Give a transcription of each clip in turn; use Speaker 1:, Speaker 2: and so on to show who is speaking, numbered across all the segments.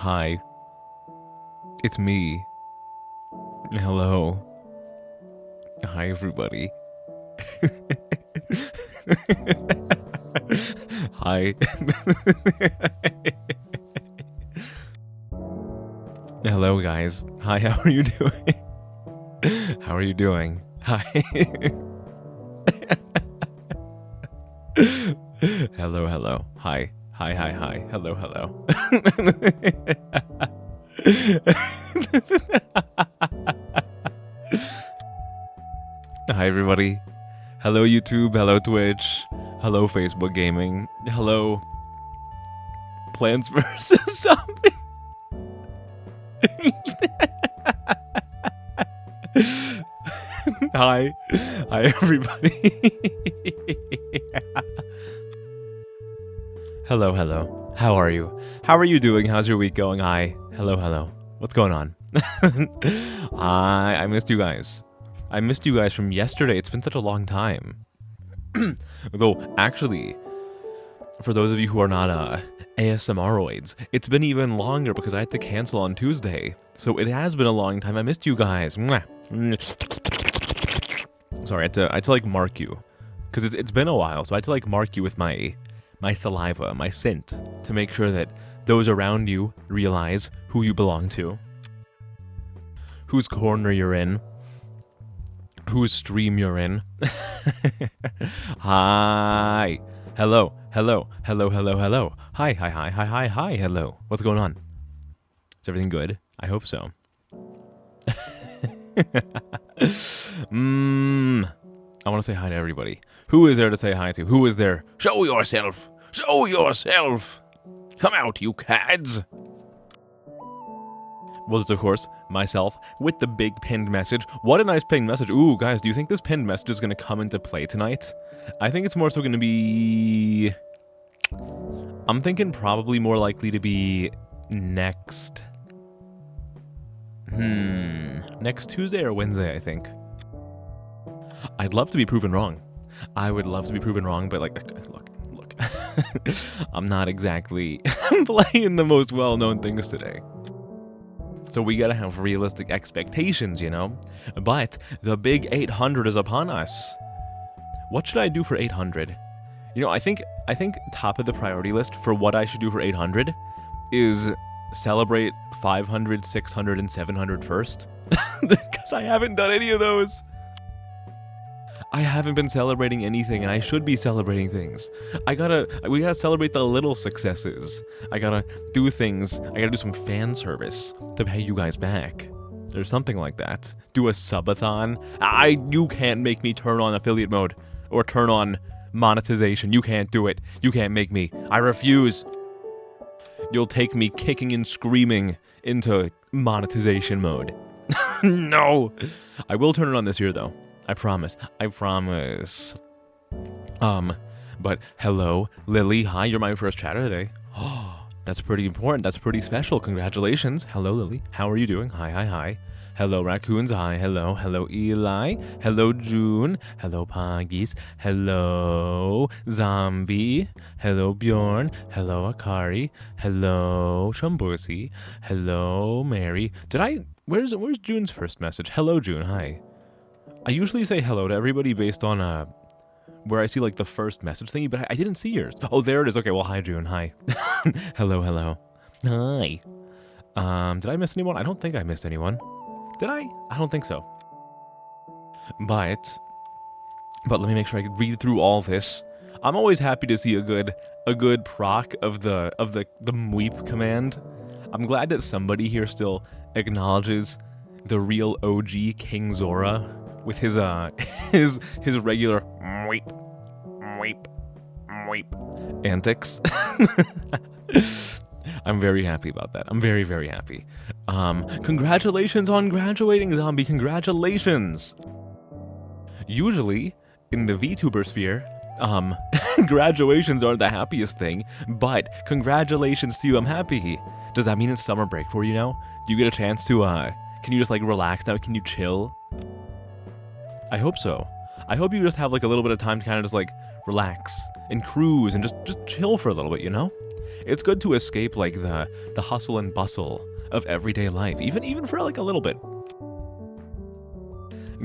Speaker 1: Hi. It's me. Hello. Hi, everybody. Hi. Hello, guys. Hi, how are you doing? How are you doing? Hi. Hello, hello. Hi. Hi, hi, hi. Hello, hello. Hi, everybody. Hello, YouTube. Hello, Twitch. Hello, Facebook Gaming. Hello, Plants vs. Zombies. Hi. Hi, everybody. Hello, hello. How are you? How are you doing? How's your week going? Hi. Hello, hello. What's going on? I missed you guys. I missed you guys from yesterday. It's been such a long time. Though, actually, for those of you who are not ASMRoids, it's been even longer because I had to cancel on Tuesday. So it has been a long time. I missed you guys. Mwah. Sorry, I had to like mark you. Because it's been a while, so I had to like mark you with my saliva, my scent, to make sure that those around you realize who you belong to, whose corner you're in, whose stream you're in. Hi. Hello. Hello. Hello. Hello. Hello. Hi. Hi. Hi. Hi. Hi. Hi. Hello. What's going on? Is everything good? I hope so. I want to say hi to everybody. Who is there to say hi to? Who is there? Show yourself. Show yourself. Come out, you cads. Well, it's of course myself with the big pinned message. What a nice pinned message. Ooh, guys, do you think this pinned message is going to come into play tonight? I think it's more so going to be... I'm thinking probably more likely to be next... Next Tuesday or Wednesday, I think. I'd love to be proven wrong. I would love to be proven wrong, but like, look. I'm not exactly playing the most well-known things today. So we gotta have realistic expectations, you know? But the big 800 is upon us. What should I do for 800? You know, I think top of the priority list for what I should do for 800 is celebrate 500, 600, and 700 first. Because I haven't done any of those. I haven't been celebrating anything, and I should be celebrating things. We gotta celebrate the little successes. I gotta do things. I gotta do some fan service to pay you guys back. Or something like that. Do a subathon. You can't make me turn on affiliate mode. Or turn on monetization. You can't do it. You can't make me. I refuse. You'll take me kicking and screaming into monetization mode. No! I will turn it on this year, though. I promise. I promise. But hello, Lily. Hi, you're my first chatter today. Oh, that's pretty important. That's pretty special. Congratulations. Hello, Lily. How are you doing? Hi, hi, hi. Hello, raccoons. Hi, hello. Hello, Eli. Hello, June. Hello, Poggies. Hello, Zombie. Hello, Bjorn. Hello, Akari. Hello, Shambursi. Hello, Mary. Where's June's first message? Hello, June. Hi. I usually say hello to everybody based on where I see like the first message thingy, but I didn't see yours. Oh, there it is. Okay, well, hi, June. Hi. Hello, hello. Hi. Did I miss anyone? I don't think I missed anyone. Did I? I don't think so. But let me make sure I can read through all this. I'm always happy to see a good proc of the mweep command. I'm glad that somebody here still acknowledges the real OG King Zora with his regular mweep antics. I'm very happy about that. I'm very, very happy. Congratulations on graduating, Zombie. Congratulations. Usually, in the VTuber sphere, graduations aren't the happiest thing, but congratulations to you. I'm happy. Does that mean it's summer break for you now? Do you get a chance to, can you just like relax now? Can you chill? I hope so. I hope you just have like a little bit of time to kind of just like relax and cruise and just chill for a little bit, you know? It's good to escape like the hustle and bustle of everyday life, even for like a little bit.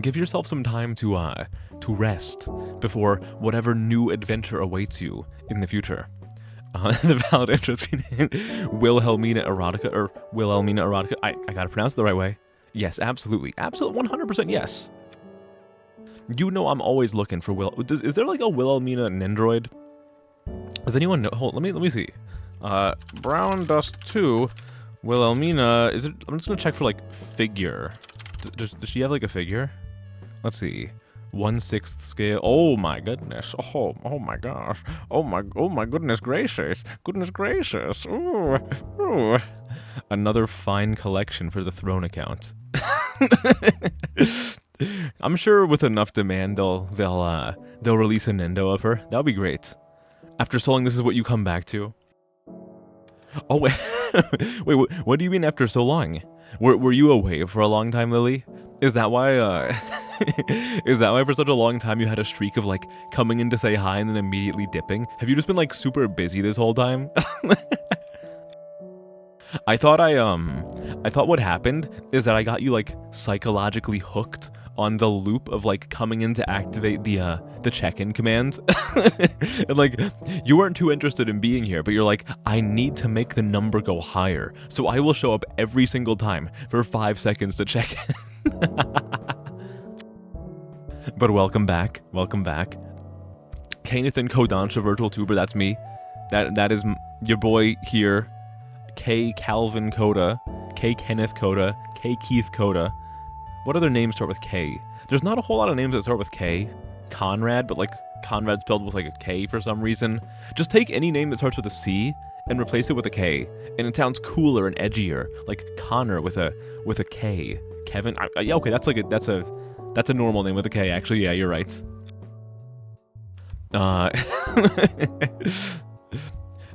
Speaker 1: Give yourself some time to rest before whatever new adventure awaits you in the future. The valid interest Wilhelmina erotica, or Wilhelmina erotica. I gotta pronounce it the right way. Yes, absolutely. Absolutely, 100% yes. You know I'm always looking for is there like a Wilhelmina Nendroid? Does anyone know? Hold, let me see. Brown Dust 2, Wilhelmina, is it? I'm just gonna check for like figure. Does she have like a figure? Let's see. 1/6 scale. Oh my goodness. Oh my gosh. Oh my goodness gracious. Goodness gracious. Ooh. Ooh. Another fine collection for the Throne account. I'm sure with enough demand they'll release a Nendo of her. That'll be great. After so long, this is what you come back to. Oh wait. Wait, what do you mean after so long? Were you away for a long time, Lily? Is that why is that why for such a long time you had a streak of like coming in to say hi and then immediately dipping? Have you just been like super busy this whole time? I thought what happened is that I got you like psychologically hooked on the loop of like coming in to activate the check-in command. And like you weren't too interested in being here, but you're like, I need to make the number go higher, so I will show up every single time for 5 seconds to check in. But welcome back. Welcome back. Kanathan Kodansha Virtual Tuber, that's me. That is your boy here. K Calvin Coda, K Kenneth Coda, K Keith Coda. What other names start with K? There's not a whole lot of names that start with K. Conrad, but like Conrad spelled with like a K for some reason. Just take any name that starts with a C and replace it with a K, and it sounds cooler and edgier. Like Connor with a K. Kevin. Yeah, okay, that's a normal name with a K. Actually, yeah, you're right.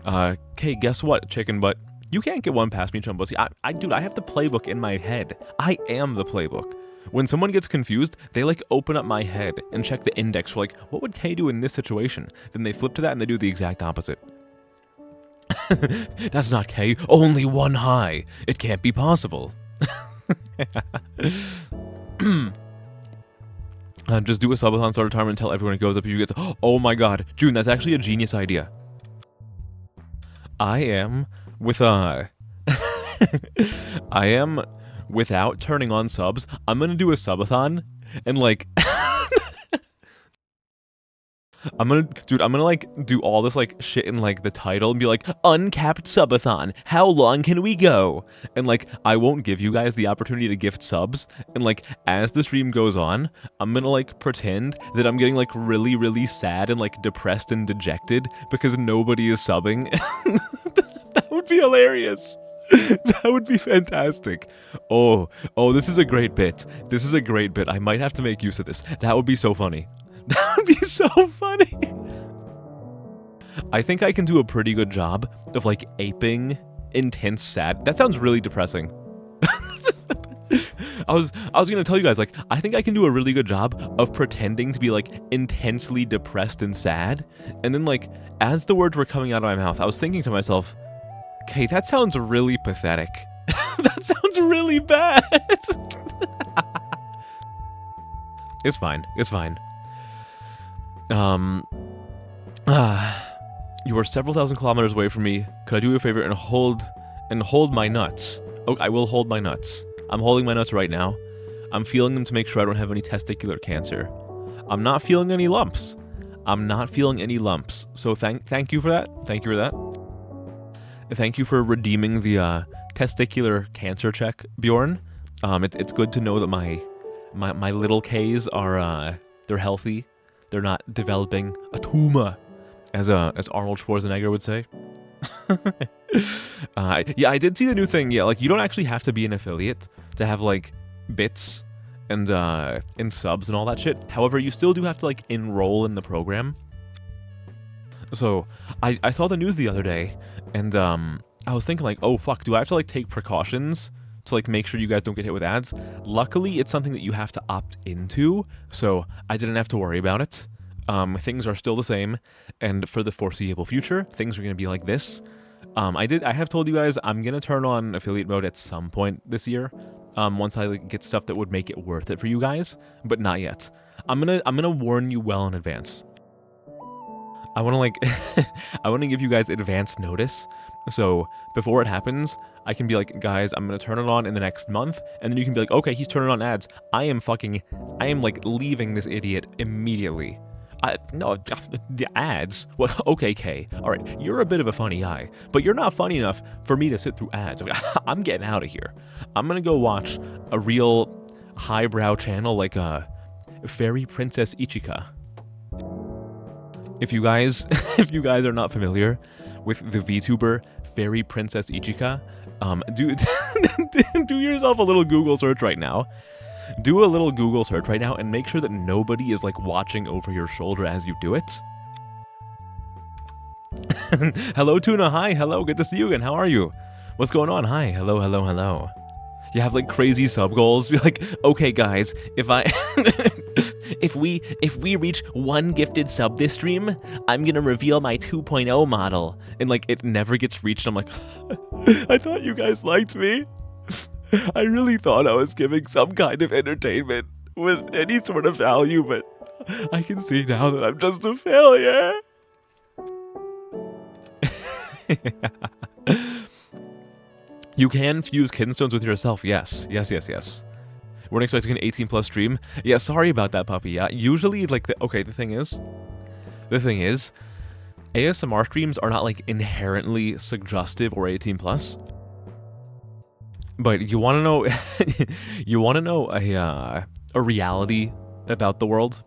Speaker 1: Okay, guess what, chicken butt? You can't get one past me, Chumbo. See, dude, I have the playbook in my head. I am the playbook. When someone gets confused, they like open up my head and check the index for like, what would K do in this situation? Then they flip to that and they do the exact opposite. That's not K, only one high. It can't be possible. Just do a subathon starter timer and tell everyone it goes up if you get to, oh my god, June, that's actually a genius idea. I am without turning on subs. I'm gonna do a subathon and like I'm gonna like do all this like shit in like the title and be like, uncapped subathon, how long can we go? And like I won't give you guys the opportunity to gift subs, and like as the stream goes on, I'm gonna like pretend that I'm getting like really, really sad and like depressed and dejected because nobody is subbing. That would be hilarious. That would be fantastic. Oh, this is a great bit. This is a great bit. I might have to make use of this. That would be so funny. That would be so funny. I think I can do a pretty good job of like aping intense sad. That sounds really depressing. I was gonna tell you guys, like, I think I can do a really good job of pretending to be like intensely depressed and sad, and then like as the words were coming out of my mouth, I was thinking to myself, okay, that sounds really pathetic. That sounds really bad. It's fine. It's fine. You are several thousand kilometers away from me. Could I do you a favor and hold my nuts? Oh, I will hold my nuts. I'm holding my nuts right now. I'm feeling them to make sure I don't have any testicular cancer. I'm not feeling any lumps. I'm not feeling any lumps. So thank you for that. Thank you for that. Thank you for redeeming the testicular cancer check, Bjorn. It's good to know that my little K's are they're healthy. They're not developing a tumor, as Arnold Schwarzenegger would say. Yeah, I did see the new thing. Yeah, like you don't actually have to be an affiliate to have like bits and subs and all that shit. However, you still do have to like enroll in the program. So I saw the news the other day, and I was thinking like, oh fuck, do I have to like take precautions to like make sure you guys don't get hit with ads? Luckily, it's something that you have to opt into, so I didn't have to worry about it. Things are still the same, and for the foreseeable future, things are going to be like this. I have told you guys I'm gonna turn on affiliate mode at some point this year. Once I like, get stuff that would make it worth it for you guys, but not yet. I'm gonna warn you well in advance. I want to like I want to give you guys advance notice, so before it happens I can be like, guys, I'm gonna turn it on in the next month, and then you can be like, okay, he's turning on ads. I am like leaving this idiot immediately. No, the ads. Well, okay, Kay. All right, you're a bit of a funny guy, but you're not funny enough for me to sit through ads. I'm getting out of here. I'm gonna go watch a real highbrow channel like Fairy Princess Ichika. If you guys are not familiar with the VTuber Fairy Princess Ichika, do yourself a little Google search right now. Do a little Google search right now and make sure that nobody is like watching over your shoulder as you do it. Hello, Tuna. Hi. Hello. Good to see you again. How are you? What's going on? Hi. Hello. Hello. Hello. You have like crazy sub goals. Be like, okay, guys, if we reach 1 gifted sub this stream, I'm gonna reveal my 2.0 model, and like it never gets reached. I'm like, I thought you guys liked me. I really thought I was giving some kind of entertainment with any sort of value, but I can see now that I'm just a failure. You can fuse kinstones with yourself. Yes. Weren't expecting an 18+ stream. Yeah, sorry about that, puppy. Yeah, usually, like, the thing is, ASMR streams are not, like, inherently suggestive or 18+. But you want to know, a reality about the world?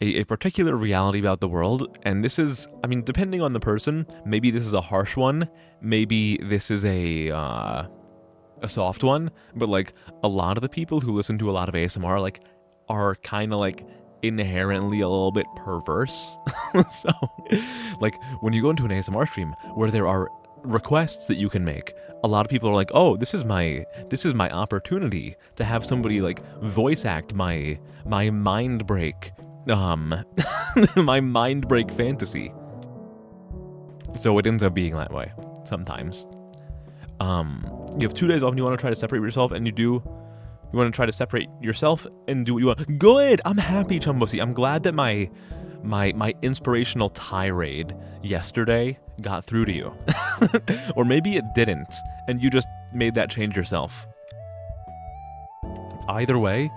Speaker 1: A particular reality about the world, and this is, I mean, depending on the person, maybe this is a harsh one, maybe this is a soft one, but like a lot of the people who listen to a lot of ASMR like are kind of like inherently a little bit perverse. So like when you go into an ASMR stream where there are requests that you can make, a lot of people are like, oh, this is my opportunity to have somebody like voice act my mind break my mind break fantasy. So it ends up being that way sometimes. You have 2 days off and you want to try to separate yourself, and you want to try to separate yourself and do what you want. Good. I'm happy, Chumbosi. I'm glad that my inspirational tirade yesterday got through to you. Or maybe it didn't, and you just made that change yourself. Either way,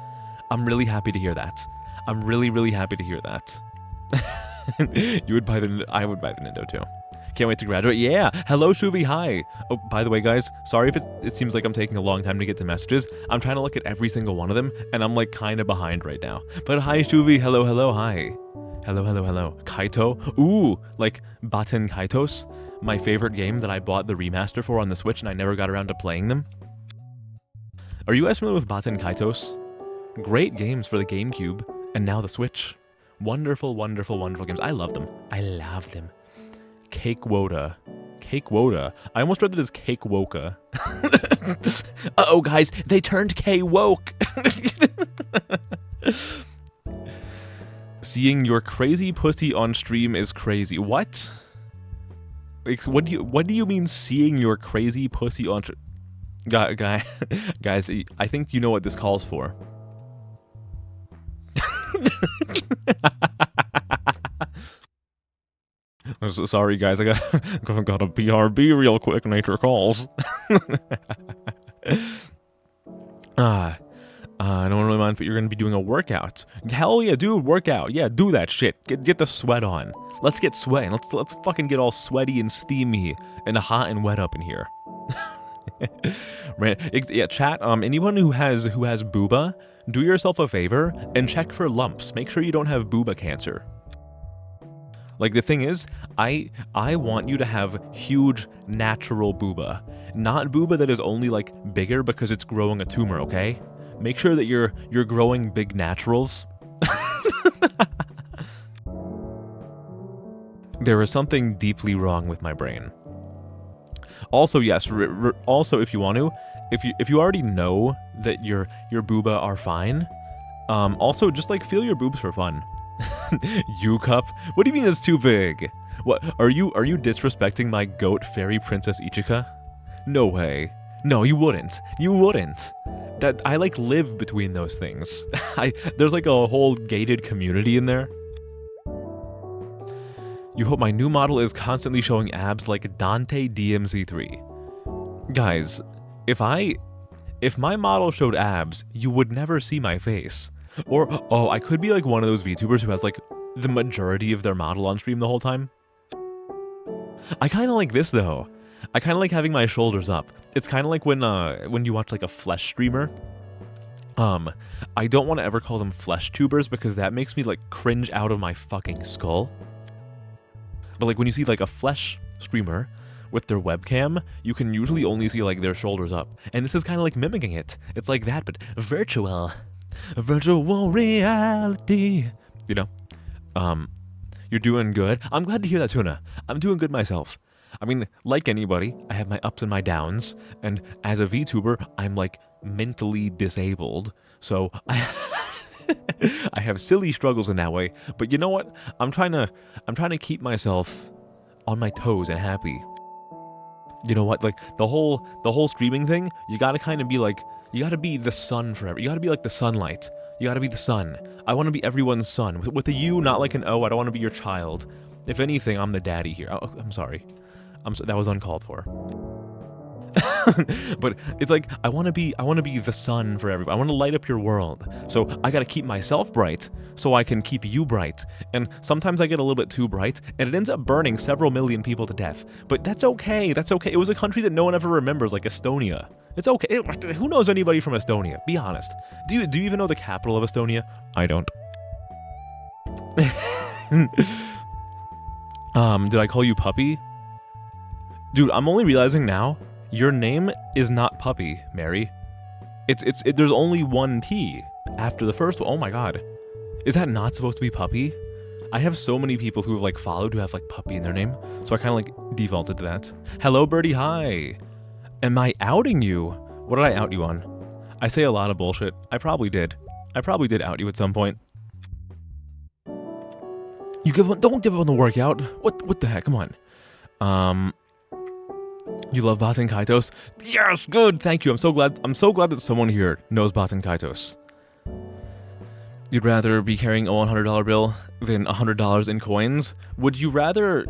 Speaker 1: I'm really happy to hear that. I'm really, really happy to hear that. I would buy the Nintendo too. Can't wait to graduate. Yeah. Hello, Shuvi. Hi. Oh, by the way, guys, sorry if it seems like I'm taking a long time to get to messages. I'm trying to look at every single one of them, and I'm like kind of behind right now. But hi, Shuvi. Hello, hello, hi. Hello, hello, hello. Kaito. Ooh, like Baten Kaitos, my favorite game that I bought the remaster for on the Switch, and I never got around to playing them. Are you guys familiar with Baten Kaitos? Great games for the GameCube, and now the Switch. Wonderful, wonderful, wonderful games. I love them. I love them. Cake Woda. Cake Woda. I almost read it as Cake Woka. Uh-oh, guys. They turned K-Woke. Seeing your crazy pussy on stream is crazy. What? What do you mean seeing your crazy pussy on stream? Guys, I think you know what this calls for. Sorry, guys. I got a BRB real quick. Nature calls. I don't really mind, but you're gonna be doing a workout. Hell yeah, dude, workout. Yeah, do that shit. Get the sweat on. Let's get sweating. Let's fucking get all sweaty and steamy and hot and wet up in here. Yeah, chat. Anyone who has booba, do yourself a favor and check for lumps. Make sure you don't have booba cancer. Like, the thing is, I want you to have huge natural booba, not booba that is only like bigger because it's growing a tumor. Okay, make sure that you're growing big naturals. There is something deeply wrong with my brain. Also, yes. Also, if you want to, if you already know that your booba are fine, also just like feel your boobs for fun. You cup? What do you mean it's too big? What are you disrespecting my goat fairy princess Ichika? No way. No, you wouldn't. You wouldn't. That I like live between those things. There's like a whole gated community in there. You hope my new model is constantly showing abs like Dante DMC3. Guys, if my model showed abs, you would never see my face. Or, oh, I could be like one of those VTubers who has like the majority of their model on stream the whole time. I kind of like this though. I kind of like having my shoulders up. It's kind of like when you watch like a flesh streamer. I don't want to ever call them flesh tubers because that makes me like cringe out of my fucking skull. But like when you see like a flesh streamer with their webcam, you can usually only see like their shoulders up. And this is kind of like mimicking it. It's like that, but virtual reality. You know? You're doing good. I'm glad to hear that, Tuna. I'm doing good myself. I mean, like anybody, I have my ups and my downs, and as a VTuber, I'm like mentally disabled, so I have silly struggles in that way. But you know what? I'm trying to keep myself on my toes and happy. You know what? Like the whole streaming thing, you gotta kind of be like, you gotta be the sun forever. You gotta be like the sunlight. You gotta be the sun. I want to be everyone's son with a U, not like an O. I don't want to be your child. If anything, I'm the daddy here. Oh, I'm sorry. That was uncalled for. But it's like I want to be the sun for everybody. I want to light up your world. So I got to keep myself bright so I can keep you bright. And sometimes I get a little bit too bright and it ends up burning several million people to death. But that's okay. That's okay. It was a country that no one ever remembers, like Estonia. It's okay. Who knows anybody from Estonia? Be honest. Do you even know the capital of Estonia? I don't. Did I call you puppy? Dude, I'm only realizing now, your name is not Puppy, Mary. There's only one P after the first one. Oh my god. Is that not supposed to be Puppy? I have so many people who have like followed who have like Puppy in their name, so I kind of like defaulted to that. Hello, Birdie, hi. Am I outing you? What did I out you on? I say a lot of bullshit. I probably did. I probably did out you at some point. You don't give up on the workout. What the heck? Come on. You love Baten Kaitos? Yes, good. Thank you. I'm so glad that someone here knows Baten Kaitos. You'd rather be carrying a $100 bill than $100 in coins? Would you rather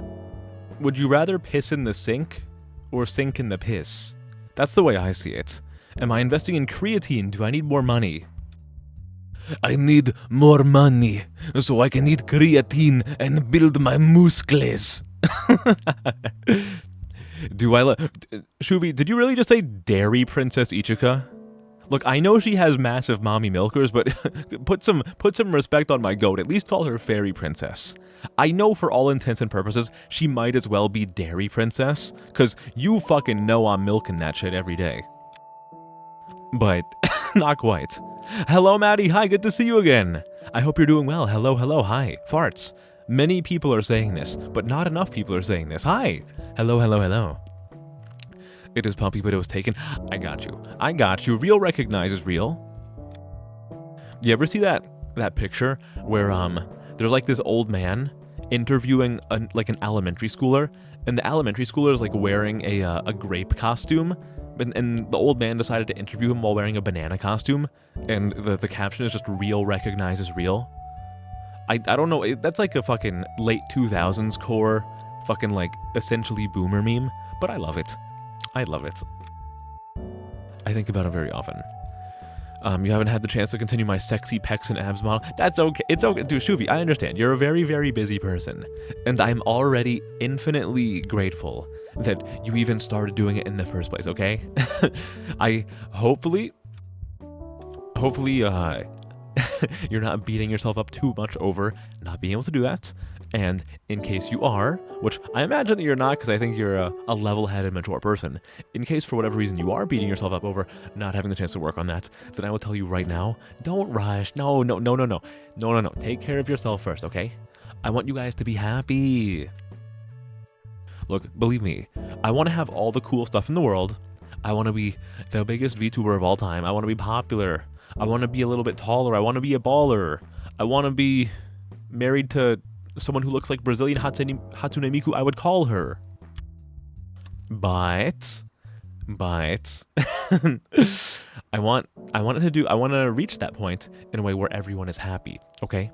Speaker 1: piss in the sink or sink in the piss? That's the way I see it. Am I investing in creatine? Do I need more money? I need more money so I can eat creatine and build my muscles. Shuvi, did you really just say Dairy Princess Ichika? Look, I know she has massive mommy milkers, but put some respect on my goat. At least call her Fairy Princess. I know for all intents and purposes, she might as well be Dairy Princess, because you fucking know I'm milking that shit every day. But, not quite. Hello, Maddie. Hi, good to see you again. I hope you're doing well. Hello, hello, hi. Farts. Many people are saying this, but not enough people are saying this. Hi. Hello, hello, hello. It is Puppy, but it was taken. I got you. I got you. Real recognizes real. You ever see that picture where there's like this old man interviewing an elementary schooler, and the elementary schooler is like wearing a grape costume, and the old man decided to interview him while wearing a banana costume, and the caption is just real recognizes real. I don't know, that's like a fucking late 2000s core fucking like essentially boomer meme, but I love it. I love it. I think about it very often. You haven't had the chance to continue my sexy pecs and abs model. That's okay. It's okay. Dude, Shuvi, I understand. You're a very, very busy person. And I'm already infinitely grateful that you even started doing it in the first place, okay? Hopefully, you're not beating yourself up too much over not being able to do that. And in case you are, which I imagine that you're not because I think you're a level-headed, mature person, in case for whatever reason you are beating yourself up over not having the chance to work on that, then I will tell you right now, don't rush. No. Take care of yourself first, okay? I want you guys to be happy. Look, believe me, I want to have all the cool stuff in the world. I want to be the biggest VTuber of all time. I want to be popular. I want to be a little bit taller. I want to be a baller. I want to be married to someone who looks like Brazilian Hatsune Miku, I would call her. But I want to reach that point in a way where everyone is happy, okay?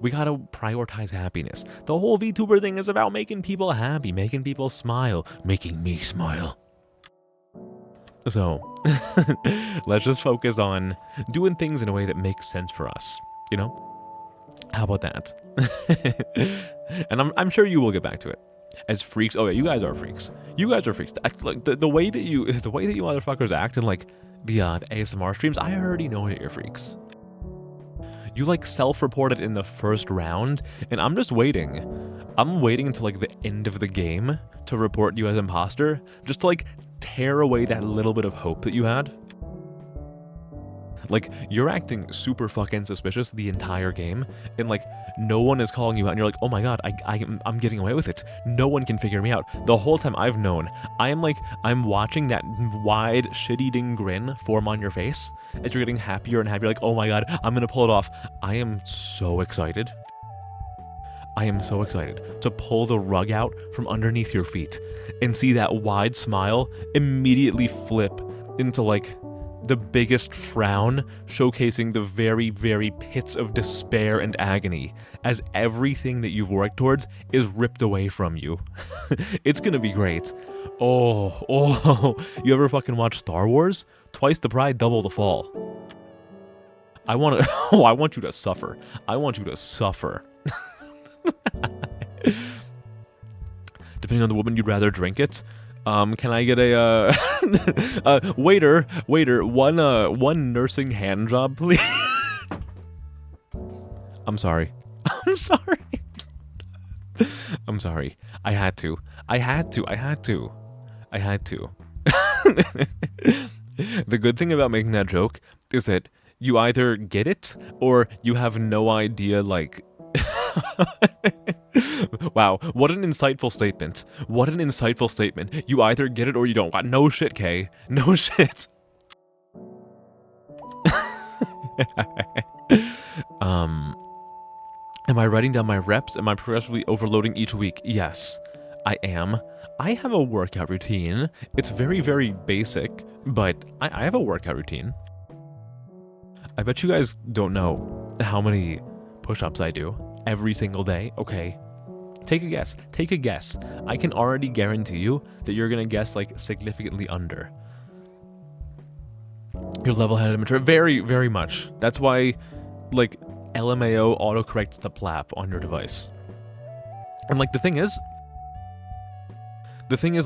Speaker 1: We gotta prioritize happiness. The whole VTuber thing is about making people happy, making people smile, making me smile. So, let's just focus on doing things in a way that makes sense for us, you know? How about that? And I'm sure you will get back to it. As freaks, oh yeah, you guys are freaks. You guys are freaks. Like the way that you motherfuckers act in like the ASMR streams, I already know that you're freaks. You like self-reported in the first round, and I'm just waiting. I'm waiting until like the end of the game to report you as imposter, just to like tear away that little bit of hope that you had. Like, you're acting super fucking suspicious the entire game, and like, no one is calling you out, and you're like, oh my god, I'm getting away with it. No one can figure me out. The whole time I've known, I'm watching that wide, shit-eating grin form on your face, as you're getting happier and happier, like, oh my god, I'm gonna pull it off. I am so excited. I am so excited to pull the rug out from underneath your feet, and see that wide smile immediately flip into like, the biggest frown, showcasing the very, very pits of despair and agony, as everything that you've worked towards is ripped away from you. It's gonna be great. Oh, you ever fucking watch Star Wars? Twice the pride, double the fall. I want you to suffer. I want you to suffer. Depending on the woman, you'd rather drink it. Can I get a waiter, one nursing hand job, please? I'm sorry. I'm sorry. I had to. The good thing about making that joke is that you either get it or you have no idea, like... Wow, what an insightful statement. What an insightful statement. You either get it or you don't. No shit, Kay. No shit. Am I writing down my reps? Am I progressively overloading each week? Yes, I am. I have a workout routine. It's very, very basic, but I have a workout routine. I bet you guys don't know how many push-ups I do every single day. Okay, take a guess. Take a guess. I can already guarantee you that you're gonna guess like significantly under. You're level-headed and mature. Very, very much. That's why, like, LMAO autocorrects to plap on your device. And like the thing is,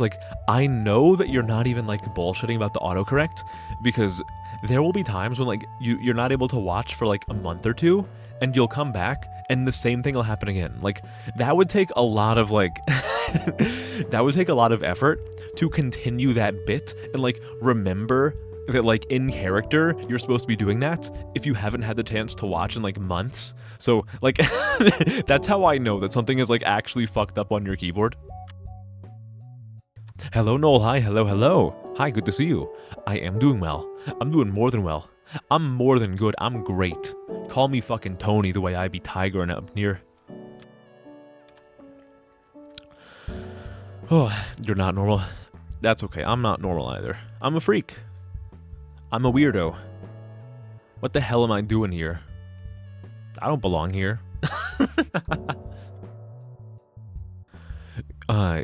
Speaker 1: like, I know that you're not even like bullshitting about the autocorrect, because there will be times when like you're not able to watch for like a month or two, and you'll come back and the same thing will happen again. Like, that would take a lot of like that would take a lot of effort to continue that bit and like remember that like in character you're supposed to be doing that if you haven't had the chance to watch in like months. So like that's how I know that something is like actually fucked up on your keyboard. Hello Noel, hi, hello. Hi, good to see you. I am doing well. I'm doing more than well. I'm more than good. I'm great. Call me fucking Tony the way I be Tiger and up near. Oh, you're not normal. That's okay. I'm not normal either. I'm a freak. I'm a weirdo. What the hell am I doing here? I don't belong here.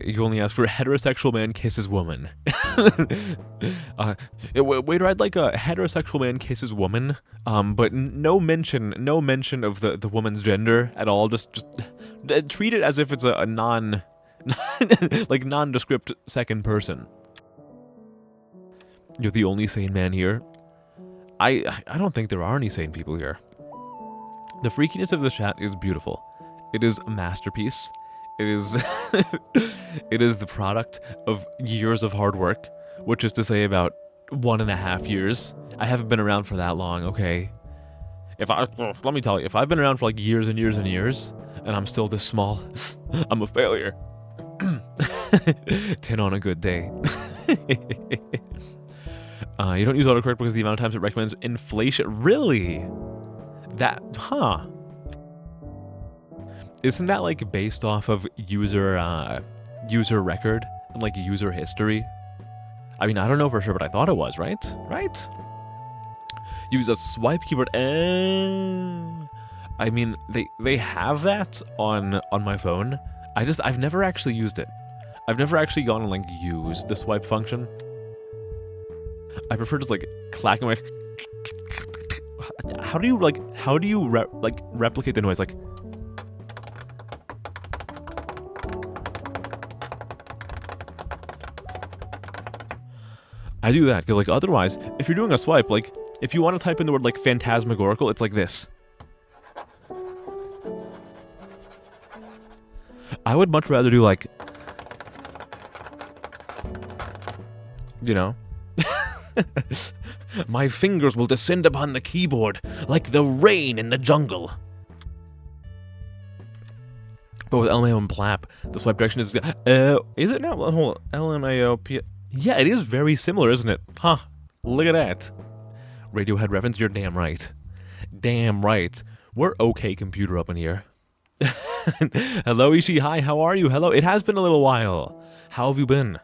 Speaker 1: You only ask for a heterosexual man kisses woman. Waiter, I'd like a heterosexual man kisses woman, but no mention of the woman's gender at all. Just treat it as if it's a non, like nondescript second person. You're the only sane man here. I don't think there are any sane people here. The freakiness of the chat is beautiful. It is a masterpiece. It is it is the product of years of hard work, which is to say about 1.5 years. I haven't been around for that long, okay? Let me tell you, if I've been around for like years and years and years, and I'm still this small, I'm a failure. 10 on a good day. You don't use autocorrect because the amount of times it recommends inflation. Really? That, huh? Isn't that like based off of user record and like user history? I mean, I don't know for sure, but I thought it was, right? Right? Use a swipe keyboard. I mean, they have that on my phone. I've never actually used it. I've never actually gone and like used the swipe function. I prefer just like clacking my. How do you replicate the noise? Like, I do that because like otherwise, if you're doing a swipe, like if you want to type in the word like phantasmagorical, it's like this. I would much rather do like, you know. My fingers will descend upon the keyboard like the rain in the jungle. But with LMAO and PLAP, the swipe direction is it now? Hold on. LMAO, P. Yeah, it is very similar, isn't it? Huh. Look at that. Radiohead reference, you're damn right. Damn right. We're okay computer up in here. Hello, Ishi. Hi, how are you? Hello. It has been a little while. How have you been?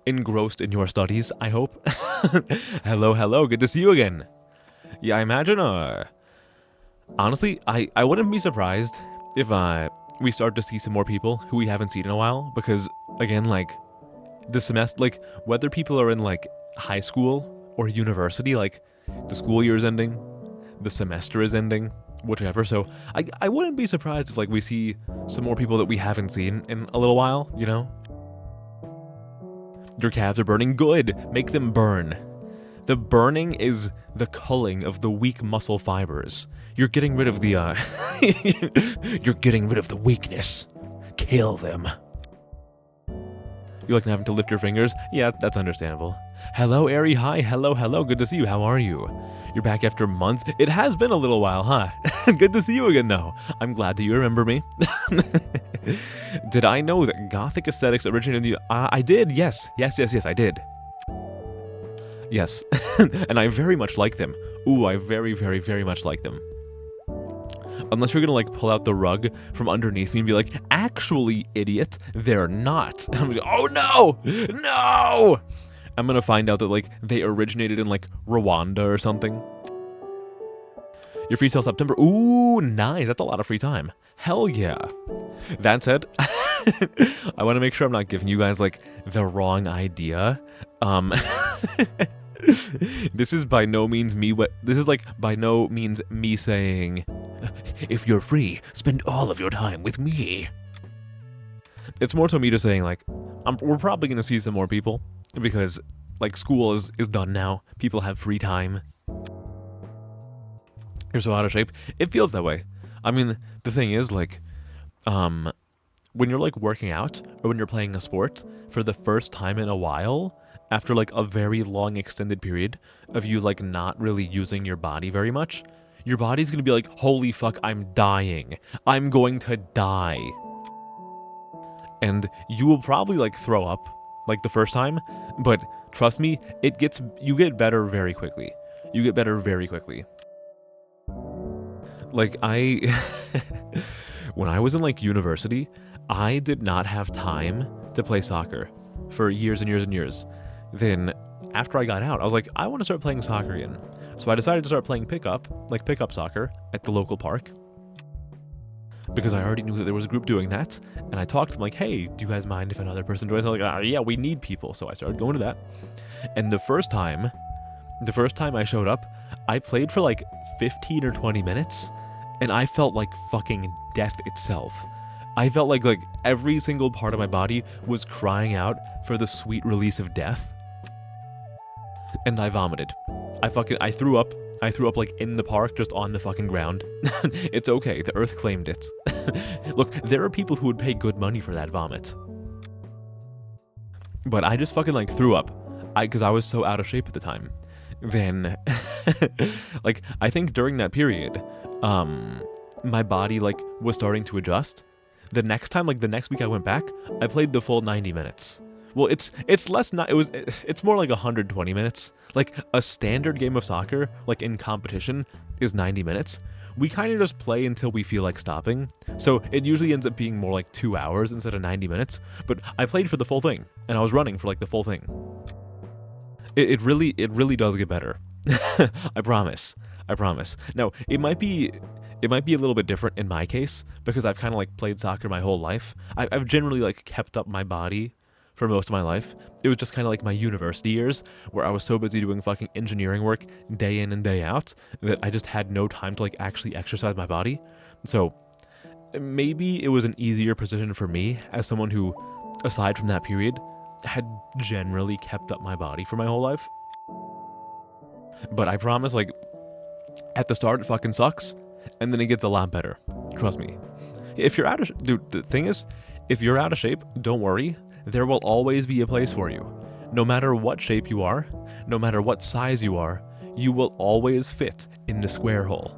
Speaker 1: Engrossed in your studies, I hope. Hello, hello. Good to see you again. Yeah, I imagine, honestly, I wouldn't be surprised if, we start to see some more people who we haven't seen in a while, because, again, like, the semester, like, whether people are in, like, high school or university, like, the school year is ending, the semester is ending, whichever, so I wouldn't be surprised if, like, we see some more people that we haven't seen in a little while, you know? Your calves are burning. Good. Make them burn. The burning is the culling of the weak muscle fibers. You're getting rid of the, you're getting rid of the weakness. Kill them. You like having to lift your fingers? Yeah, that's understandable. Hello, Ari. Hi. Hello, hello. Good to see you. How are you? You're back after months. It has been a little while, huh? Good to see you again, though. I'm glad that you remember me. Did I know that Gothic aesthetics originated in the... I did, yes. Yes, I did. Yes. And I very much like them. Ooh, I very, very, very much like them. Unless you're gonna, like, pull out the rug from underneath me and be like, actually, idiot, they're not. And I'm like, oh, no! No! I'm gonna find out that, like, they originated in, like, Rwanda or something. You're free till September. Ooh, nice. That's a lot of free time. Hell yeah. That said, I want to make sure I'm not giving you guys, like, the wrong idea. This is by no means me, this is, like, by no means me saying, if you're free, spend all of your time with me. It's more so me just saying, like, we're probably going to see some more people. Because, like, school is done now. People have free time. You're so out of shape. It feels that way. I mean, the thing is, like, when you're, like, working out, or when you're playing a sport, for the first time in a while, after, like, a very long extended period of you, like, not really using your body very much, your body's gonna be like, holy fuck, I'm dying. I'm going to die. And you will probably, like, throw up, like, the first time, but trust me, you get better very quickly. You get better very quickly. Like, when I was in, like, university, I did not have time to play soccer for years and years and years. Then, after I got out, I was like, I want to start playing soccer again. So I decided to start playing pickup soccer at the local park. Because I already knew that there was a group doing that, and I talked to them like, hey, do you guys mind if another person joins? I was like, yeah, we need people. So I started going to that. And the first time I showed up, I played for like 15 or 20 minutes, and I felt like fucking death itself. I felt like every single part of my body was crying out for the sweet release of death. And I vomited. I threw up. I threw up, like, in the park, just on the fucking ground. It's okay, the earth claimed it. Look, there are people who would pay good money for that vomit. But I just fucking, like, threw up. Because I was so out of shape at the time. Then, like, I think during that period, my body, like, was starting to adjust. The next time, like, the next week I went back, I played the full 90 minutes. Well, it's less not it's more like 120 minutes. Like a standard game of soccer, like in competition, is 90 minutes. We kind of just play until we feel like stopping. So it usually ends up being more like 2 hours instead of 90 minutes. But I played for the full thing, and I was running for like the full thing. It really does get better. I promise. I promise. Now, it might be a little bit different in my case because I've kind of like played soccer my whole life. I've generally like kept up my body for most of my life. It was just kind of like my university years where I was so busy doing fucking engineering work day in and day out that I just had no time to like actually exercise my body. So maybe it was an easier position for me as someone who, aside from that period, had generally kept up my body for my whole life. But I promise, like, at the start it fucking sucks, and then it gets a lot better. Trust me. If you're out of dude, the thing is, if you're out of shape, don't worry. There will always be a place for you. No matter what shape you are, no matter what size you are, you will always fit in the square hole.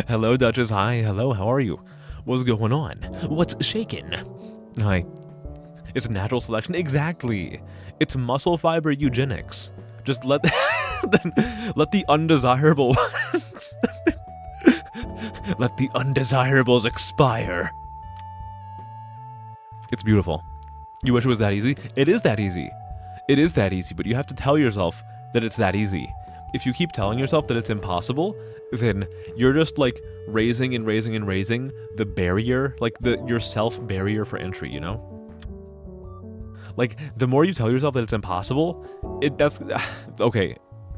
Speaker 1: Hello, Duchess. Hi. Hello, how are you? What's going on? What's shaking? Hi. It's natural selection. Exactly. It's muscle fiber eugenics. Just let let the undesirable ones let the undesirables expire. It's beautiful. You wish it was that easy? It is that easy. It is that easy, but you have to tell yourself that it's that easy. If you keep telling yourself that it's impossible, then you're just like raising and raising and raising the barrier, like your self barrier for entry, you know? Like, the more you tell yourself that it's impossible, that's... Okay,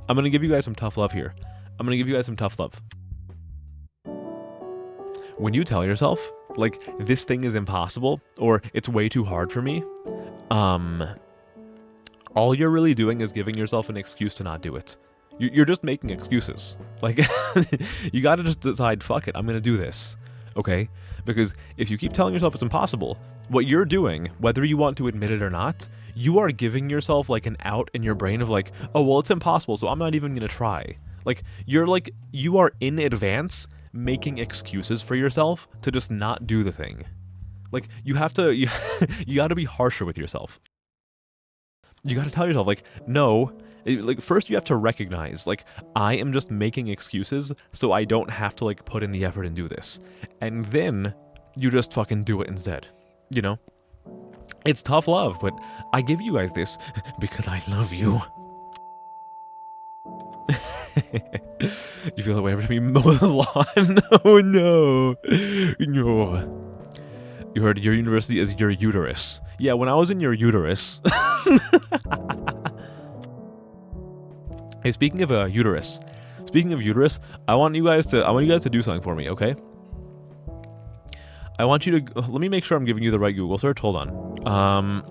Speaker 1: I'm gonna give you guys some tough love here. I'm gonna give you guys some tough love. When you tell yourself, like, this thing is impossible, or it's way too hard for me, all you're really doing is giving yourself an excuse to not do it. You're just making excuses. Like, you gotta just decide, fuck it, I'm gonna do this. Okay? Because if you keep telling yourself it's impossible, what you're doing, whether you want to admit it or not, you are giving yourself like an out in your brain of like, oh, well, it's impossible, so I'm not even gonna try. Like, you are in advance making excuses for yourself to just not do the thing. Like, you gotta be harsher with yourself. You gotta tell yourself, like, no, like, first you have to recognize, like, I am just making excuses so I don't have to, like, put in the effort and do this. And then you just fucking do it instead. You know? It's tough love, but I give you guys this because I love you. You feel that way every time you mow the lawn? Oh no. No. You heard your university is your uterus. Yeah, when I was in your uterus. Hey, speaking of uterus, I want you guys to do something for me, okay? I want you to let me make sure I'm giving you the right Google search. Hold on.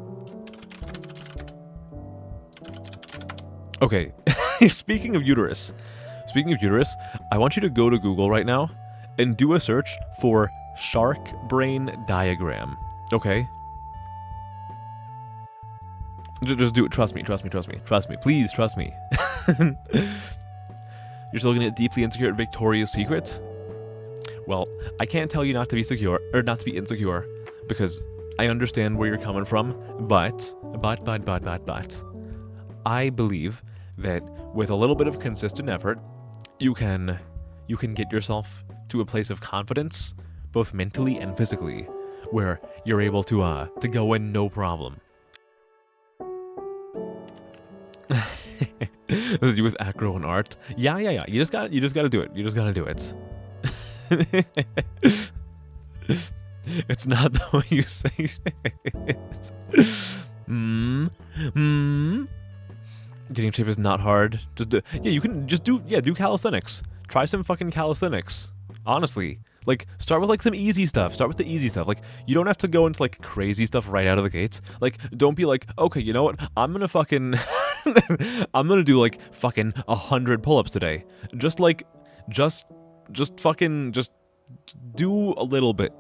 Speaker 1: Okay. Speaking of uterus, I want you to go to Google right now and do a search for shark brain diagram. Okay? Just do it. Trust me. Please trust me. You're still looking at Deeply Insecure at Victoria's Secret? Well, I can't tell you not to be secure, or not to be insecure, because I understand where you're coming from, but, I believe that with a little bit of consistent effort, you can get yourself to a place of confidence, both mentally and physically, where you're able to go in no problem. This is you with acro and art. Yeah. You just gotta do it. You just gotta do it. It's not the way you say it. Getting in shape is not hard. Just do, yeah, you can just do calisthenics. Try some fucking calisthenics. Honestly, like, start with like some easy stuff. Start with the easy stuff. Like, you don't have to go into like crazy stuff right out of the gates. Like, don't be like, okay, you know what? I'm gonna fucking I'm gonna do like fucking 100 pull-ups today. Just fucking do a little bit.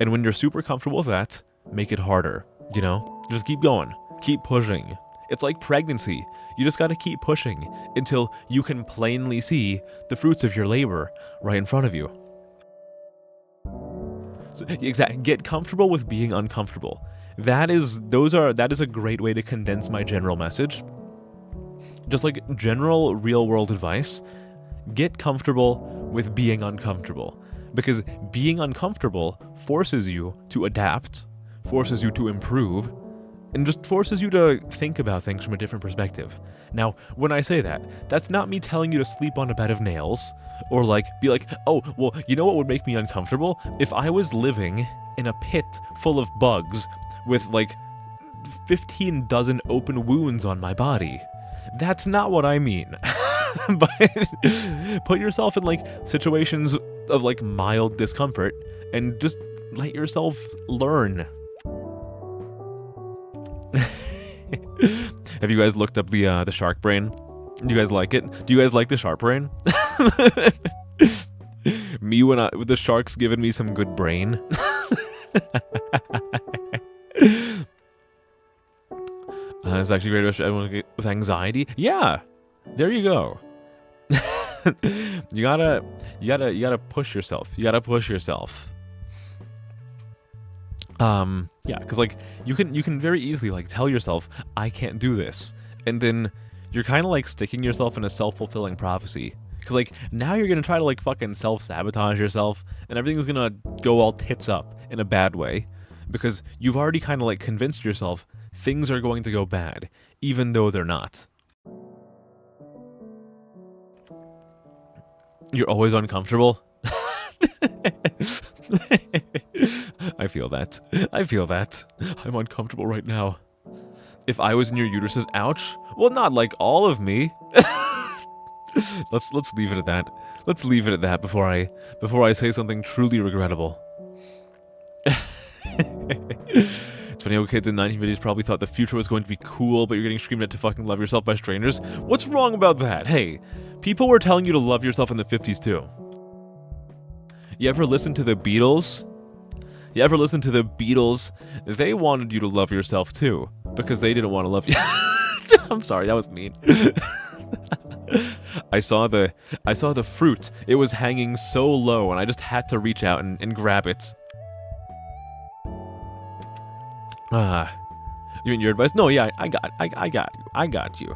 Speaker 1: And when you're super comfortable with that, make it harder, you know? Just keep going. Keep pushing. It's like pregnancy. You just gotta keep pushing until you can plainly see the fruits of your labor right in front of you. So, exactly. Get comfortable with being uncomfortable. That is a great way to condense my general message. Just like general real world advice, get comfortable with being uncomfortable. Because being uncomfortable forces you to adapt, forces you to improve, and just forces you to think about things from a different perspective. Now, when I say that, that's not me telling you to sleep on a bed of nails, or like, be like, oh, well, you know what would make me uncomfortable? If I was living in a pit full of bugs with like 15 dozen open wounds on my body. That's not what I mean. But put yourself in like situations of like mild discomfort and just let yourself learn. Have you guys looked up the shark brain? Do you guys like it? Do you guys like the shark brain? Me when the shark's giving me some good brain. It's actually great to everyone with anxiety. Yeah, there you go. You gotta push yourself. You gotta push yourself. Yeah, because like you can very easily like tell yourself I can't do this, and then you're kind of like sticking yourself in a self-fulfilling prophecy. Because like now you're gonna try to like fucking self-sabotage yourself, and everything's gonna go all tits up in a bad way, because you've already kind of like convinced yourself things are going to go bad, even though they're not. You're always uncomfortable. I feel that. I feel that. I'm uncomfortable right now. If I was in your uteruses, ouch. Well, not like all of me. Let's leave it at that. Let's leave it at that before I say something truly regrettable. It's funny how kids in 1950s probably thought the future was going to be cool, but you're getting screamed at to fucking love yourself by strangers. What's wrong about that? Hey, people were telling you to love yourself in the 50s too. You ever listen to the Beatles? You ever listen to the Beatles? They wanted you to love yourself too, because they didn't want to love you. I'm sorry, that was mean. I saw the fruit. It was hanging so low, and I just had to reach out and grab it. You mean your advice? No, yeah, I got you.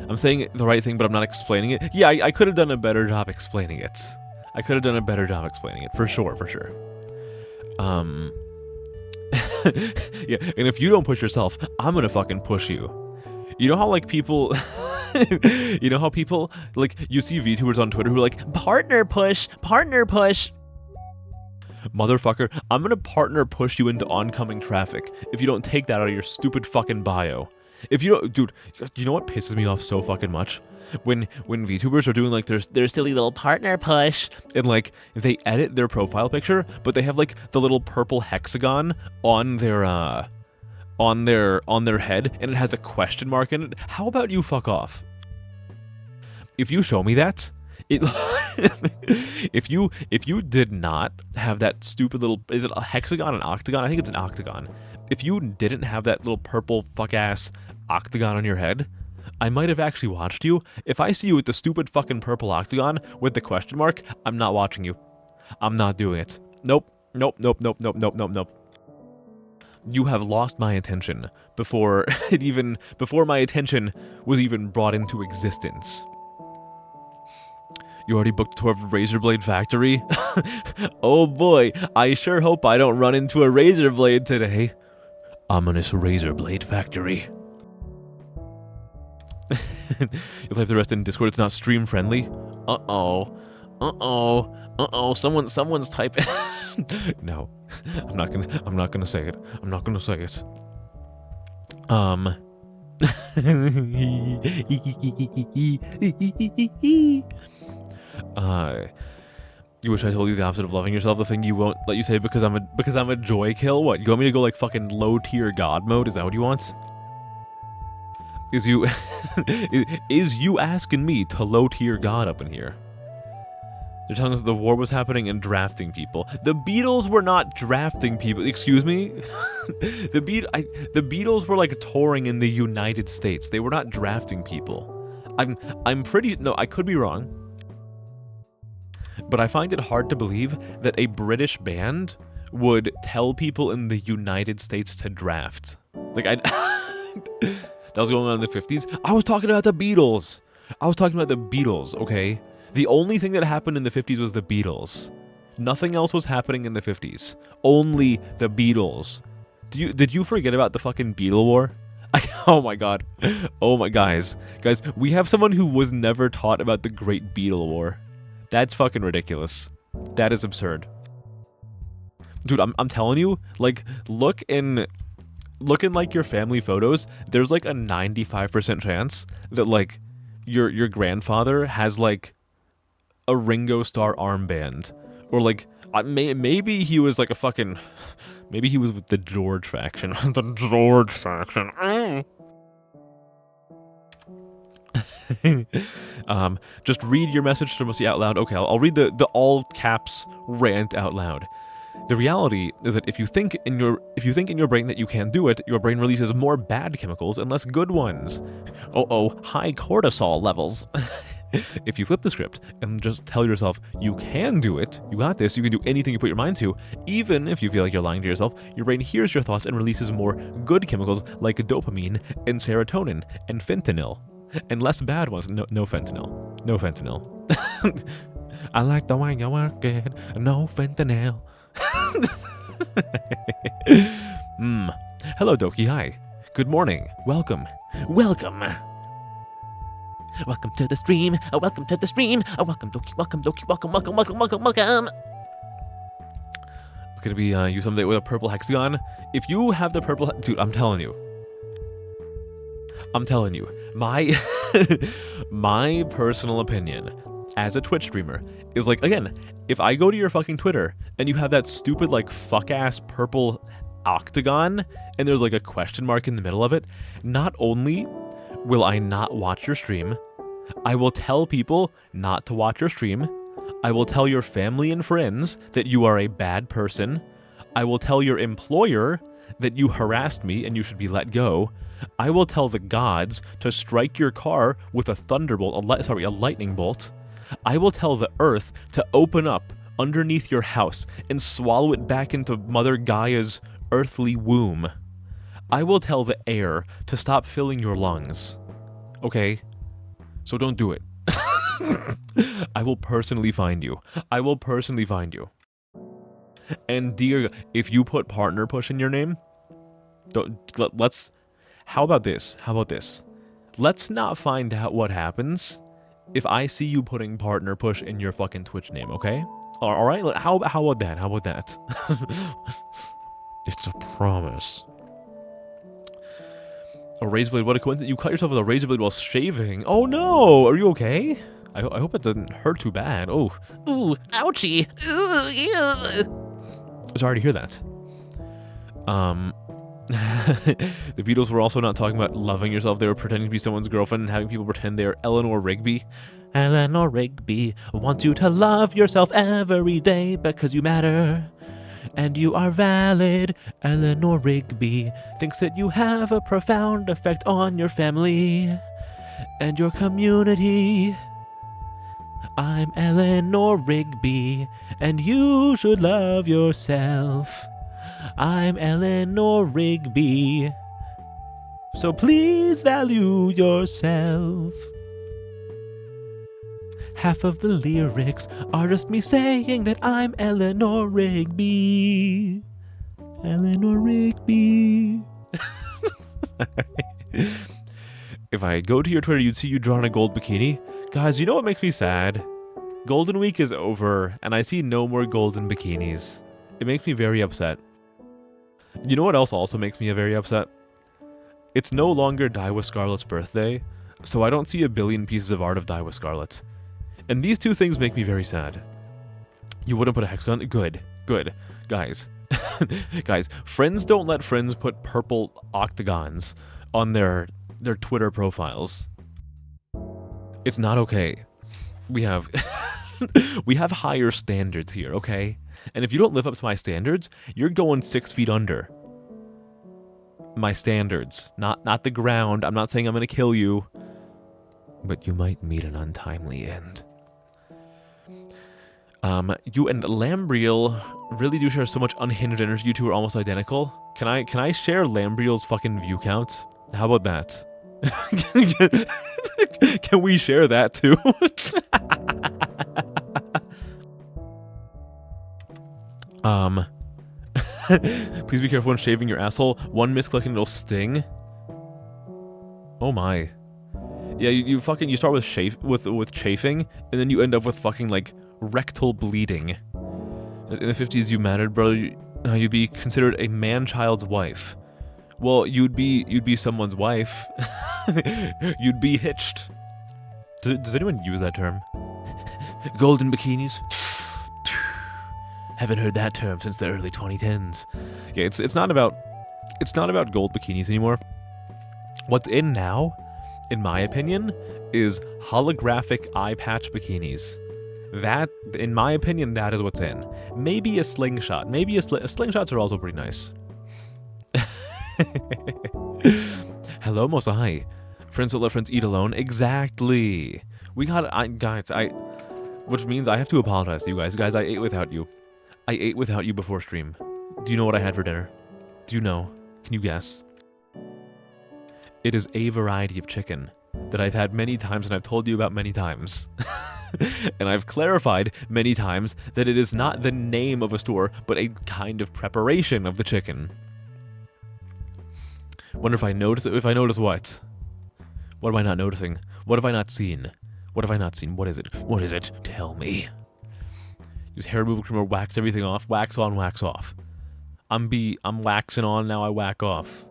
Speaker 1: I'm saying the right thing, but I'm not explaining it. Yeah, I could have done a better job explaining it. For sure. Yeah, and if you don't push yourself, I'm gonna fucking push you. You know how like people, you know how people like you see VTubers on Twitter who are like partner push. Motherfucker, I'm gonna partner push you into oncoming traffic if you don't take that out of your stupid fucking bio. If you don't, dude, you know what pisses me off so fucking much? When VTubers are doing like their silly little partner push, and like they edit their profile picture, but they have like the little purple hexagon on their head, and it has a question mark in it. How about you fuck off? If you show me that, if you did not have that stupid little, is it a hexagon, an octagon? I think it's an octagon. If you didn't have that little purple fuck ass octagon on your head, I might have actually watched you. If I see you with the stupid fucking purple octagon with the question mark, I'm not watching you. I'm not doing it. Nope. You have lost my attention before my attention was even brought into existence. You already booked a tour of Razorblade Factory? Oh boy, I sure hope I don't run into a Razorblade today. Ominous Razorblade Factory. You'll type the rest in Discord. It's not stream friendly. Uh-oh. Someone's typing. No, I'm not gonna say it. You wish I told you the opposite of loving yourself, the thing you won't let you say because I'm a joy kill? What, you want me to go like fucking low tier god mode? Is that what you want? Is you asking me to low tier god up in here? They're telling us the war was happening and drafting people. The Beatles were not drafting people. Excuse me? The Beatles were like touring in the United States. They were not drafting people. No, I could be wrong. But I find it hard to believe that a British band would tell people in the United States to draft. Like, that was going on in the 50s. I was talking about the Beatles. Okay? The only thing that happened in the 50s was the Beatles. Nothing else was happening in the 50s. Only the Beatles. Did you forget about the fucking Beatle War? Oh my god. Oh my guys, we have someone who was never taught about the Great Beatle War. That's fucking ridiculous. That is absurd. Dude, I'm telling you, like, look in like your family photos, there's like a 95% chance that like your grandfather has like a Ringo Starr armband, or like maybe he was like a fucking, maybe he was with the George faction. The George faction. Just read your message to Mercy out loud. Okay, I'll read the all caps rant out loud. The reality is that if you think in your brain that you can't do it, your brain releases more bad chemicals and less good ones. High cortisol levels. If you flip the script and just tell yourself you can do it, you got this, you can do anything you put your mind to, even if you feel like you're lying to yourself, your brain hears your thoughts and releases more good chemicals like dopamine and serotonin and fentanyl. And less bad ones. No fentanyl. No fentanyl. I like the way you work it. No fentanyl. Hello, Doki. Hi. Good morning. Welcome. Welcome to the stream. Welcome to the stream. Welcome, Doki. Welcome, Doki. Welcome. It's gonna be you someday with a purple hexagon. If you have the purple, dude, I'm telling you. My my personal opinion as a Twitch streamer is like, again, if I go to your fucking Twitter and you have that stupid like fuck ass purple octagon and there's like a question mark in the middle of it, not only will I not watch your stream, I will tell people not to watch your stream. I will tell your family and friends that you are a bad person. I will tell your employer that you harassed me and you should be let go. I will tell the gods to strike your car with a a lightning bolt. I will tell the earth to open up underneath your house and swallow it back into Mother Gaia's earthly womb. I will tell the air to stop filling your lungs. Okay? So don't do it. I will personally find you. And dear, if you put partner push in your name, how about this? Let's not find out what happens if I see you putting partner push in your fucking Twitch name, okay? Alright? How about that? It's a promise. A razor blade, what a coincidence. You cut yourself with a razor blade while shaving. Oh no! Are you okay? I hope it doesn't hurt too bad. Oh. Ooh, ouchie. Ooh, ew. Sorry to hear that. The Beatles were also not talking about loving yourself. They were pretending to be someone's girlfriend and having people pretend they are Eleanor Rigby. Eleanor Rigby wants you to love yourself every day because you matter and you are valid. Eleanor Rigby thinks that you have a profound effect on your family and your community. I'm Eleanor Rigby and you should love yourself. I'm Eleanor Rigby, so please value yourself. Half of the lyrics are just me saying that I'm Eleanor Rigby. Eleanor Rigby. If I go to your Twitter, you'd see you drawn a gold bikini. Guys, you know what makes me sad? Golden Week is over, and I see no more golden bikinis. It makes me very upset. You know what else also makes me very upset? It's no longer Die with Scarlet's birthday, so I don't see a billion pieces of art of Die with Scarlet. And these two things make me very sad. You wouldn't put a hexagon? Good. Guys. Guys, friends don't let friends put purple octagons on their Twitter profiles. It's not okay. We have we have higher standards here, okay? And if you don't live up to my standards, you're going 6 feet under. My standards. Not the ground. I'm not saying I'm going to kill you. But you might meet an untimely end. You and Lambriel really do share so much unhinged energy. You two are almost identical. Can I share Lambriel's fucking view count? How about that? Can we share that too? Please be careful when shaving your asshole. One misclick and it'll sting. Oh my. Yeah, you fucking, you start with chafing, and then you end up with fucking like rectal bleeding. In the 50s, you mattered, bro. You'd be considered a man-child's wife. Well, you'd be someone's wife. You'd be hitched. Does anyone use that term? Golden bikinis? Haven't heard that term since the early 2010s. Yeah, it's not about gold bikinis anymore. What's in now, in my opinion, is holographic eye patch bikinis. That, in my opinion, that is what's in. Maybe a slingshot. Maybe slingshots are also pretty nice. Hello, Mosai. Friends don't let friends eat alone. Exactly. We got guys. Which means I have to apologize to you guys. Guys, I ate without you. I ate without you before stream. Do you know what I had for dinner? Do you know? Can you guess? It is a variety of chicken that I've had many times and I've told you about many times. And I've clarified many times that it is not the name of a store, but a kind of preparation of the chicken. Wonder if I notice what? What am I not noticing? What have I not seen? What have I not seen? What is it? What is it? Tell me. Use hair removal cream or wax everything off. Wax on, wax off. I'm waxing on, now I whack off.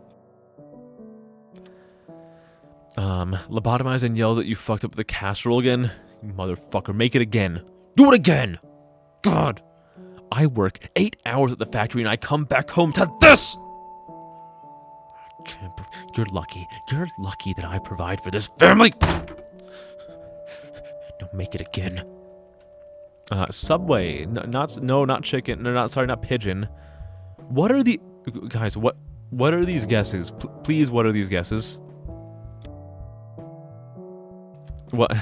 Speaker 1: Lobotomize and yell that you fucked up the casserole again. You motherfucker, make it again. Do it again! God! I work 8 hours at the factory and I come back home to this! You're lucky. You're lucky that I provide for this family! Don't make it again. Subway. Not chicken. No, not pigeon. What are the... Guys, what are these guesses? Please, what are these guesses? What?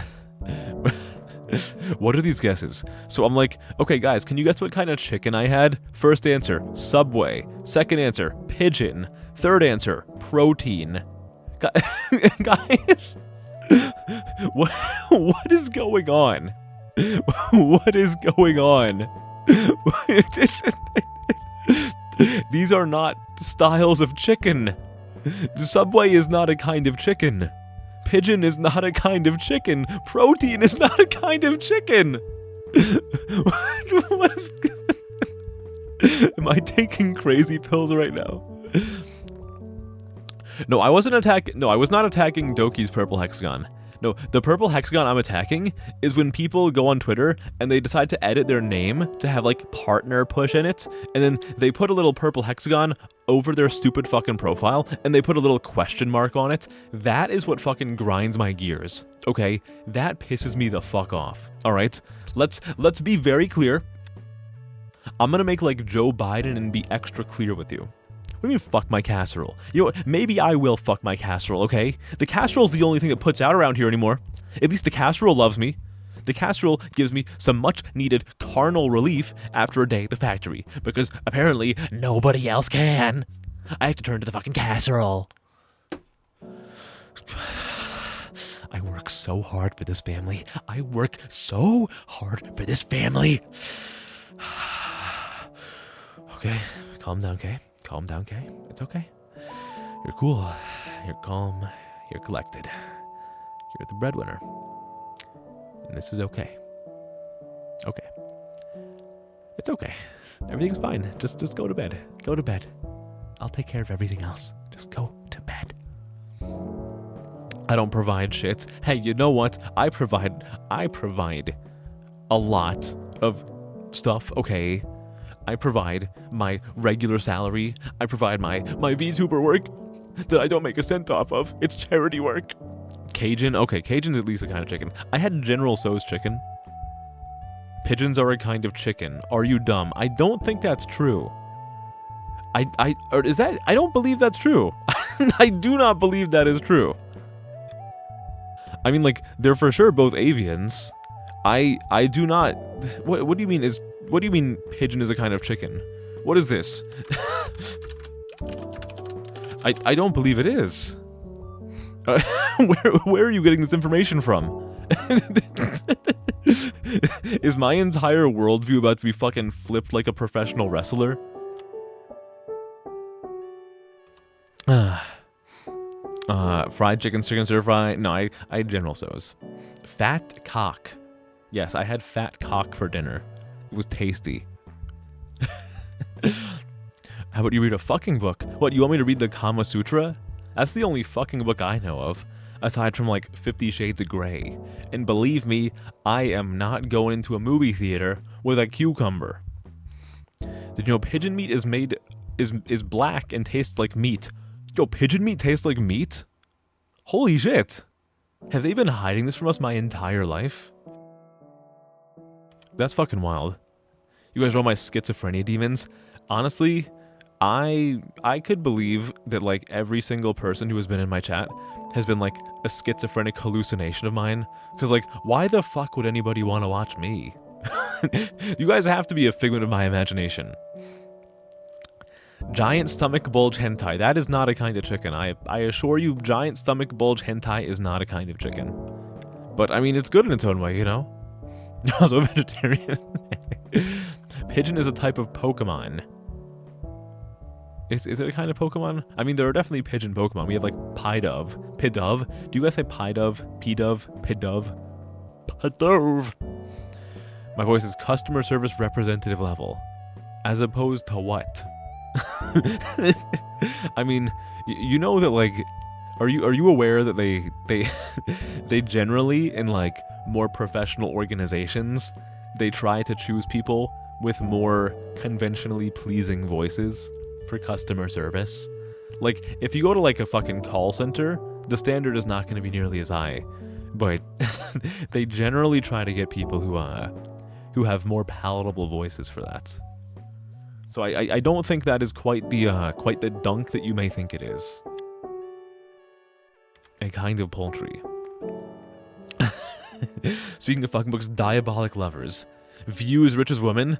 Speaker 1: What are these guesses? So I'm like, okay, guys, can you guess what kind of chicken I had? First answer, Subway. Second answer, pigeon. Third answer, protein. Guys, what is going on? What is going on? These are not styles of chicken. Subway is not a kind of chicken. Pigeon is not a kind of chicken. Protein is not a kind of chicken. What is... Am I taking crazy pills right now? No, I was not attacking Doki's purple hexagon. No, the purple hexagon I'm attacking is when people go on Twitter and they decide to edit their name to have like partner push in it, and then they put a little purple hexagon over their stupid fucking profile and they put a little question mark on it. That is what fucking grinds my gears. Okay, that pisses me the fuck off. All right, let's be very clear. I'm gonna make like Joe Biden and be extra clear with you. What do you mean, fuck my casserole? You know what? Maybe I will fuck my casserole, okay? The casserole's the only thing that puts out around here anymore. At least the casserole loves me. The casserole gives me some much-needed carnal relief after a day at the factory, because apparently nobody else can. I have to turn to the fucking casserole. I work so hard for this family. I work so hard for this family. Okay, calm down, okay? Calm down, okay? It's okay. You're cool. You're calm. You're collected. You're the breadwinner. And this is okay. Okay. It's okay. Everything's fine. Just go to bed. Go to bed. I'll take care of everything else. Just go to bed. I don't provide shit. Hey, you know what? I provide a lot of stuff, okay? I provide my regular salary. I provide my VTuber work that I don't make a cent off of. It's charity work. Cajun? Okay, Cajun's at least a kind of chicken. I had General Tso's chicken. Pigeons are a kind of chicken. Are you dumb? I don't think that's true. I don't believe that's true. I do not believe that is true. I mean, like, they're for sure both avians. I do not... What do you mean is What do you mean pigeon is a kind of chicken? What is this? I don't believe it is. Where are you getting this information from? Is my entire worldview about to be fucking flipped like a professional wrestler? Fried chicken stir fry. No, I had General Tso's. Fat cock. Yes, I had fat cock for dinner. It was tasty. How about you read a fucking book? What, you want me to read the Kama Sutra? That's the only fucking book I know of, aside from like 50 Shades of Grey. And believe me, I am not going into a movie theater with a cucumber. Did you know pigeon meat is black and tastes like meat? Yo, pigeon meat tastes like meat? Holy shit! Have they been hiding this from us my entire life? That's fucking wild. You guys are all my schizophrenia demons. Honestly, I could believe that like every single person who has been in my chat has been like a schizophrenic hallucination of mine. Cause like, why the fuck would anybody want to watch me? You guys have to be a figment of my imagination. Giant stomach bulge hentai. That is not a kind of chicken. I assure you, giant stomach bulge hentai is not a kind of chicken. But I mean, it's good in its own way, you know? Also a vegetarian. Pigeon is a type of Pokemon. Is it a kind of Pokemon? I mean, there are definitely pigeon Pokemon. We have like Pidove, Pidove. Do you guys say Pidove, Pidove, Pidove? Pidove. My voice is customer service representative level. As opposed to what? I mean, you know that like, are you aware that they generally in like more professional organizations, they try to choose people with more conventionally pleasing voices for customer service? Like, if you go to like a fucking call center, the standard is not going to be nearly as high, but they generally try to get people who have more palatable voices for that. So I don't think that is quite the dunk that you may think it is. A kind of poultry. Speaking of fucking books, Diabolic Lovers. Views rich as women.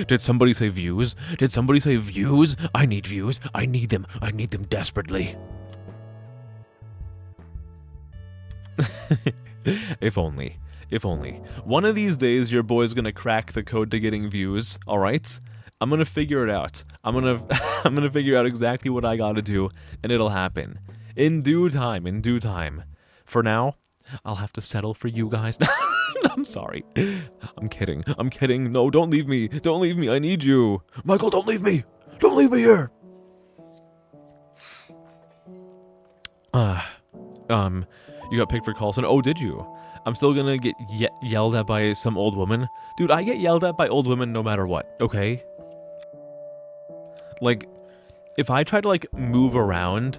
Speaker 1: Did somebody say views? Did somebody say views? I need views. I need them. I need them desperately. If only. If only. One of these days, your boy's gonna crack the code to getting views, alright? I'm gonna figure it out. I'm gonna figure out exactly what I gotta do, and it'll happen. In due time, in due time. For now, I'll have to settle for you guys. I'm sorry. I'm kidding. I'm kidding. No, don't leave me. Don't leave me. I need you. Michael, don't leave me. Don't leave me here. You got picked for call center. Oh, did you? I'm still gonna get yelled at by some old woman. Dude, I get yelled at by old women no matter what, okay? Like, if I try to, like, move around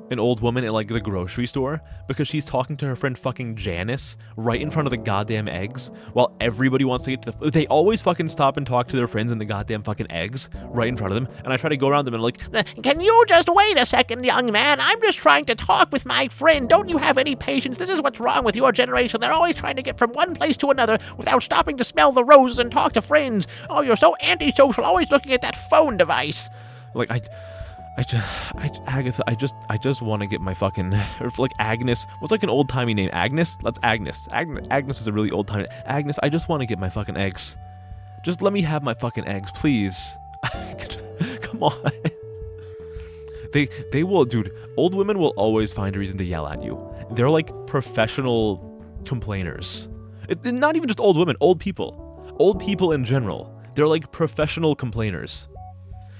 Speaker 1: an old woman at, like, the grocery store because she's talking to her friend fucking Janice right in front of the goddamn eggs while everybody wants to get to the... They always fucking stop and talk to their friends in the goddamn fucking eggs right in front of them, and I try to go around them and like,
Speaker 2: can you just wait a second, young man? I'm just trying to talk with my friend. Don't you have any patience? This is what's wrong with your generation. They're always trying to get from one place to another without stopping to smell the roses and talk to friends. Oh, you're so antisocial, always looking at that phone device.
Speaker 1: Like, Agatha, I just want to get my fucking, or like Agnes, what's like an old-timey name? Agnes? That's Agnes. Agnes is a really old-timey, Agnes, I just want to get my fucking eggs. Just let me have my fucking eggs, please. Come on. They will, dude, old women will always find a reason to yell at you. They're like professional complainers. Not even just old women, old people. Old people in general. They're like professional complainers.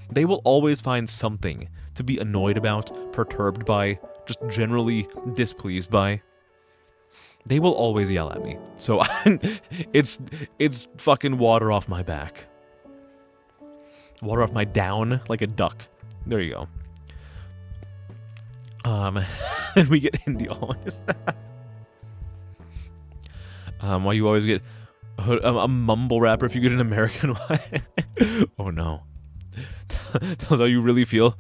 Speaker 1: They will always find something to be annoyed about, perturbed by, just generally displeased by. They will always yell at me. So it's fucking water off my back. Water off my down like a duck. There you go. And we get Hindi always. Why you always get a mumble rapper if you get an American one? Oh no. Tells how you really feel.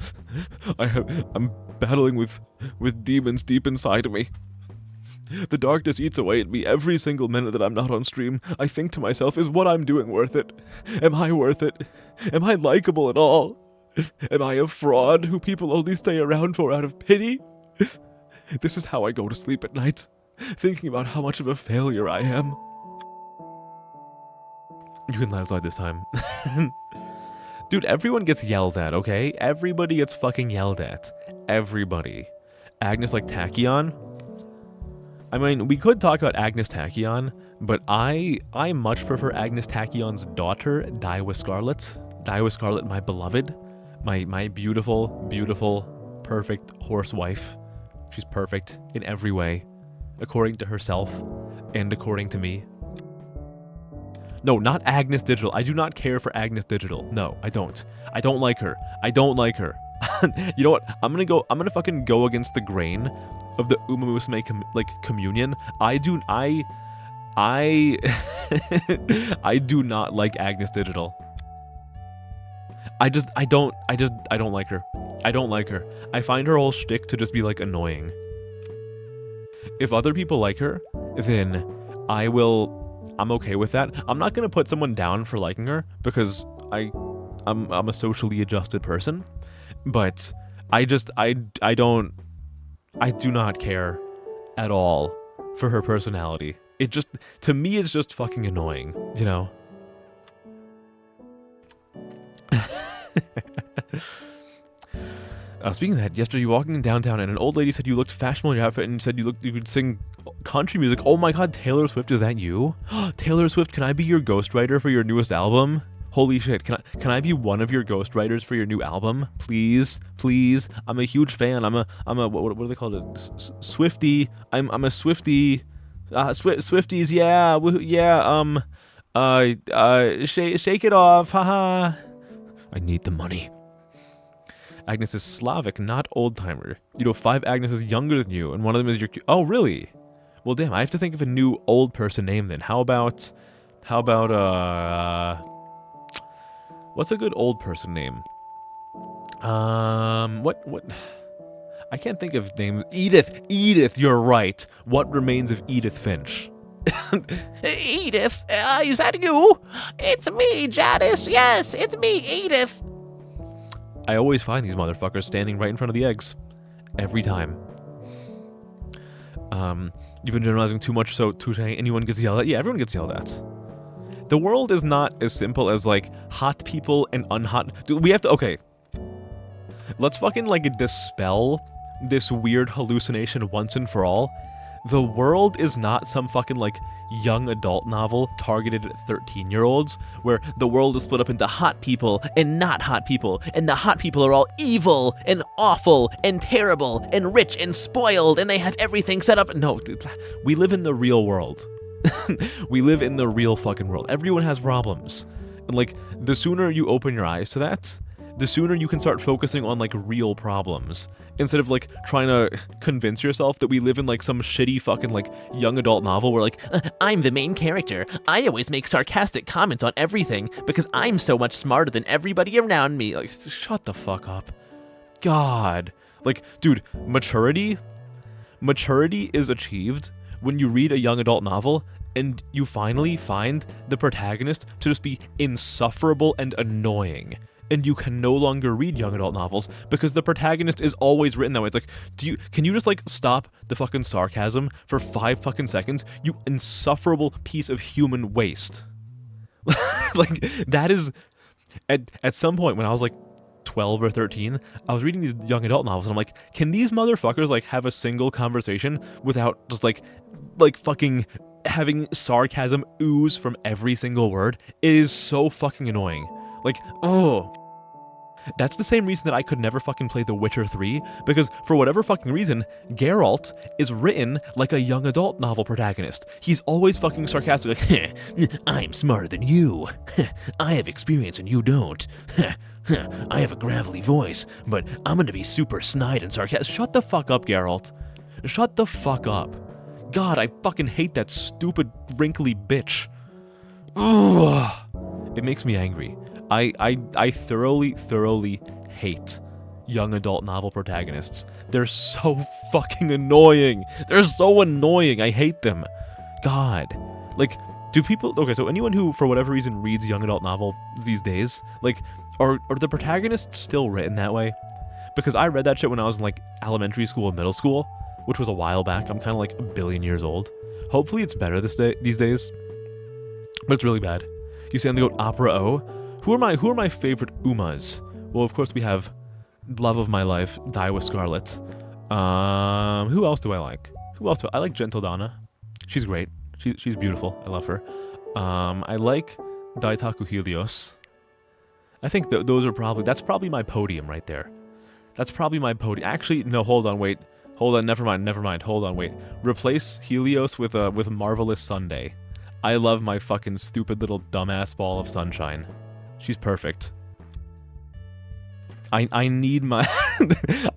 Speaker 1: I'm battling with demons deep inside of me. The darkness eats away at me every single minute that I'm not on stream. I think to myself, is what I'm doing worth it? Am I worth it? Am I likable at all? Am I a fraud who people only stay around for out of pity? This is how I go to sleep at night, thinking about how much of a failure I am. You can landslide this time. Dude, everyone gets yelled at, okay? Everybody gets fucking yelled at. Everybody. Agnes like Tachyon? I mean, we could talk about Agnes Tachyon, but I much prefer Agnes Tachyon's daughter, Die with Scarlet. Die with Scarlet, my beloved. My beautiful, beautiful, perfect horse wife. She's perfect in every way, according to herself and according to me. No, not Agnes Digital. I do not care for Agnes Digital. No, I don't. I don't like her. I don't like her. You know what? I'm gonna fucking go against the grain of the Uma Musume communion. I do not like Agnes Digital. I don't like her. I don't like her. I find her whole shtick to just be like annoying. If other people like her, then I'm okay with that. I'm not gonna put someone down for liking her because I'm a socially adjusted person, but I do not care at all for her personality. To me, it's just fucking annoying, you know? Speaking of that, yesterday you were walking in downtown and an old lady said you looked fashionable in your outfit and said you could sing country music. Oh my god, Taylor Swift, is that you? Taylor Swift, can I be your ghostwriter for your newest album? Holy shit, can I be one of your ghostwriters for your new album? Please, please. I'm a huge fan. I'm a what do they call it? Swiftie. I'm a Swiftie. Swifties, yeah, shake it off, haha. I need the money. Agnes is Slavic, not old-timer. You know, 5 Agnes is younger than you, and one of them is your... Oh, really? Well, damn, I have to think of a new old person name then. How about, what's a good old person name? What? I can't think of names. Edith, you're right. What remains of Edith Finch?
Speaker 2: Edith, is that you? It's me, Janice. Yes, it's me, Edith.
Speaker 1: I always find these motherfuckers standing right in front of the eggs. Every time. You've been generalizing too much, so touche, anyone gets yelled at? Yeah, everyone gets yelled at. The world is not as simple as, like, hot people and unhot... Dude, we have to... Okay. Let's fucking, like, dispel this weird hallucination once and for all. The world is not some fucking, like, young adult novel targeted at 13-year-olds, where the world is split up into hot people and not hot people, and the hot people are all evil and awful and terrible and rich and spoiled, and they have everything set up. No, dude, we live in the real world. We live in the real fucking world. Everyone has problems. And, like, the sooner you open your eyes to that, the sooner you can start focusing on, like, real problems. Instead of, like, trying to convince yourself that we live in, like, some shitty fucking, like, young adult novel where, like, I'm the main character. I always make sarcastic comments on everything because I'm so much smarter than everybody around me. Like, shut the fuck up. God. Like, dude, maturity is achieved when you read a young adult novel and you finally find the protagonist to just be insufferable and annoying. And you can no longer read young adult novels because the protagonist is always written that way. It's like, can you just, like, stop the fucking sarcasm for 5 fucking seconds? You insufferable piece of human waste. Like, that is... At some point when I was, like, 12 or 13, I was reading these young adult novels and I'm like, can these motherfuckers, like, have a single conversation without just, like fucking having sarcasm ooze from every single word? It is so fucking annoying. Like, oh. That's the same reason that I could never fucking play The Witcher 3, because for whatever fucking reason, Geralt is written like a young adult novel protagonist. He's always fucking sarcastic, like, I'm smarter than you. I have experience and you don't. I have a gravelly voice, but I'm gonna be super snide and sarcastic. Shut the fuck up, Geralt. Shut the fuck up. God, I fucking hate that stupid, wrinkly bitch. Ugh. It makes me angry. I thoroughly hate young adult novel protagonists. They're so fucking annoying. They're so annoying. I hate them. God. Like, do people... Okay, so anyone who, for whatever reason, reads young adult novels these days, like, are the protagonists still written that way? Because I read that shit when I was in, like, elementary school and middle school, which was a while back. I'm kind of, like, a billion years old. Hopefully it's better these days. But it's really bad. You say on the goat Opera O? Who are my favorite Umas? Well, of course we have Love of My Life, Die with Scarlet. Who else do I like? I like Gentle Donna. She's great. She's beautiful. I love her. I like Daitaku Helios. I think those are probably... That's probably my podium right there. That's probably my podium. Actually, no, hold on, wait. Hold on, never mind. Hold on, wait. Replace Helios with Marvelous Sunday. I love my fucking stupid little dumbass ball of sunshine. She's perfect. I need my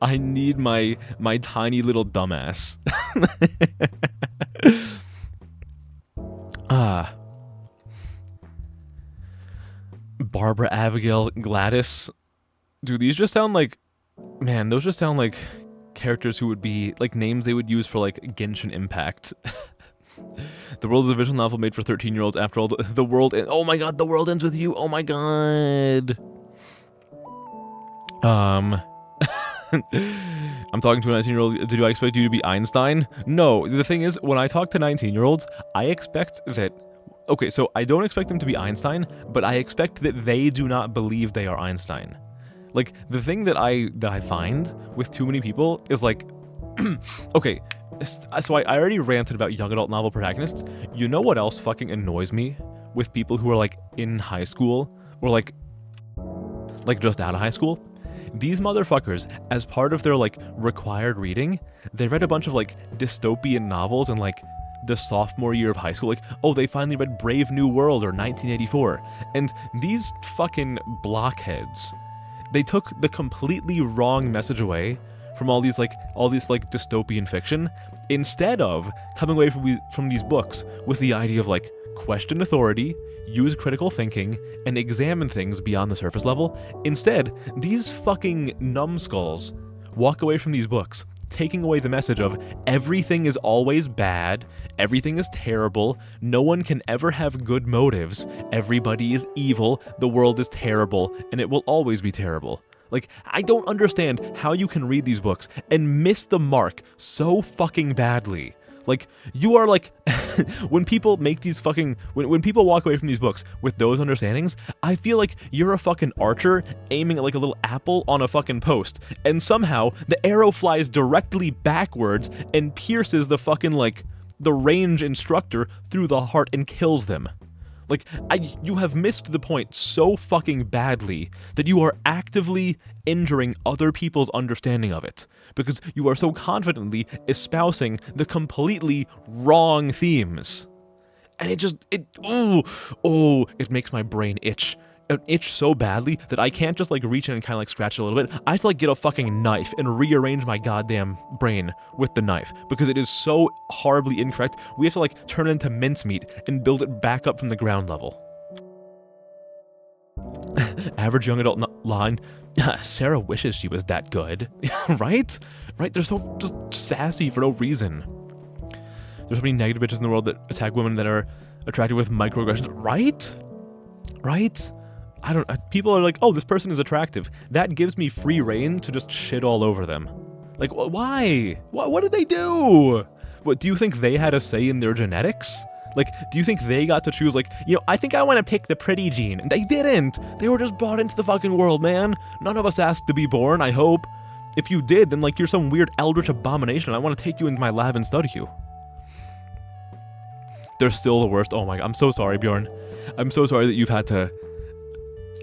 Speaker 1: I need my tiny little dumbass. Barbara, Abigail, Gladys. Dude, these just sound like... Man, those just sound like characters who would be... Like, names they would use for, like, Genshin Impact. The world is a visual novel made for 13-year-olds. After all, the world... Oh my god, the world ends with you. Oh my god. I'm talking to a 19-year-old. Did I expect you to be Einstein? No. The thing is, when I talk to 19-year-olds, I expect that... Okay, so I don't expect them to be Einstein, but I expect that they do not believe they are Einstein. Like, the thing that I find with too many people is like... Okay, so I already ranted about young adult novel protagonists. You know what else fucking annoys me with people who are, like, in high school? Or, like just out of high school? These motherfuckers, as part of their, like, required reading, they read a bunch of, like, dystopian novels in, like, the sophomore year of high school. Like, oh, they finally read Brave New World or 1984. And these fucking blockheads, they took the completely wrong message away from all these dystopian fiction, instead of coming away from these books with the idea of, like, question authority, use critical thinking, and examine things beyond the surface level. Instead, these fucking numbskulls walk away from these books taking away the message of everything is always bad, everything is terrible, no one can ever have good motives, everybody is evil, the world is terrible, and it will always be terrible. Like, I don't understand how you can read these books and miss the mark so fucking badly. Like, you are like, when people make these fucking, when people walk away from these books with those understandings, I feel like you're a fucking archer aiming at like a little apple on a fucking post, and somehow the arrow flies directly backwards and pierces the fucking, like, the range instructor through the heart and kills them. Like, you have missed the point so fucking badly that you are actively injuring other people's understanding of it, because you are so confidently espousing the completely wrong themes. And it makes my brain itch. It itch so badly that I can't just, like, reach in and kind of, like, scratch it a little bit. I have to, like, get a fucking knife and rearrange my goddamn brain with the knife, because it is so horribly incorrect. We have to, like, turn it into mincemeat and build it back up from the ground level. Average young adult line. Sarah wishes she was that good. Right? Right? They're so just sassy for no reason. There's so many negative bitches in the world that attack women that are attracted with microaggressions. Right? Right? People are like, oh, this person is attractive. That gives me free reign to just shit all over them. Like, why? What did they do? What, do you think they had a say in their genetics? Like, do you think they got to choose, like, you know, I think I want to pick the pretty gene. And they didn't. They were just brought into the fucking world, man. None of us asked to be born, I hope. If you did, then, like, you're some weird eldritch abomination. I want to take you into my lab and study you. They're still the worst. Oh my god, I'm so sorry, Bjorn. I'm so sorry that you've had to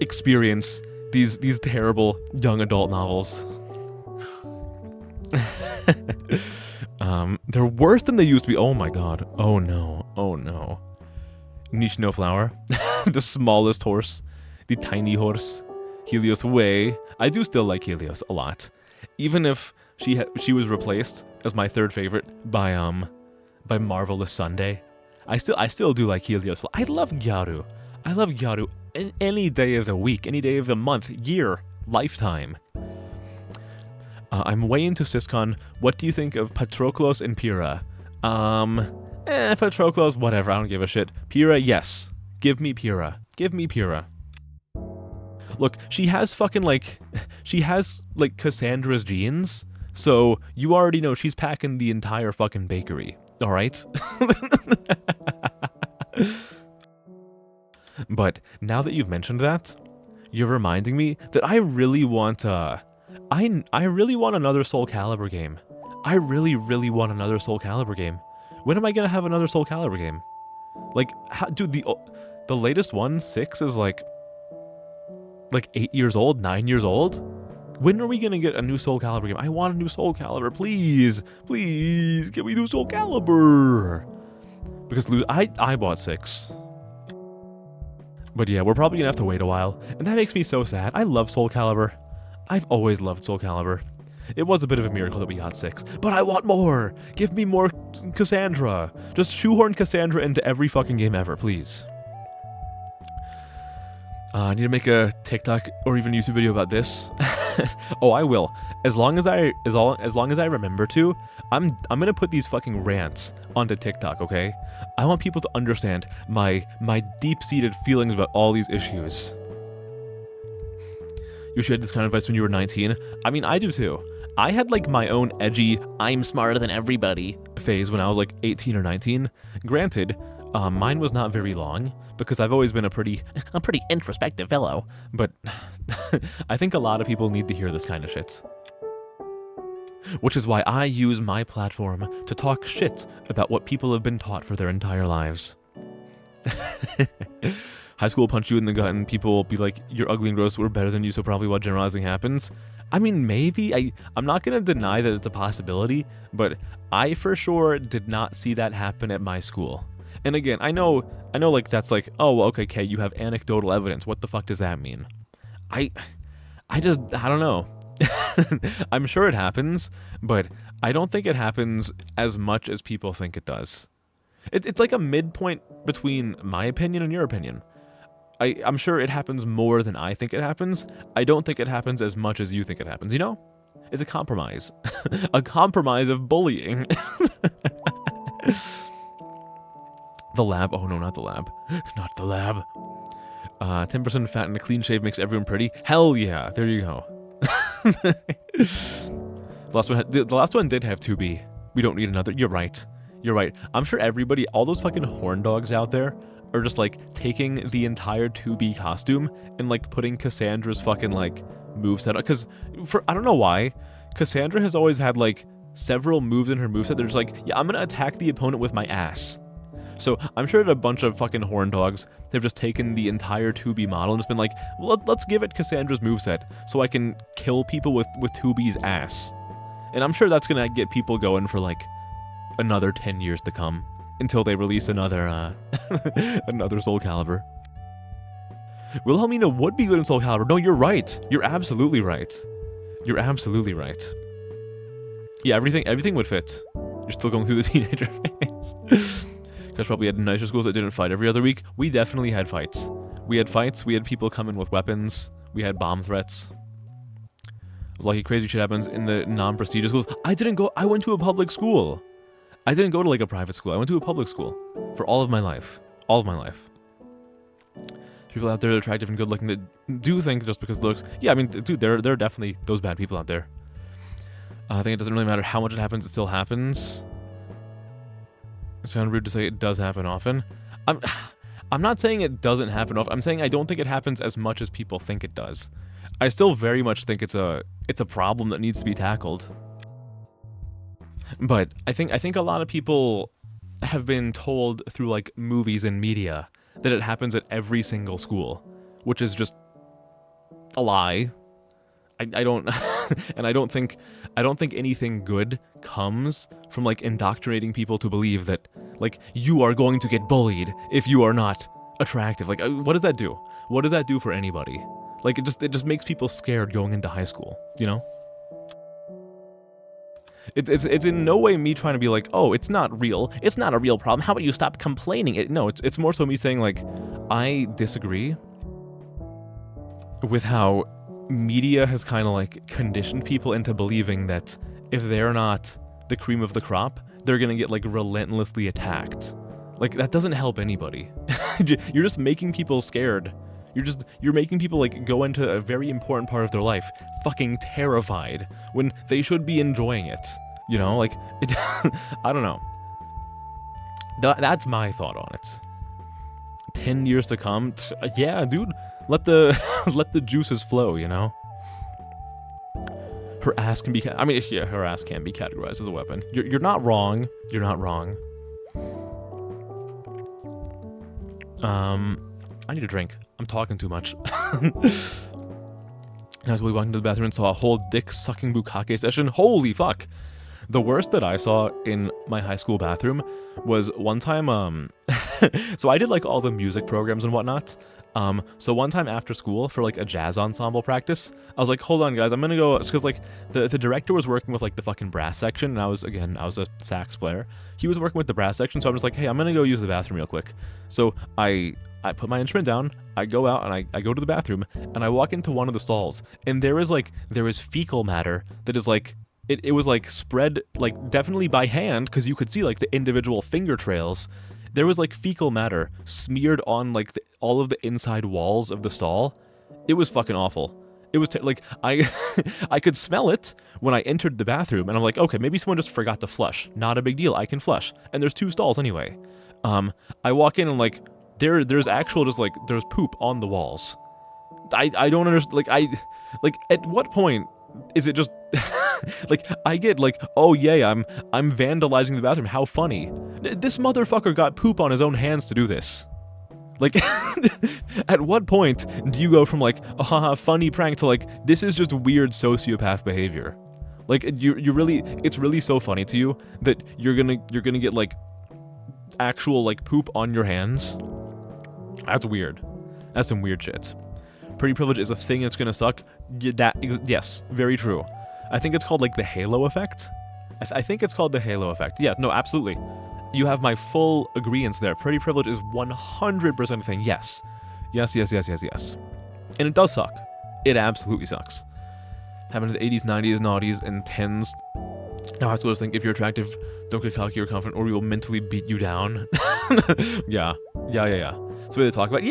Speaker 1: experience these terrible young adult novels. They're worse than they used to be. Oh my god. Oh no. Oh no. Niche no flower. The smallest horse. The tiny horse. Helios way. I do still like Helios a lot. Even if she was replaced as my third favorite by Marvelous Sunday. I still do like Helios. I love Gyaru. I love Gyaru any day of the week, any day of the month, year, lifetime. I'm way into Syscon. What do you think of Patroklos and Pyrrha? Patroklos, whatever, I don't give a shit. Pyrrha, yes. Give me Pyrrha. Give me Pyrrha. Look, she has fucking, like, Cassandra's genes, so you already know she's packing the entire fucking bakery, alright? But now that you've mentioned that, you're reminding me that I really want, I really want another Soul Calibur game. I really, really want another Soul Calibur game. When am I gonna have another Soul Calibur game? Like, dude, the latest one, 6, is like 8 years old, 9 years old? When are we gonna get a new Soul Calibur game? I want a new Soul Calibur, please! Please, give me new Soul Calibur! Because I bought 6. But yeah, we're probably gonna have to wait a while, and that makes me so sad. I love Soul Calibur. I've always loved Soul Calibur. It was a bit of a miracle that we got 6, but I want more! Give me more Cassandra! Just shoehorn Cassandra into every fucking game ever, please. I need to make a TikTok or even YouTube video about this. Oh, I will. As long as I remember to, I'm gonna put these fucking rants onto TikTok, okay? I want people to understand my deep-seated feelings about all these issues. You wish you had this kind of advice when you were 19? I mean, I do too. I had like my own edgy, I'm smarter than everybody phase when I was like 18 or 19. Granted, mine was not very long, because I've always been a pretty introspective fellow, but I think a lot of people need to hear this kind of shit. Which is why I use my platform to talk shit about what people have been taught for their entire lives. High school will punch you in the gut and people will be like, you're ugly and gross, we're better than you, so probably what generalizing happens. I mean, maybe. I'm not going to deny that it's a possibility, but I for sure did not see that happen at my school. And again, I know like that's like, oh, okay, you have anecdotal evidence. What the fuck does that mean? I don't know. I'm sure it happens, but I don't think it happens as much as people think it does. It's like a midpoint between my opinion and your opinion. I'm sure it happens more than I think it happens. I don't think it happens as much as you think it happens, you know? It's a compromise. A compromise of bullying. The lab. Oh no, not the lab. Not the lab. 10% fat and a clean shave makes everyone pretty. Hell yeah. There you go. The last one did have 2B. We don't need another. You're right. You're right. I'm sure everybody, all those fucking horn dogs out there, are just like taking the entire 2B costume and like putting Cassandra's fucking like moveset. Because I don't know why, Cassandra has always had like several moves in her moveset. They're just like, yeah, I'm gonna attack the opponent with my ass. So I'm sure that a bunch of fucking horn dogs have just taken the entire 2B model and just been like, well, let's give it Cassandra's moveset so I can kill people with 2B's ass. And I'm sure that's gonna get people going for like another 10 years to come until they release another another Soul Calibur. Wilhelmina would be good in Soul Calibur. No, you're right. You're absolutely right. You're absolutely right. Yeah, everything would fit. You're still going through the teenager phase. Guys probably had nicer schools that didn't fight every other week. We definitely had fights. We had people come in with weapons. We had bomb threats. I was lucky crazy shit happens in the non-prestigious schools. I went to a public school. I didn't go to like a private school. I went to a public school for all of my life. All of my life. People out there that are attractive and good looking that do think just because it looks. Yeah, I mean, dude, there are definitely those bad people out there. I think it doesn't really matter how much it happens, it still happens. It sounds rude to say it does happen often. I'm not saying it doesn't happen often. I'm saying I don't think it happens as much as people think it does. I still very much think it's a problem that needs to be tackled. But I think a lot of people have been told through like movies and media that it happens at every single school, which is just a lie. I don't and I don't think anything good comes from like indoctrinating people to believe that like you are going to get bullied if you are not attractive. Like what does that do? What does that do for anybody? Like it just makes people scared going into high school, you know? It's in no way me trying to be like, oh, it's not real. It's not a real problem. How about you stop complaining? No, it's more so me saying like, I disagree with how media has kind of like conditioned people into believing that if they're not the cream of the crop, they're gonna get like relentlessly attacked. Like, that doesn't help anybody. You're just making people scared. You're making people like go into a very important part of their life fucking terrified when they should be enjoying it. You know, like, I don't know. That's my thought on it. 10 years to come, yeah, dude, let the let the juices flow, you know. Her ass can be, yeah, her ass can be categorized as a weapon. You're not wrong. You're not wrong. I need a drink. I'm talking too much. As we walked into the bathroom and saw a whole dick-sucking bukkake session. Holy fuck! The worst that I saw in my high school bathroom was one time, so I did like all the music programs and whatnot. So one time after school for like a jazz ensemble practice, I was like, hold on guys, I'm gonna go, because like the director was working with like the fucking brass section, and I was a sax player. He was working with the brass section, so I'm just like, hey, I'm gonna go use the bathroom real quick. So I put my instrument down, I go out and I go to the bathroom, and I walk into one of the stalls, and there is fecal matter that is like, it was like spread like definitely by hand, because you could see like the individual finger trails. There was like fecal matter smeared on like all of the inside walls of the stall. It was fucking awful. It was like I could smell it when I entered the bathroom, and I'm like, okay, maybe someone just forgot to flush. Not a big deal. I can flush. And there's 2 stalls anyway. I walk in and like there's actual just like there's poop on the walls. I don't understand. Like at what point is it just like I get like, oh yay, I'm vandalizing the bathroom. How funny. This motherfucker got poop on his own hands to do this. Like, at what point do you go from like, oh, haha, funny prank to like, this is just weird sociopath behavior? Like, you really, it's really so funny to you that you're gonna get like actual like poop on your hands. That's weird. That's some weird shit. Pretty privilege is a thing that's gonna suck. Yes, very true. I think it's called like the halo effect. I think it's called the halo effect. Yeah, no, absolutely. You have my full agreeance there. Pretty privilege is 100% a thing. Yes. Yes. And it does suck. It absolutely sucks. Happened in the 80s, 90s, noughties, and 10s. Now high schoolers think if you're attractive, don't get cocky or confident, or we will mentally beat you down. Yeah. That's the way they talk about it.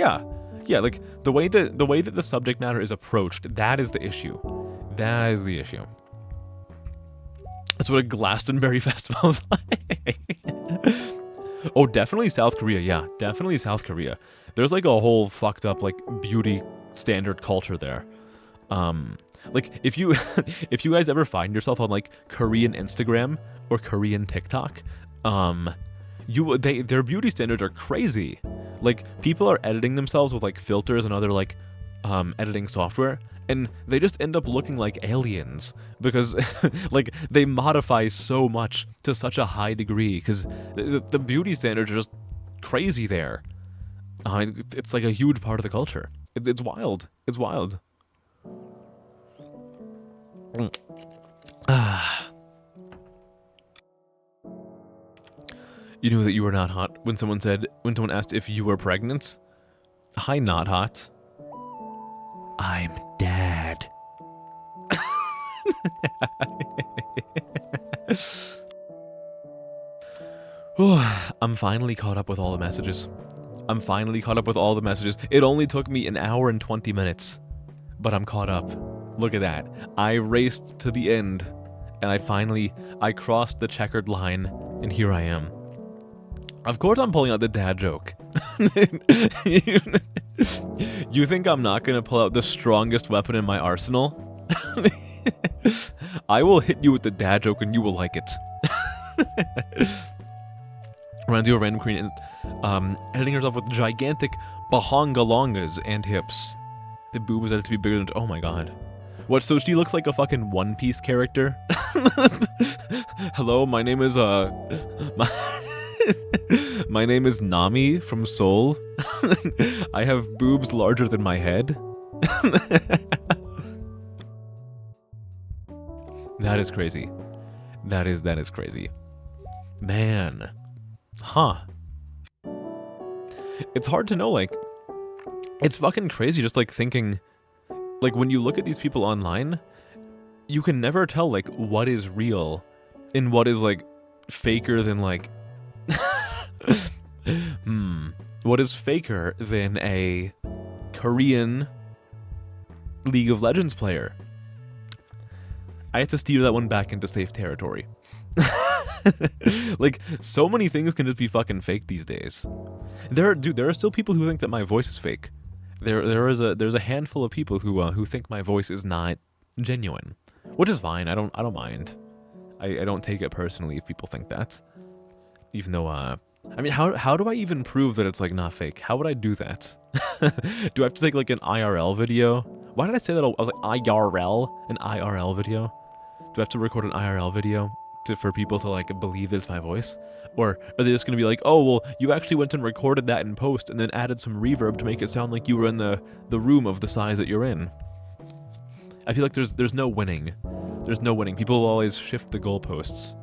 Speaker 1: Yeah, like the way that the subject matter is approached, that is the issue. That is the issue. That's what a Glastonbury festival is like. Oh, definitely South Korea. Yeah, definitely South Korea. There's like a whole fucked up like beauty standard culture there. Like if you guys ever find yourself on like Korean Instagram or Korean TikTok, their beauty standards are crazy. Like people are editing themselves with like filters and other like editing software, and they just end up looking like aliens because like they modify so much to such a high degree because the beauty standards are just crazy there. It's like a huge part of the culture. It's wild. It's wild. You knew that you were not hot when someone asked if you were pregnant. Hi, not hot. I'm dad. I'm finally caught up with all the messages. It only took me an hour and 20 minutes, but I'm caught up. Look at that. I raced to the end, and I crossed the checkered line, and here I am. Of course I'm pulling out the dad joke. You think I'm not gonna pull out the strongest weapon in my arsenal? I will hit you with the dad joke and you will like it. We're gonna do a random Korean editing herself with gigantic bahongalongas and hips. The boob was edited to be bigger than... Oh my god. What, so she looks like a fucking One Piece character? Hello, my name is my name is Nami from Seoul. I have boobs larger than my head. That is crazy. That is crazy. Man. Huh. It's hard to know, like, it's fucking crazy just like thinking like when you look at these people online, you can never tell like what is real and what is like faker than like what is faker than a Korean League of Legends player. I had to steer that one back into safe territory. Like, so many things can just be fucking fake these days. There are still people who think that my voice is fake. There's a handful of people who think my voice is not genuine, which is fine. I don't mind. I don't take it personally if people think that. Even though I mean, how do I even prove that it's like not fake? How would I do that? Do I have to take like an IRL video? Why did I say that? I was like IRL, an IRL video. Do I have to record an IRL video for people to like believe it's my voice? Or are they just gonna be like, oh well, you actually went and recorded that in post and then added some reverb to make it sound like you were in the room of the size that you're in? I feel like there's no winning. There's no winning. People will always shift the goalposts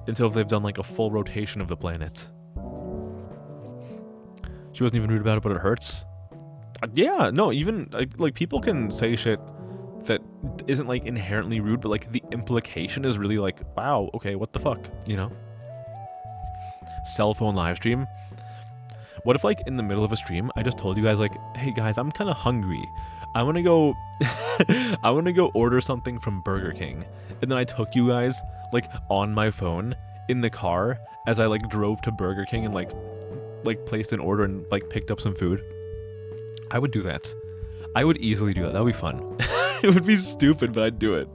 Speaker 1: until they've done like a full rotation of the planet. She wasn't even rude about it, but it hurts. Yeah, no, even like people can say shit that isn't like inherently rude, but like the implication is really like, wow, okay, what the fuck, you know? Cell phone live stream. What if like in the middle of a stream, I just told you guys like, hey guys, I'm kind of hungry. I want to go, I want to go order something from Burger King, and then I took you guys like on my phone in the car as I like drove to Burger King and like placed an order and like picked up some food. I would do that. I would easily do that. That would be fun. It would be stupid, but I'd do it.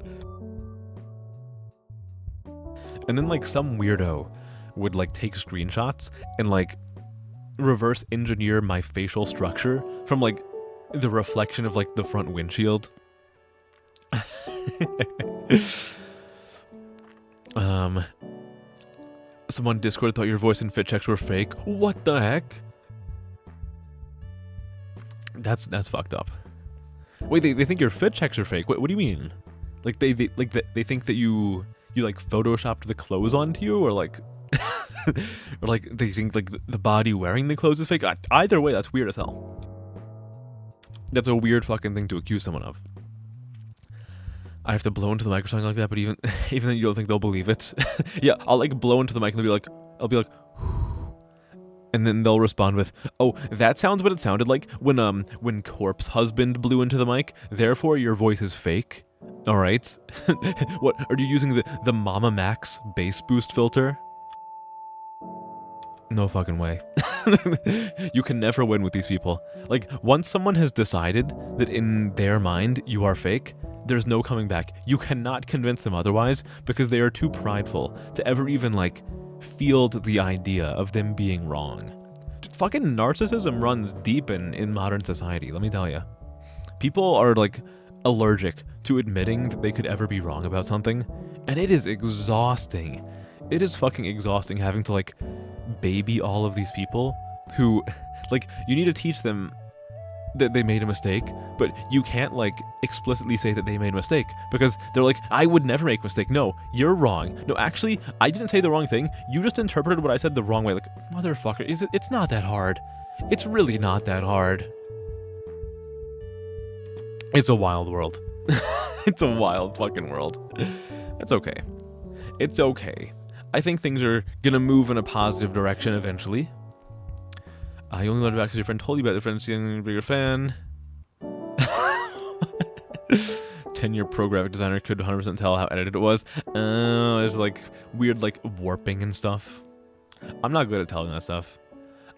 Speaker 1: And then like some weirdo would like take screenshots and like reverse engineer my facial structure from like the reflection of like the front windshield. Someone on Discord thought your voice and fit checks were fake. What the heck? That's fucked up. Wait, they think your fit checks are fake. What do you mean? Like they think that you like photoshopped the clothes onto you, or like or like they think like the body wearing the clothes is fake. Either way, that's weird as hell. That's a weird fucking thing to accuse someone of. I have to blow into the mic or something like that, but even then you don't think they'll believe it. Yeah, I'll like blow into the mic and I'll be like, and then they'll respond with, "Oh, that sounds what it sounded like when Corpse Husband blew into the mic. Therefore, your voice is fake." All right. What are you using the Mama Max bass boost filter? No fucking way. You can never win with these people. Like, once someone has decided that in their mind you are fake, there's no coming back. You cannot convince them otherwise because they are too prideful to ever even, like, field the idea of them being wrong. Fucking narcissism runs deep in modern society, let me tell you. People are, like, allergic to admitting that they could ever be wrong about something, and it is exhausting. It is fucking exhausting having to, like, baby all of these people who, like, you need to teach them that they made a mistake, but you can't, like, explicitly say that they made a mistake because they're like, I would never make a mistake. No, you're wrong. No, actually, I didn't say the wrong thing. You just interpreted what I said the wrong way. Like, motherfucker, it's not that hard. It's really not that hard. It's a wild world. It's a wild fucking world. It's okay. It's okay. I think things are gonna move in a positive direction eventually. You only learned about because your friend told you about the friend being a bigger fan. 10-year pro graphic designer could 100% tell how edited it was. There's like weird like warping and stuff. I'm not good at telling that stuff.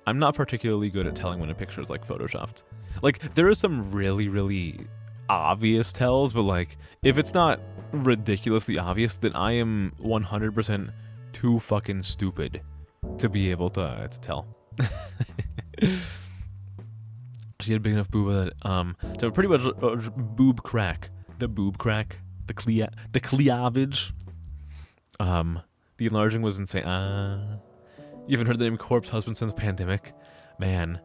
Speaker 1: I'm not particularly good at telling when a picture is like photoshopped. Like, there are some really, really obvious tells, but like, if it's not ridiculously obvious, then I am 100% too fucking stupid to be able to tell. She had a big enough boob that to pretty much boob crack. The boob crack. The cleavage. The enlarging was insane. You haven't heard the name Corpse Husband since pandemic? Man.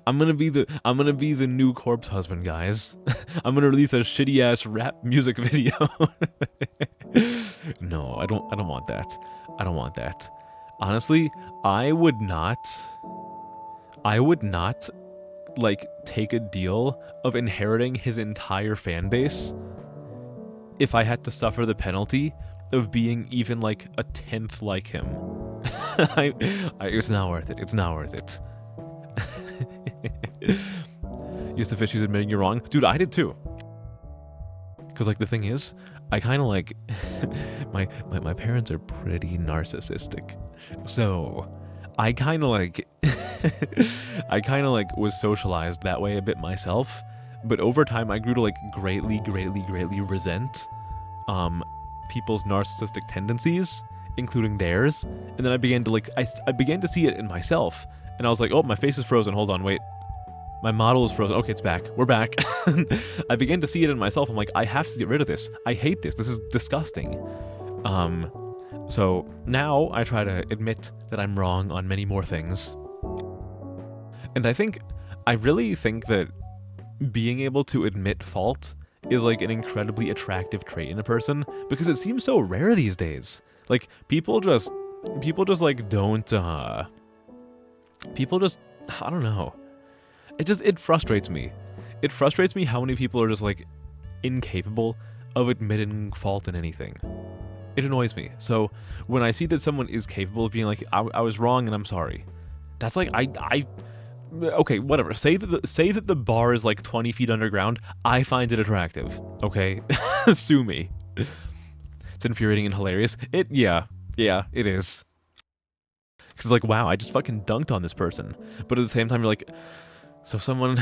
Speaker 1: I'm gonna be the new Corpse Husband, guys. I'm gonna release a shitty ass rap music video. No, I don't want that. I don't want that. Honestly, I would not like take a deal of inheriting his entire fan base if I had to suffer the penalty of being even like a 10th like him. It's not worth it. It's not worth it. Used to fish who's admitting you're wrong. Dude, I did too. Because like the thing is, I kind of like my parents are pretty narcissistic. So I kind of like was socialized that way a bit myself, but over time I grew to like greatly resent people's narcissistic tendencies, including theirs. And then I began to like I began to see it in myself, and I was like, oh, my face is frozen. Hold on, wait. My model is frozen. Okay, it's back. We're back. I began to see it in myself. I'm like, I have to get rid of this. I hate this. This is disgusting. So now I try to admit that I'm wrong on many more things. And I really think that being able to admit fault is like an incredibly attractive trait in a person, because it seems so rare these days. Like people just like don't, I don't know. It frustrates me. It frustrates me how many people are just like incapable of admitting fault in anything. It annoys me. So when I see that someone is capable of being like, I was wrong and I'm sorry, that's like, okay, whatever. Say that the bar is like 20 feet underground. I find it attractive. Okay, sue me. It's infuriating and hilarious. Yeah, it is. Because it's like, wow, I just fucking dunked on this person. But at the same time, you're like, so someone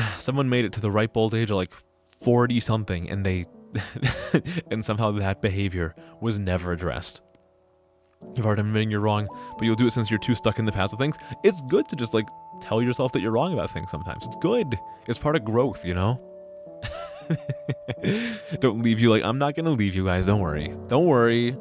Speaker 1: made it to the ripe old age of like 40 something, and they and somehow that behavior was never addressed. You've already admitting you're wrong, but you'll do it since you're too stuck in the past of things. It's good to just like tell yourself that you're wrong about things sometimes. It's good. It's part of growth, you know? Don't leave you like, I'm not gonna leave you guys, don't worry. Don't worry.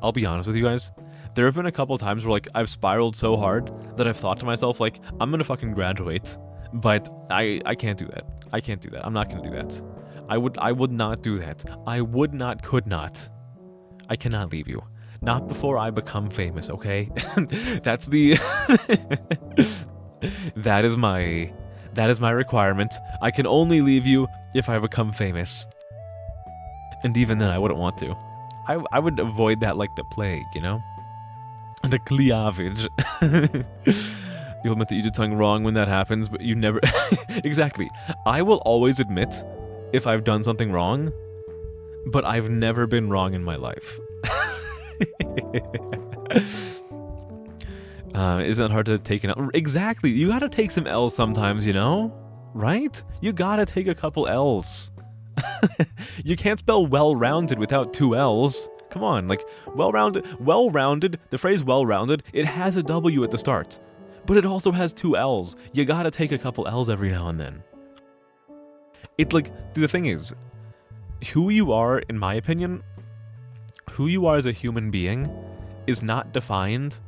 Speaker 1: I'll be honest with you guys. There have been a couple times where like I've spiraled so hard that I've thought to myself like, I'm gonna fucking graduate, but I can't do that. I can't do that. I'm not gonna do that. I would not do that. I would not, could not. I cannot leave you. Not before I become famous, okay? That's the that is my requirement. I can only leave you if I become famous. And even then I wouldn't want to. I would avoid that like the plague, you know? The cleavage. You'll admit that you did something wrong when that happens, but you never... Exactly. I will always admit if I've done something wrong, but I've never been wrong in my life. Isn't it hard to take an L? Exactly. You gotta take some L's sometimes, you know? Right? You gotta take a couple L's. You can't spell well-rounded without two L's. Come on, like, well-rounded, the phrase well-rounded, it has a W at the start. But it also has two L's. You gotta take a couple L's every now and then. It, like, the thing is, who you are, in my opinion, who you are as a human being is not defined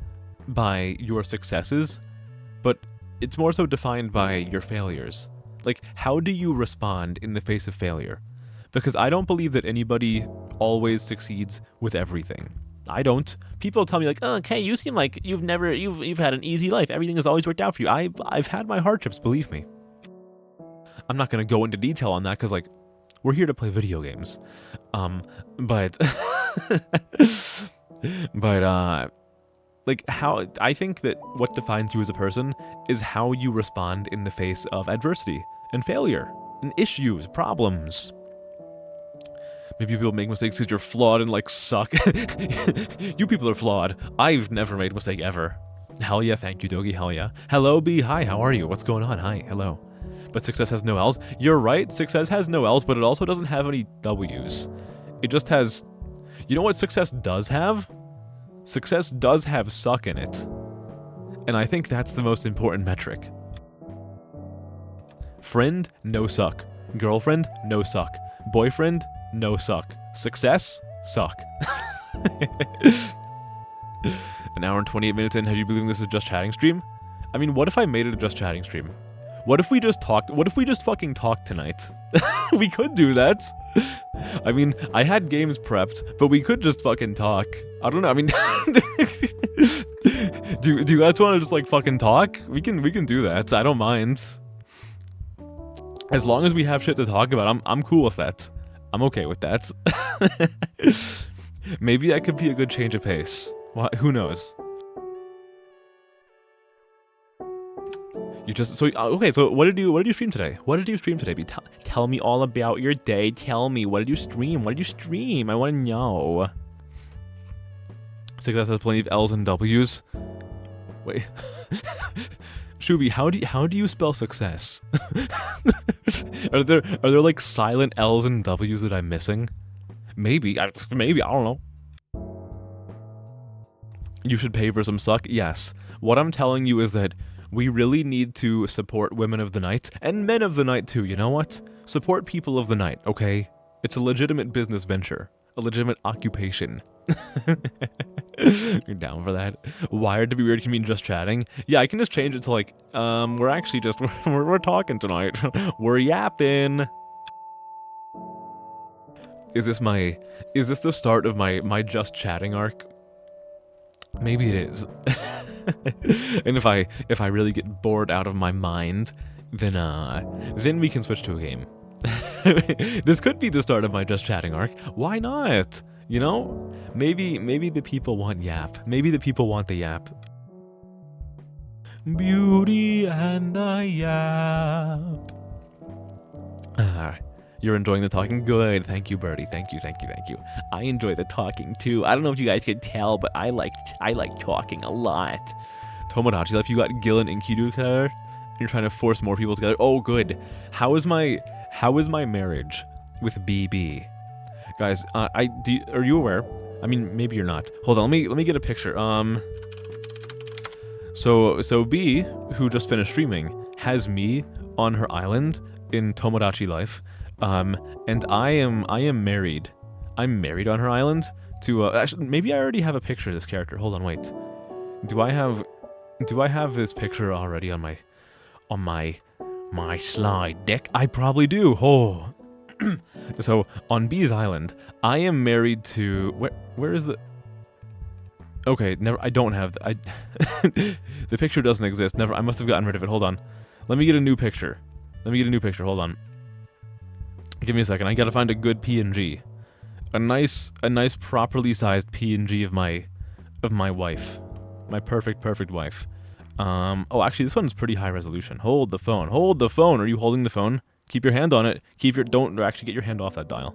Speaker 1: by your successes, but it's more so defined by your failures. Like, how do you respond in the face of failure? Because I don't believe that anybody always succeeds with everything. I don't. People tell me like, oh, okay, you seem like you've had an easy life. Everything has always worked out for you. I've had my hardships, believe me. I'm not going to go into detail on that because, like, we're here to play video games. But like, how I think that what defines you as a person is how you respond in the face of adversity and failure and issues, problems. Maybe people make mistakes because you're flawed and like suck. You people are flawed. I've never made a mistake ever. Hell yeah, thank you, Dogi. Hell yeah. Hello, B. Hi, how are you? What's going on? Hi, hello. But success has no L's. You're right, success has no L's, but it also doesn't have any W's. It just has... You know what success does have? Success does have suck in it. And I think that's the most important metric. Friend, no suck. Girlfriend, no suck. Boyfriend, no suck. Success, suck. An hour and 28 minutes in, have you believing this is just chatting stream? I mean, what if I made it a just chatting stream? What if we just talked? What if we just fucking talked tonight? We could do that. I mean, I had games prepped, but we could just fucking talk. I don't know. I mean, do you guys want to just like fucking talk? We can do that. I don't mind. As long as we have shit to talk about, I'm cool with that. I'm okay with that. Maybe that could be a good change of pace. Who knows? You just okay. So what did you stream today? What did you stream today? Tell me all about your day. Tell me, what did you stream? What did you stream? I want to know. Success has plenty of L's and W's. Wait, Shubi, how do you spell success? are there like silent L's and W's that I'm missing? Maybe I don't know. You should pay for some suck. Yes. What I'm telling you is that we really need to support women of the night and men of the night too. You know what? Support people of the night. Okay, it's a legitimate business venture, a legitimate occupation. You're down for that? Wired to be weird can mean just chatting. Yeah, I can just change it to like, we're actually just we're talking tonight. We're yapping. Is this the start of my just chatting arc? Maybe it is. And if I really get bored out of my mind, then we can switch to a game. This could be the start of my just chatting arc. Why not? You know, maybe the people want yap. Maybe the people want the yap. Beauty and the yap. You're enjoying the talking? Good. Thank you, Birdie. Thank you. I enjoy the talking too. I don't know if you guys could tell, but I like talking a lot. Tomodachi Life, you got Gil and Inky together? You're trying to force more people together? Oh, good. How is my marriage with BB? Guys, are you aware? I mean, maybe you're not. Hold on, let me get a picture. So B, who just finished streaming, has me on her island in Tomodachi Life. And I am married. I'm married on her island to actually, maybe I already have a picture of this character. Hold on, wait. Do I have this picture already on my slide deck? I probably do. Oh. So on B's island, I am married to where is the? Okay, never. I don't have the picture doesn't exist. Never. I must have gotten rid of it. Hold on. Let me get a new picture. Hold on. Give me a second. I gotta find a good PNG. A nice properly sized PNG of my wife. My perfect wife. Oh, actually, this one's pretty high resolution. Hold the phone. Are you holding the phone? Keep your hand on it. Don't actually get your hand off that dial.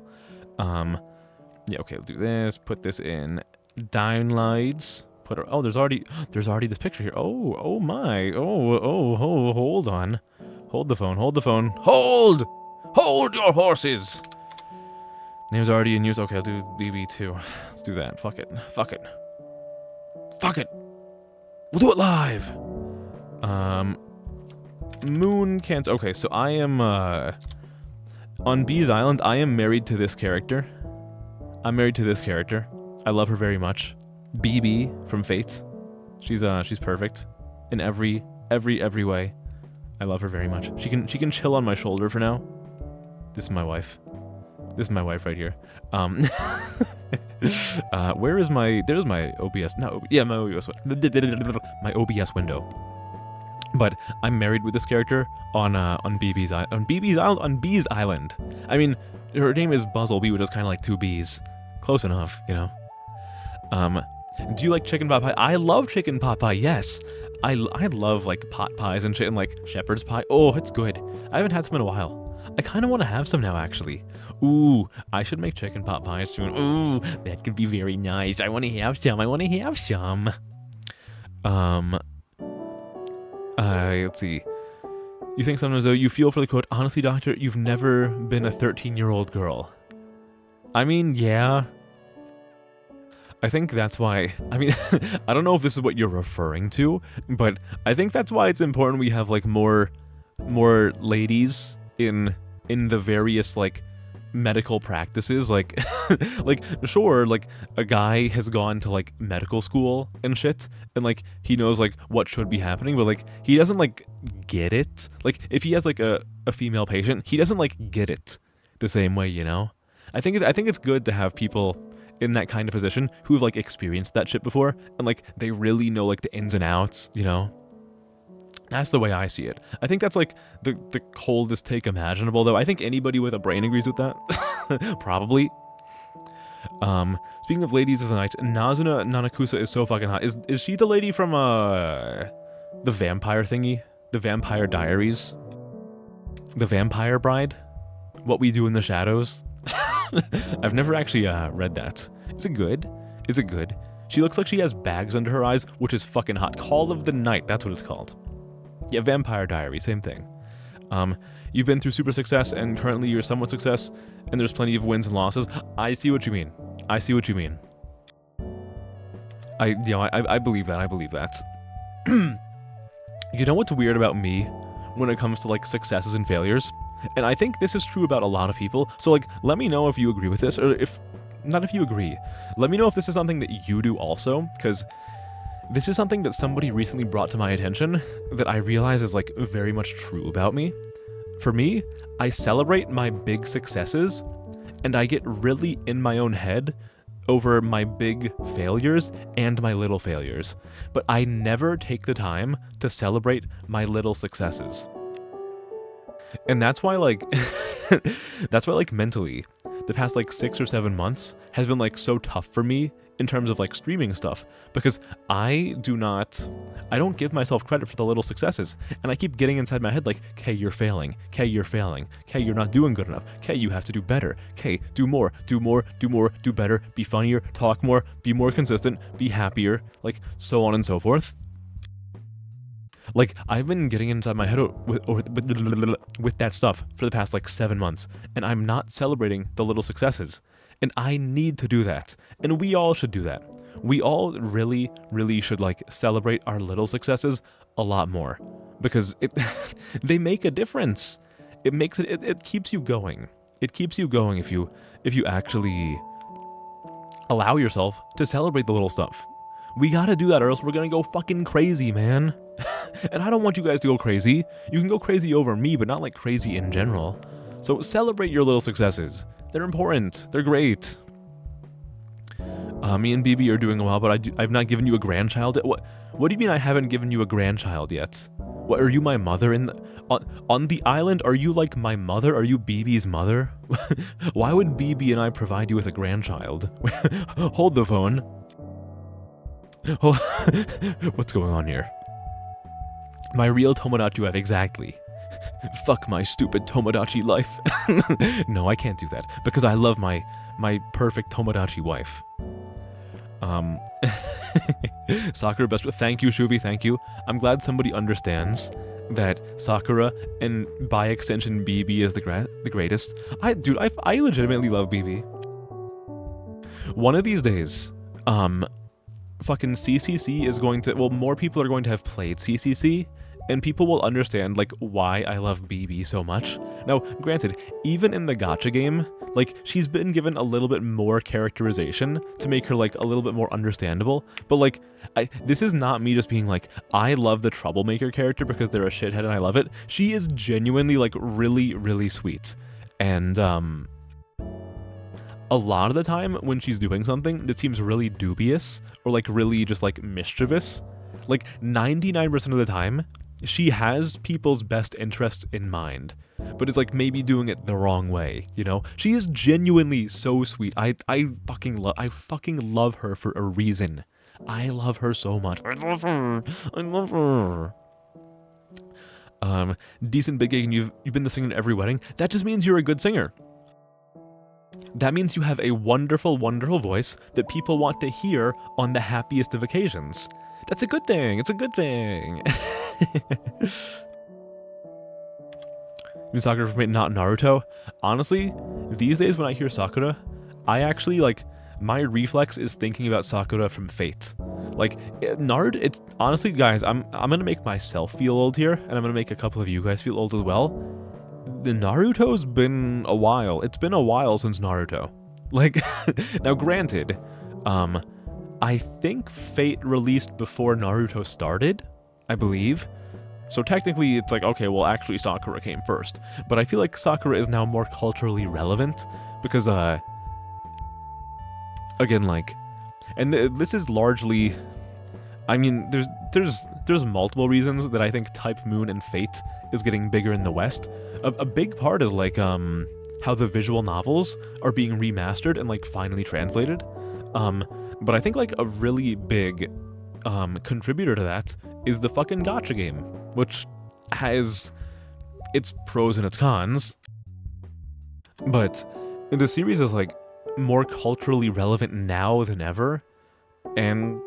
Speaker 1: Yeah, okay, let's do this. Put this in downlights. There's already this picture here. Oh my. Hold on. Hold the phone. Hold your horses. Name's already in use. Okay, I'll do BB2. Let's do that. Fuck it. We'll do it live. Moon can't. Okay, so I am on B's island. I am married to this character. I love her very much. BB from Fate. She's perfect in every way. I love her very much. She can chill on my shoulder for now. This is my wife. Right here. Where is there's my OBS. My OBS. My OBS window. But I'm married with this character on B's island. I mean, her name is Buzzlebee, which is kind of like two B's. Close enough, you know. Do you like chicken pot pie? I love chicken pot pie. Yes, I love like pot pies and shit, and like shepherd's pie. Oh, it's good. I haven't had some in a while. I kind of want to have some now, actually. Ooh, I should make chicken pot pies soon. Ooh, that could be very nice. I want to have some. Let's see. You think sometimes, though, you feel for the quote, honestly, doctor, you've never been a 13-year-old girl. I mean, yeah. I think that's why, I mean, I don't know if this is what you're referring to, but I think that's why it's important we have, like, more ladies in the various, like, medical practices. Like, like, sure, like, a guy has gone to, like, medical school and shit, and, like, he knows, like, what should be happening, but, like, he doesn't, like, get it. Like, if he has, like, a female patient, he doesn't, like, get it the same way, you know? I think it's good to have people in that kind of position who have, like, experienced that shit before, and, like, they really know, like, the ins and outs, you know? That's the way I see it. I think that's like the coldest take imaginable, though. I think anybody with a brain agrees with that. Probably. Speaking of ladies of the night, Nazuna Nanakusa is so fucking hot. Is she the lady from the vampire thingy? The Vampire Diaries? The Vampire Bride? What We Do in the Shadows? I've never actually read that. Is it good? Is it good? She looks like she has bags under her eyes, which is fucking hot. Call of the Night, that's what it's called. Yeah, Vampire Diary, same thing. You've been through super success, and currently you're somewhat success, and there's plenty of wins and losses. I see what you mean. I see what you mean. I believe that. I believe that. You know what's weird about me when it comes to like successes and failures? And I think this is true about a lot of people. So like, let me know if you agree with this, or if not if you agree. Let me know if this is something that you do also, because this is something that somebody recently brought to my attention that I realize is like very much true about me. For me, I celebrate my big successes, and I get really in my own head over my big failures and my little failures. But I never take the time to celebrate my little successes. And that's why like mentally, the past like 6 or 7 months has been like so tough for me in terms of like streaming stuff, because I don't give myself credit for the little successes, and I keep getting inside my head like, "Kay, you're failing. Kay, you're failing. Kay, you're not doing good enough. Kay, you have to do better. Kay, do more, do better, be funnier, talk more, be more consistent, be happier," like so on and so forth. Like, I've been getting inside my head with that stuff for the past like 7 months, and I'm not celebrating the little successes. And I need to do that. And we all should do that. We all really, really should like celebrate our little successes a lot more, because they make a difference. It keeps you going. It keeps you going if you actually allow yourself to celebrate the little stuff. We gotta do that, or else we're gonna go fucking crazy, man. And I don't want you guys to go crazy. You can go crazy over me, but not like crazy in general. So celebrate your little successes. They're important. They're great. Me and BB are doing well, but I've not given you a grandchild. What do you mean I haven't given you a grandchild yet? What, are you my mother on the island? Are you like my mother? Are you BB's mother? Why would BB and I provide you with a grandchild? Hold the phone. Oh, what's going on here? My real Tomodachi wife, exactly. Fuck my stupid Tomodachi life. No, I can't do that, because I love my perfect Tomodachi wife. Sakura best. Thank you, Shuvi, thank you. I'm glad somebody understands that Sakura, and by extension BB, is the greatest. I legitimately love BB. One of these days, fucking CCC is going to, well, more people are going to have played CCC, and people will understand, like, why I love BB so much. Now, granted, even in the gacha game, like, she's been given a little bit more characterization to make her, like, a little bit more understandable, but, like, this is not me just being like, I love the troublemaker character because they're a shithead and I love it. She is genuinely, like, really, really sweet. And, a lot of the time when she's doing something that seems really dubious or like really just like mischievous, like 99% of the time, she has people's best interests in mind, but it's like maybe doing it the wrong way, you know? She is genuinely so sweet. I fucking love her for a reason. I love her so much. I love her. Decent big gig, and you've been the singer at every wedding. That just means you're a good singer. That means you have a wonderful, wonderful voice that people want to hear on the happiest of occasions. That's a good thing. It's a good thing. Sakura from not Naruto. Honestly, these days when I hear Sakura, I actually like, my reflex is thinking about Sakura from Fate. Like, Naruto, it's honestly, guys, I'm gonna make myself feel old here, and I'm gonna make a couple of you guys feel old as well. The Naruto's been a while. It's been a while since Naruto. Like, now granted, I think Fate released before Naruto started, I believe. So technically it's like, okay, well actually Sakura came first. But I feel like Sakura is now more culturally relevant because, again, like, and this is largely, I mean, there's multiple reasons that I think Type Moon and Fate is getting bigger in the West. A big part is like how the visual novels are being remastered and like finally translated. But I think like a really big contributor to that is the fucking gacha game, which has its pros and its cons. But the series is like more culturally relevant now than ever, and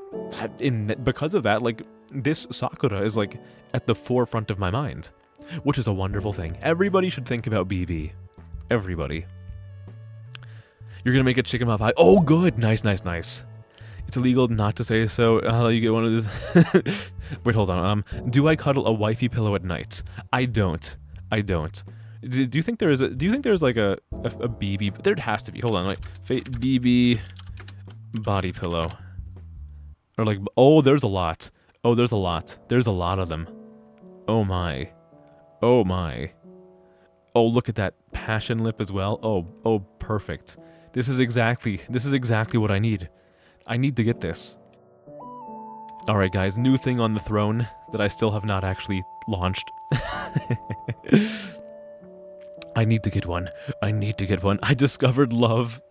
Speaker 1: because of that, like this Sakura is like at the forefront of my mind, which is a wonderful thing. Everybody should think about BB. Everybody. You're gonna make a chicken pot pie. Oh, good. Nice, nice, nice. It's illegal not to say so. I'll let you get one of these. Wait, hold on. Do I cuddle a wifey pillow at night? I don't. Do you think there's like a BB? There has to be. Hold on, wait. BB body pillow. Or like, oh, there's a lot. Oh, there's a lot. There's a lot of them. Oh my. Oh my. Oh, look at that passion lip as well. Oh, perfect. This is exactly what I need. I need to get this. All right, guys, new thing on the throne that I still have not actually launched. I need to get one. I discovered love.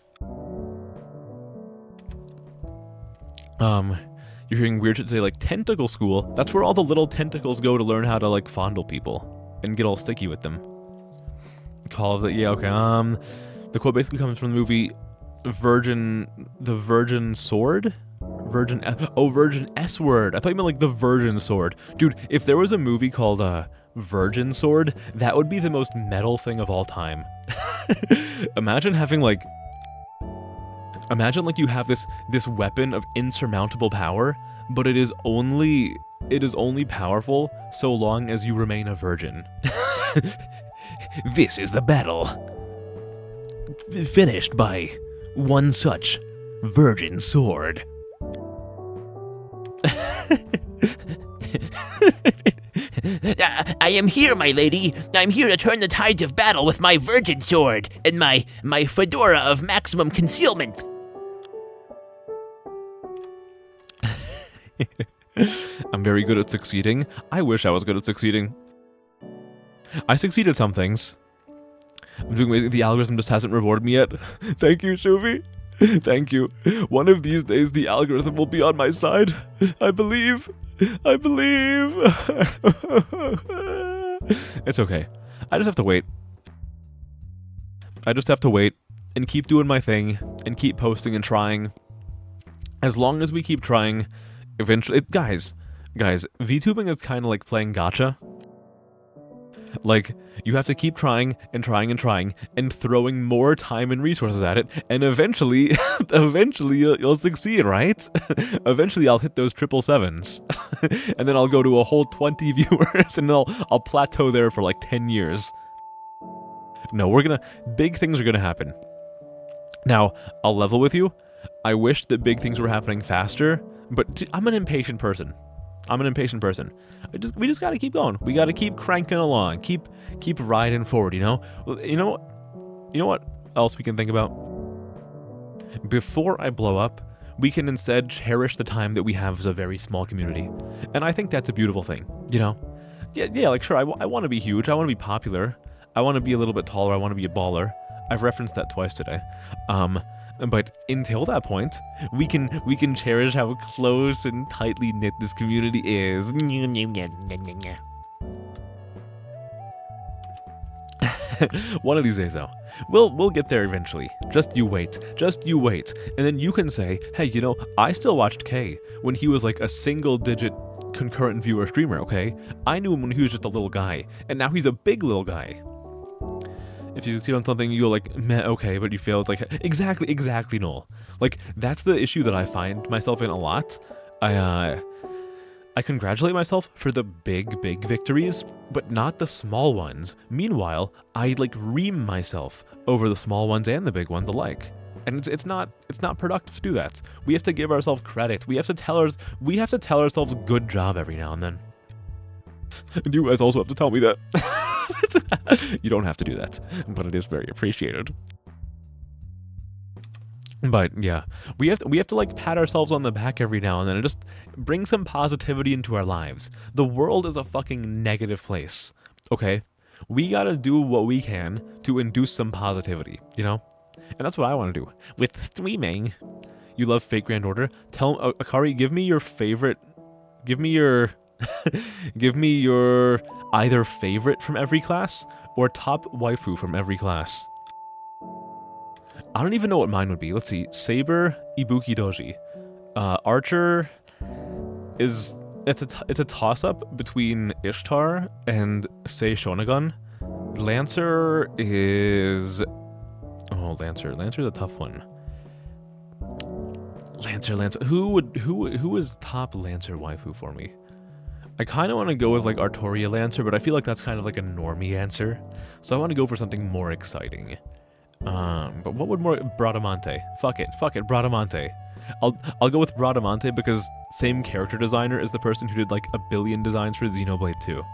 Speaker 1: You're hearing weird shit today, like tentacle school. That's where all the little tentacles go to learn how to like fondle people and get all sticky with them. Call of it, yeah, okay. The quote basically comes from the movie The Virgin Sword? Virgin S Word. I thought you meant like the Virgin Sword. Dude, if there was a movie called Virgin Sword, that would be the most metal thing of all time. Imagine you have this weapon of insurmountable power, but it is only powerful so long as you remain a virgin. This is the battle. Finished by one such virgin sword.
Speaker 2: I am here, my lady. I'm here to turn the tides of battle with my virgin sword and my fedora of maximum concealment.
Speaker 1: I'm very good at succeeding. I wish I was good at succeeding. I succeeded at some things. I'm doing amazing. The algorithm just hasn't rewarded me yet. Thank you, Shuvi. Thank you. One of these days, the algorithm will be on my side. I believe. It's okay. I just have to wait. And keep doing my thing and keep posting and trying. As long as we keep trying, eventually... Guys, VTubing is kind of like playing gacha. Like, you have to keep trying and throwing more time and resources at it, and eventually you'll succeed, right? Eventually I'll hit those 777s, and then I'll go to a whole 20 viewers, and I'll plateau there for like 10 years. No, big things are gonna happen. Now, I'll level with you. I wish that big things were happening faster, but I'm an impatient person. We just gotta keep going. We gotta keep cranking along. Keep riding forward, you know? You know what else we can think about? Before I blow up, we can instead cherish the time that we have as a very small community. And I think that's a beautiful thing, you know? Yeah, like sure, I want to be huge. I want to be popular. I want to be a little bit taller. I want to be a baller. I've referenced that twice today. But until that point, we can cherish how close and tightly knit this community is. One of these days, though, we'll get there eventually. Just you wait, and then you can say, hey, you know, I still watched Kay when he was like a single-digit concurrent viewer streamer. Okay, I knew him when he was just a little guy, and now he's a big little guy. If you succeed on something, you go like, meh, okay, but you fail. It's like, exactly, Noel. Like, that's the issue that I find myself in a lot. I congratulate myself for the big victories, but not the small ones. Meanwhile, I like ream myself over the small ones and the big ones alike. And it's not productive to do that. We have to give ourselves credit. We have to tell ourselves good job every now and then. And you guys also have to tell me that. You don't have to do that, but it is very appreciated. But yeah, we have to like pat ourselves on the back every now and then and just bring some positivity into our lives. The world is a fucking negative place. Okay? We gotta do what we can to induce some positivity, you know? And that's what I want to do with streaming. You love Fate Grand Order? Tell Akari, give me your favorite. Give me your. Give me your either favorite from every class or top waifu from every class. I don't even know what mine would be. Let's see. Saber, Ibuki Doji. Archer is it's a toss up between Ishtar and Sei Shonagon. Lancer is Lancer's a tough one. Lancer. Who is top Lancer waifu for me? I kind of want to go with like Artoria Lancer, but I feel like that's kind of like a normie answer. So I want to go for something more exciting. But what would more Bradamante? Fuck it, Bradamante. I'll go with Bradamante because same character designer is the person who did like a billion designs for Xenoblade 2.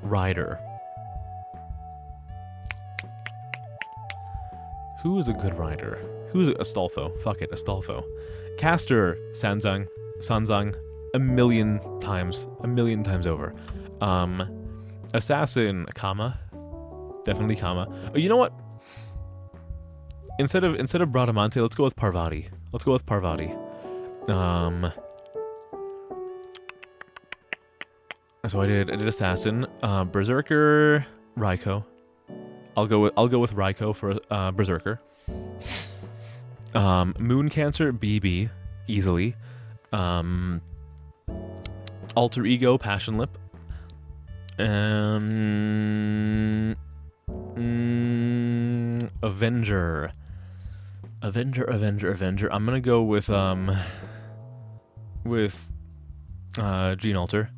Speaker 1: Rider. Who is a good rider? Who's Astolfo? Fuck it, Astolfo. Caster, Sanzang, a million times over. Assassin, Kama. Definitely Kama. Oh, you know what? Instead of Bradamante, let's go with Parvati. So I did Assassin, Berserker, Raiko. I'll go with Raiko for Berserker. Moon Cancer, BB, easily. Alter Ego, Passion Lip. Avenger. I'm gonna go with Jean Alter.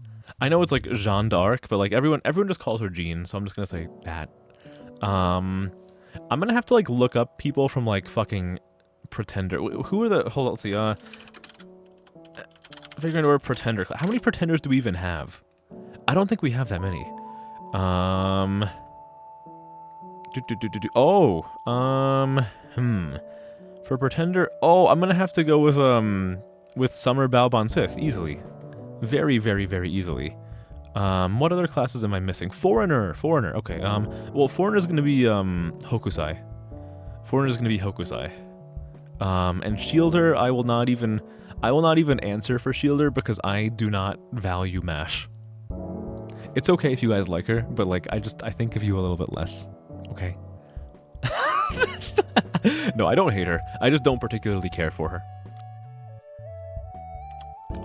Speaker 1: I know it's like Jeanne d'Arc, but like everyone just calls her Jean, so I'm just gonna say that. I'm gonna have to like look up people from like fucking Pretender. Who are the? Hold on, let's see. Figuring out Pretender. How many Pretenders do we even have? I don't think we have that many. For Pretender, I'm gonna have to go with Summer Balbon Sith easily, very easily. What other classes am I missing? Foreigner. Okay. Well, Foreigner's gonna be Hokusai. And Shielder, I will not even answer for Shielder because I do not value MASH. It's okay if you guys like her, but like I think of you a little bit less. Okay. No, I don't hate her. I just don't particularly care for her.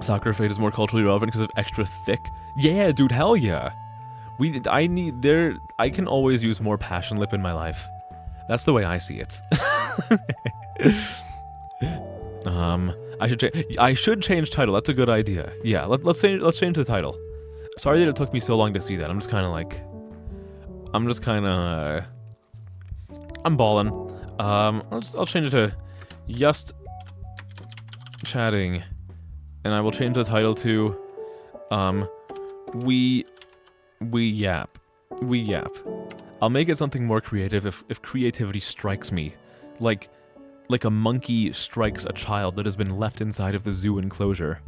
Speaker 1: Sakura Fate is more culturally relevant because of extra thick. Yeah, dude, hell yeah. I can always use more Passion Lip in my life. That's the way I see it. I should change title. That's a good idea. Yeah, let's change the title. Sorry that it took me so long to see that. I'm balling. I'll change it to Just Chatting, and I will change the title to We Yap. I'll make it something more creative if creativity strikes me, like a monkey strikes a child that has been left inside of the zoo enclosure.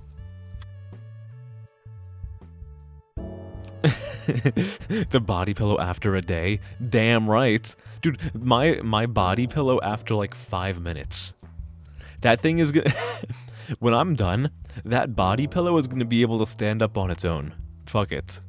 Speaker 1: The body pillow after a day. Damn right. Dude, my body pillow after like 5 minutes. That thing is gonna... When I'm done, that body pillow is gonna be able to stand up on its own. Fuck it.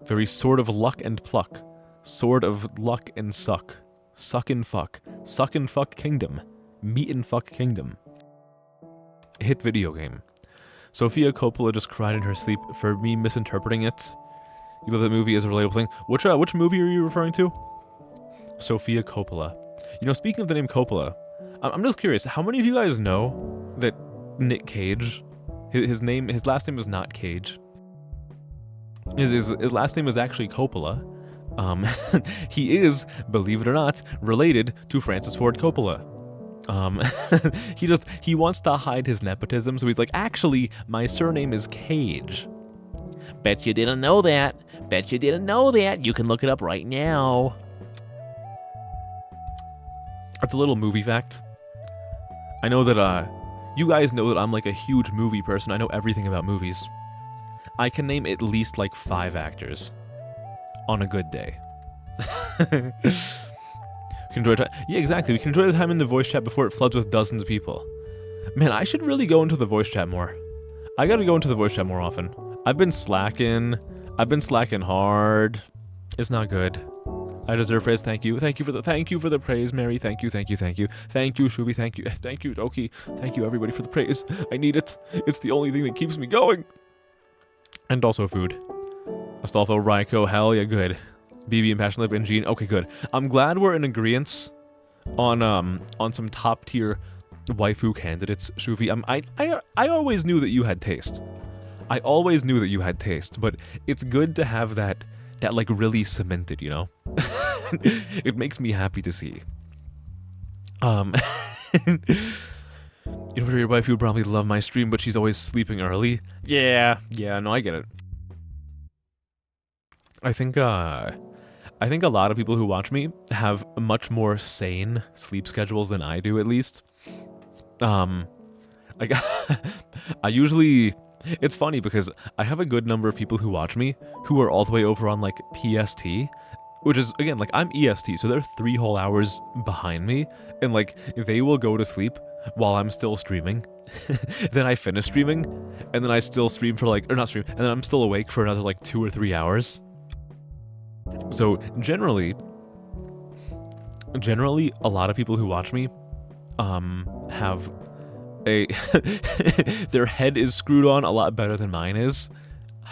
Speaker 1: Very Sword of Luck and Pluck. Sword of Luck and Suck. Suck and Fuck. Suck and Fuck Kingdom. Meat and Fuck Kingdom. Hit video game. Sofia Coppola just cried in her sleep for me misinterpreting it. You love that movie as a relatable thing. Which movie are you referring to? Sofia Coppola. You know, speaking of the name Coppola, I'm just curious, how many of you guys know that Nick Cage, his last name is not Cage. His last name is actually Coppola. He is, believe it or not, related to Francis Ford Coppola. He wants to hide his nepotism, so he's like, actually, my surname is Cage.
Speaker 2: Bet you didn't know that. Bet you didn't know that. You can look it up right now.
Speaker 1: That's a little movie fact. I know that, you guys know that I'm like a huge movie person. I know everything about movies. I can name at least like 5 actors on a good day. We can enjoy yeah, exactly. We can enjoy the time in the voice chat before it floods with dozens of people. Man, I should really go into the voice chat more. I gotta go into the voice chat more often. I've been slacking. I've been slacking hard. It's not good. I deserve praise. Thank you. Thank you for the praise, Mary. Thank you. Thank you. Thank you. Thank you, Shubi. Thank you. Thank you, Doki. Thank you, everybody, for the praise. I need it. It's the only thing that keeps me going. And also food. Astolfo, Raiko, hell yeah, good. BB and Passion Lip and Jean. Okay, good. I'm glad we're in agreement on some top tier waifu candidates, Shuvi. I always knew that you had taste. I always knew that you had taste, but it's good to have that like really cemented, you know? It makes me happy to see. You know, your wife would probably love my stream, but she's always sleeping early. Yeah, no, I get it. I think a lot of people who watch me have much more sane sleep schedules than I do, at least. Like, I usually... It's funny because I have a good number of people who watch me who are all the way over on, like, PST, which is, again, like, I'm EST, so they're 3 whole hours behind me, and, like, they will go to sleep while I'm still streaming. Then I finish streaming, and then I still stream for, like, or not stream, and then I'm still awake for another, like, 2 or 3 hours. So, generally, a lot of people who watch me, have a their head is screwed on a lot better than mine is.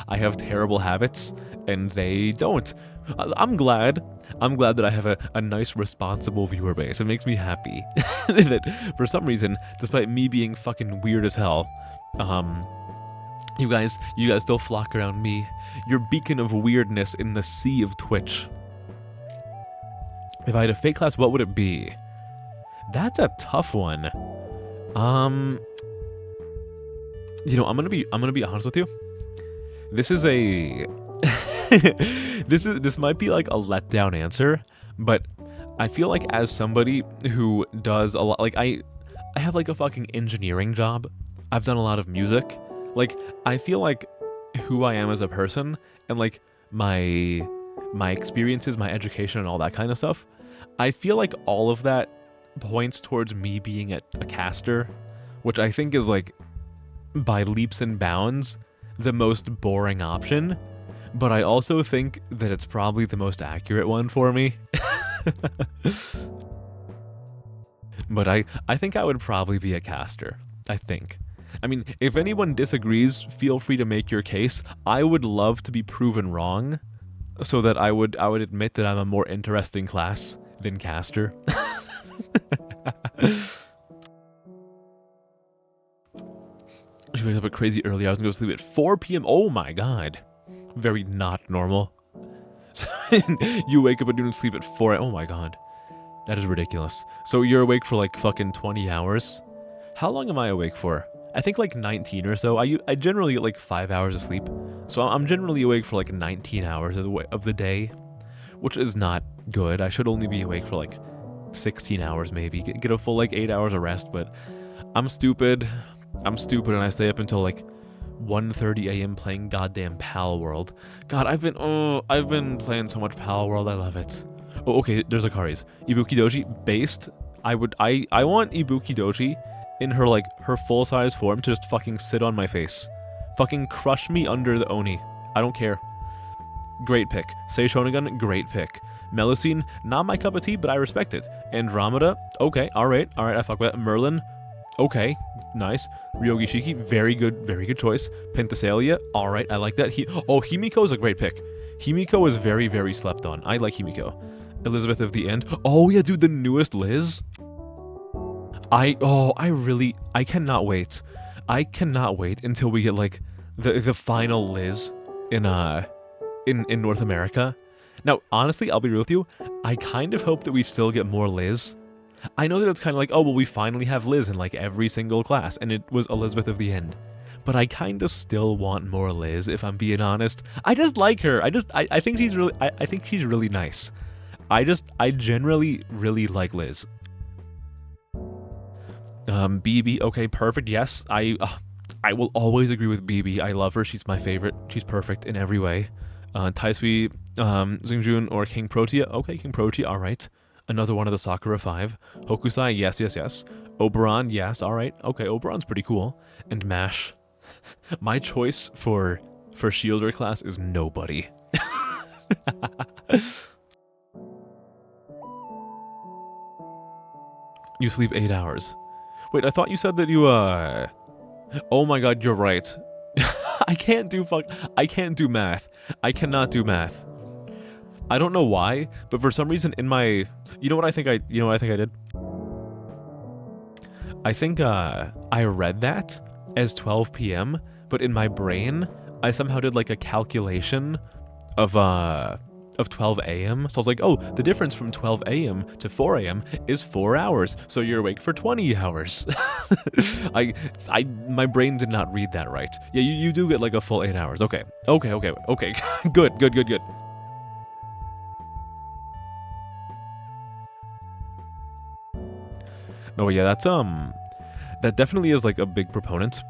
Speaker 1: I have terrible habits, and they don't. I'm glad that I have a nice, responsible viewer base. It makes me happy that for some reason, despite me being fucking weird as hell, you guys still flock around me. Your beacon of weirdness in the sea of Twitch. If I had a fake class, what would it be? That's a tough one. You know, I'm gonna be honest with you. This is a this might be like a letdown answer, but I feel like as somebody who does a lot, like I have like a fucking engineering job. I've done a lot of music. Like, I feel like who I am as a person and like my experiences, my education and all that kind of stuff, I feel like all of that points towards me being a caster, which I think is like by leaps and bounds the most boring option, but I also think that it's probably the most accurate one for me. But I think I would probably be a caster. I think. I mean, if anyone disagrees, feel free to make your case. I would love to be proven wrong, so that I would admit that I'm a more interesting class than caster. She wakes up at crazy early hours and goes to sleep at 4 p.m. Oh my god. Very not normal. You wake up at noon and sleep at 4. Oh my god. That is ridiculous. So you're awake for like fucking 20 hours? How long am I awake for? I think like 19 or so. I generally get like 5 hours of sleep. So I'm generally awake for like 19 hours of the day, which is not good. I should only be awake for like 16 hours maybe. Get a full like 8 hours of rest, but I'm stupid. I'm stupid and I stay up until like 1:30 a.m. playing goddamn Pal World. God, I've been playing so much Pal World. I love it. Oh, okay, there's Akari's. Ibuki Doji based. I want Ibuki Doji in her like her full-size form to just fucking sit on my face. Fucking crush me under the Oni. I don't care. Great pick. Sei Shonagun, great pick. Melusine, not my cup of tea, but I respect it. Andromeda, okay, alright, I fuck with that. Merlin, okay, nice. Ryogi Shiki, very good choice. Penthesilea, alright, I like that. Himiko is a great pick. Himiko is very, very slept on. I like Himiko. Elizabeth of the End. Oh yeah, dude, the newest Liz. I cannot wait. I cannot wait until we get like the final Liz in North America. Now, honestly, I'll be real with you. I kind of hope that we still get more Liz. I know that it's kind of like, oh, well, we finally have Liz in like every single class, and it was Elizabeth of the End. but I kind of still want more Liz, if I'm being honest. I just like her. I think she's really, I think she's really nice. I generally really like Liz. BB, okay, perfect. Yes, I will always agree with BB. I love her. She's my favorite. She's perfect in every way. Taisui, Xingjun, or King Protea. Okay, King Protea, alright. Another one of the Sakura 5. Hokusai, yes, yes, yes. Oberon, yes, alright. Okay, Oberon's pretty cool. And Mash. My choice for Shielder class is nobody. You sleep 8 hours. Wait, I thought you said that you, Oh my god, you're right. I can't do math. I cannot do math. I don't know why, but for some reason in my... You know what I think I did? I think, I read that as 12 p.m., but in my brain, I somehow did like a calculation of 12 a.m. So I was like, oh, the difference from 12 a.m. to 4 a.m. is 4 hours. So you're awake for 20 hours. My brain did not read that right. Yeah, you do get like a full 8 hours. Okay. Good. No, but yeah, that definitely is like a big proponent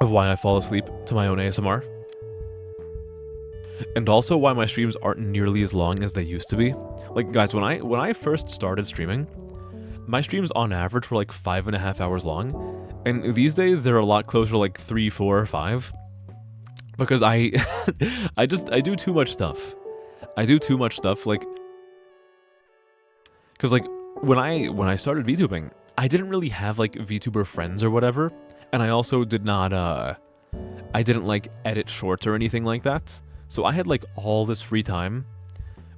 Speaker 1: of why I fall asleep to my own ASMR. And also why my streams aren't nearly as long as they used to be. Like, guys, when I first started streaming, my streams on average were like 5.5 hours long. And these days, they're a lot closer to like 3, 4, or 5. Because I do too much stuff. Like... Because, like, when I started VTubing, I didn't really have, like, VTuber friends or whatever. And I also did not, I didn't, like, edit shorts or anything like that. So I had, like, all this free time.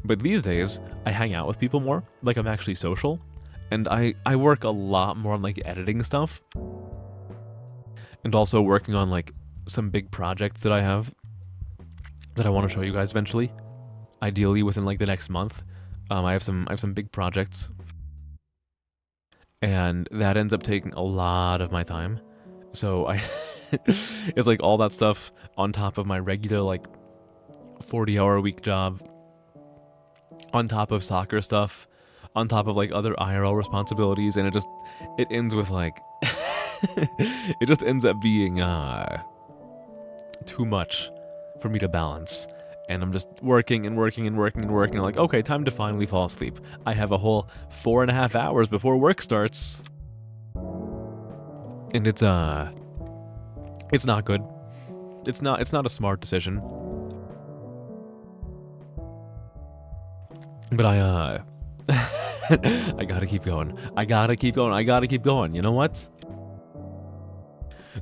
Speaker 1: But these days, I hang out with people more. Like, I'm actually social. And I work a lot more on, like, editing stuff. And also working on, like, some big projects that I have that I want to show you guys eventually. Ideally within, like, the next month. I have some big projects. And that ends up taking a lot of my time. So it's like all that stuff on top of my regular, like, 40-hour-a-week job, on top of soccer stuff, on top of, like, other IRL responsibilities, and it ends with, like, it just ends up being, too much for me to balance. And I'm just working, like, okay, time to finally fall asleep. I have a whole 4.5 hours before work starts. And it's not good. It's not a smart decision. But I gotta keep going. I gotta keep going. You know what?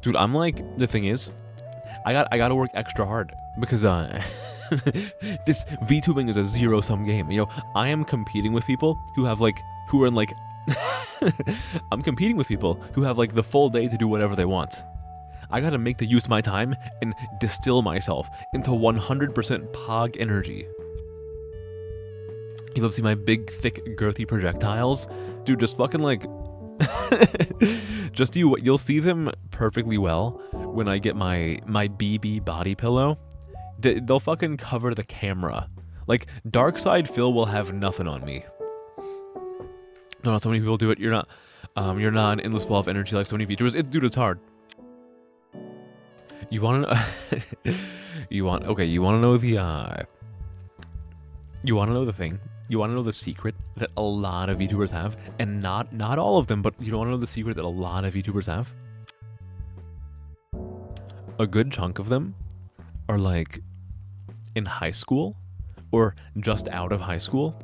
Speaker 1: Dude, I'm like, the thing is, I gotta work extra hard because this VTubing is a zero-sum game. You know, I am competing with people who are in like I'm competing with people who have like the full day to do whatever they want. I gotta make the use of my time and distill myself into 100% Pog energy. You love to see my big, thick, girthy projectiles? Dude, just fucking like... You'll see them perfectly well when I get my BB body pillow. They'll fucking cover the camera. Like, Dark Side Phil will have nothing on me. No, so many people do it. You're not an endless ball of energy like so many VTubers. Dude, it's hard. You wanna know... you wanna know the, You wanna know the thing? You wanna know the secret that a lot of VTubers have? And not all of them, but you wanna know the secret that a lot of VTubers have? A good chunk of them are like in high school or just out of high school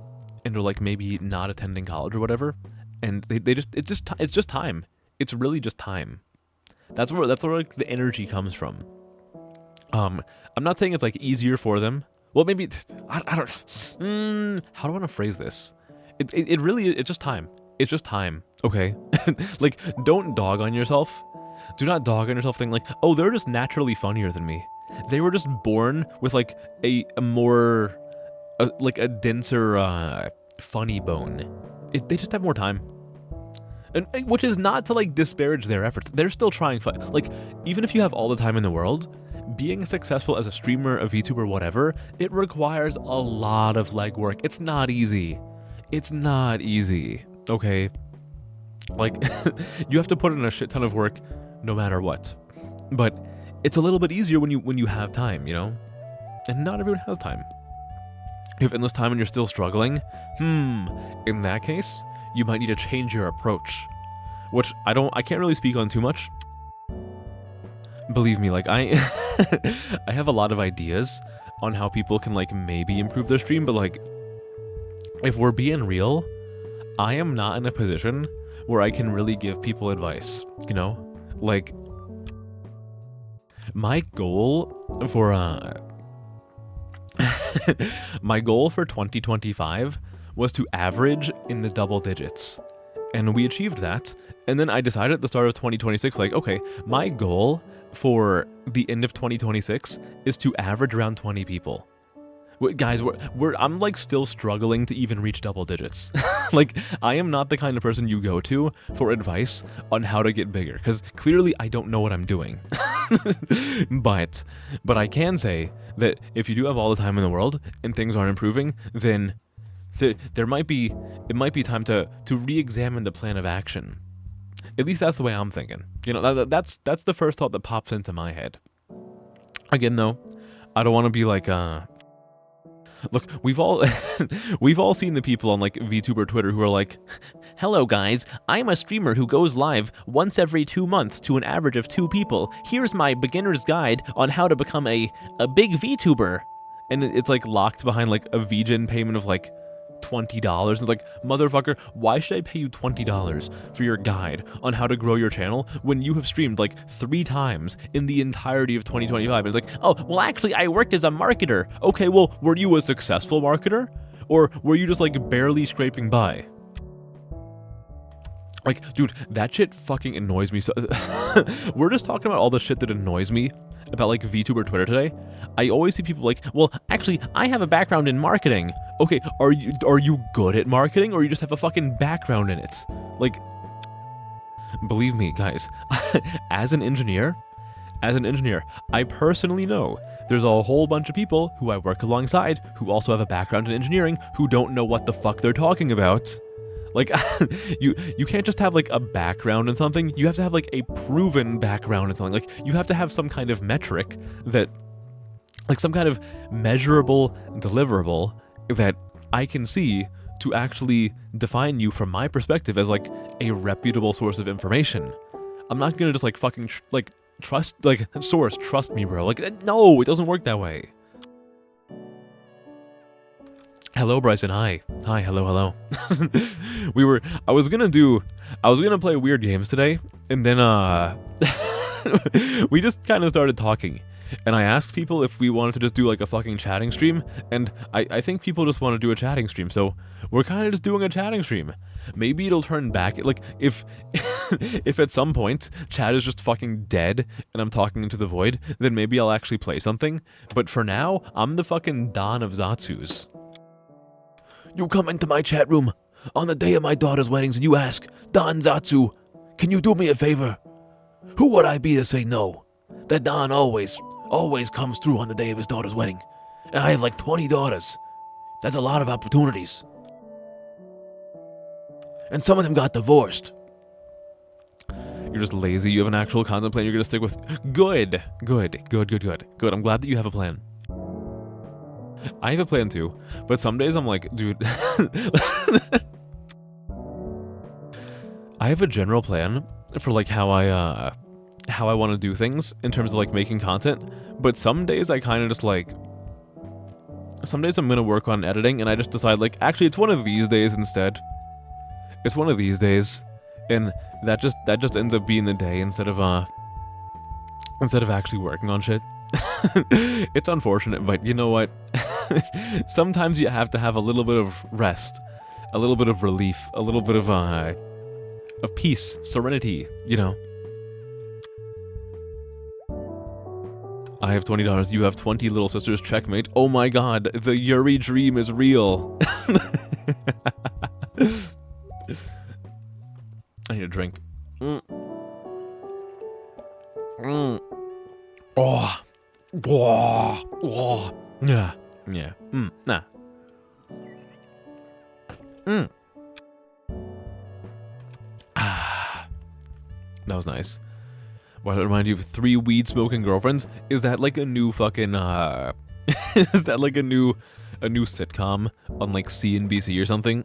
Speaker 1: and are like maybe not attending college or whatever, and it's just time. It's really just time. That's where like the energy comes from. I'm not saying it's like easier for them. Well, maybe I don't. How do I want to phrase this? It really, it's just time. It's just time. Okay, like, don't dog on yourself. Do not dog on yourself thinking like, oh, they're just naturally funnier than me. They were just born with like a more, like a denser funny bone. They just have more time. And which is not to like disparage their efforts. They're still trying. Like, even if you have all the time in the world, being successful as a streamer, a VTuber, whatever, it requires a lot of legwork. It's not easy. It's not easy. Okay. Like, you have to put in a shit ton of work no matter what. But it's a little bit easier when you have time, you know? And not everyone has time. You have endless time and you're still struggling? In that case, you might need to change your approach. Which I can't really speak on too much. Believe me, like, I have a lot of ideas on how people can, like, maybe improve their stream, but, like, if we're being real, I am not in a position where I can really give people advice, you know? Like, my goal for, my goal for 2025 was to average in the double digits. And we achieved that. And then I decided at the start of 2026, like, okay, my goal for the end of 2026 is to average around 20 people. Guys, I'm like still struggling to even reach double digits. Like, I am not the kind of person you go to for advice on how to get bigger, because clearly I don't know what I'm doing. But I can say that if you do have all the time in the world and things aren't improving, then it might be time to re-examine the plan of action. At least that's the way I'm thinking. You know, that's the first thought that pops into my head. Again, though, I don't want to be like, look, we've all seen the people on like VTuber Twitter who are like, "Hello guys, I'm a streamer who goes live once every 2 months to an average of 2 people. Here's my beginner's guide on how to become a big VTuber." And it's like locked behind like a VGen payment of like $20. It's like, motherfucker, why should I pay you $20 for your guide on how to grow your channel when you have streamed like 3 times in the entirety of 2025? It's like, oh, well, actually, I worked as a marketer. Okay, well, were you a successful marketer? Or were you just like barely scraping by? Like, dude, that shit fucking annoys me. So we're just talking about all the shit that annoys me about like VTuber Twitter today. I always see people like, well, actually, I have a background in marketing. Okay, are you good at marketing, or you just have a fucking background in it? Like, believe me, guys, as an engineer, I personally know there's a whole bunch of people who I work alongside who also have a background in engineering who don't know what the fuck they're talking about. Like, you can't just have like a background in something. You have to have like a proven background in something. Like, you have to have some kind of metric that, like, some kind of measurable deliverable that I can see to actually define you from my perspective as like a reputable source of information. I'm not gonna just like fucking trust me, bro. Like, no, it doesn't work that way. Hello, Bryson. Hi, hello. I was gonna play weird games today, and then we just kind of started talking, and I asked people if we wanted to just do like a fucking chatting stream, and I think people just want to do a chatting stream, so we're kind of just doing a chatting stream. Maybe it'll turn back, like, if if at some point chat is just fucking dead and I'm talking into the void, then maybe I'll actually play something, but for now, I'm the fucking Don of Zatsus. You come into my chat room on the day of my daughter's weddings and you ask, "Don Zatsu, can you do me a favor?" Who would I be to say no? That Don always comes through on the day of his daughter's wedding. And I have like 20 daughters. That's a lot of opportunities. And some of them got divorced. You're just lazy. You have an actual content plan you're going to stick with. Good. I'm glad that you have a plan. I have a plan too, but some days I'm like, dude, I have a general plan for like how I want to do things in terms of like making content, but some days I kind of just like, some days I'm going to work on editing and I just decide like, actually it's one of these days instead. It's one of these days, and that just ends up being the day instead of actually working on shit. It's unfortunate, but you know what? Sometimes you have to have a little bit of rest, a little bit of relief, a little bit of peace, serenity, you know. I have $20, you have 20 little sisters, checkmate. Oh my god, the Yuri dream is real. I need to Mm. Oh. Oh. Oh. Yeah. Yeah. Nah. Ah. That was nice. Why did it remind you of 3 weed smoking girlfriends? Is that like a new fucking is that like a new sitcom on like CNBC or something?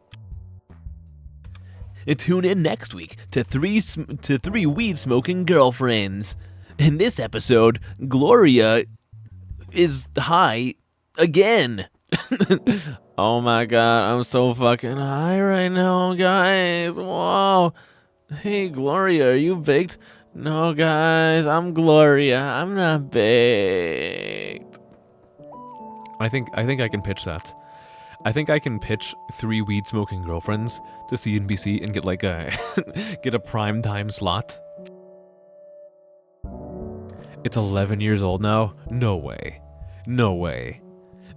Speaker 1: And tune in next week to three weed smoking girlfriends. In this episode, Gloria is high again. Oh my god, I'm so fucking high right now, guys. Whoa. Hey, Gloria, are you baked? No, guys, I'm Gloria. I'm not baked. I think I can pitch that. I think I can pitch 3 weed smoking girlfriends to CNBC and get like a get a prime time slot. It's 11 years old now? No way. No way.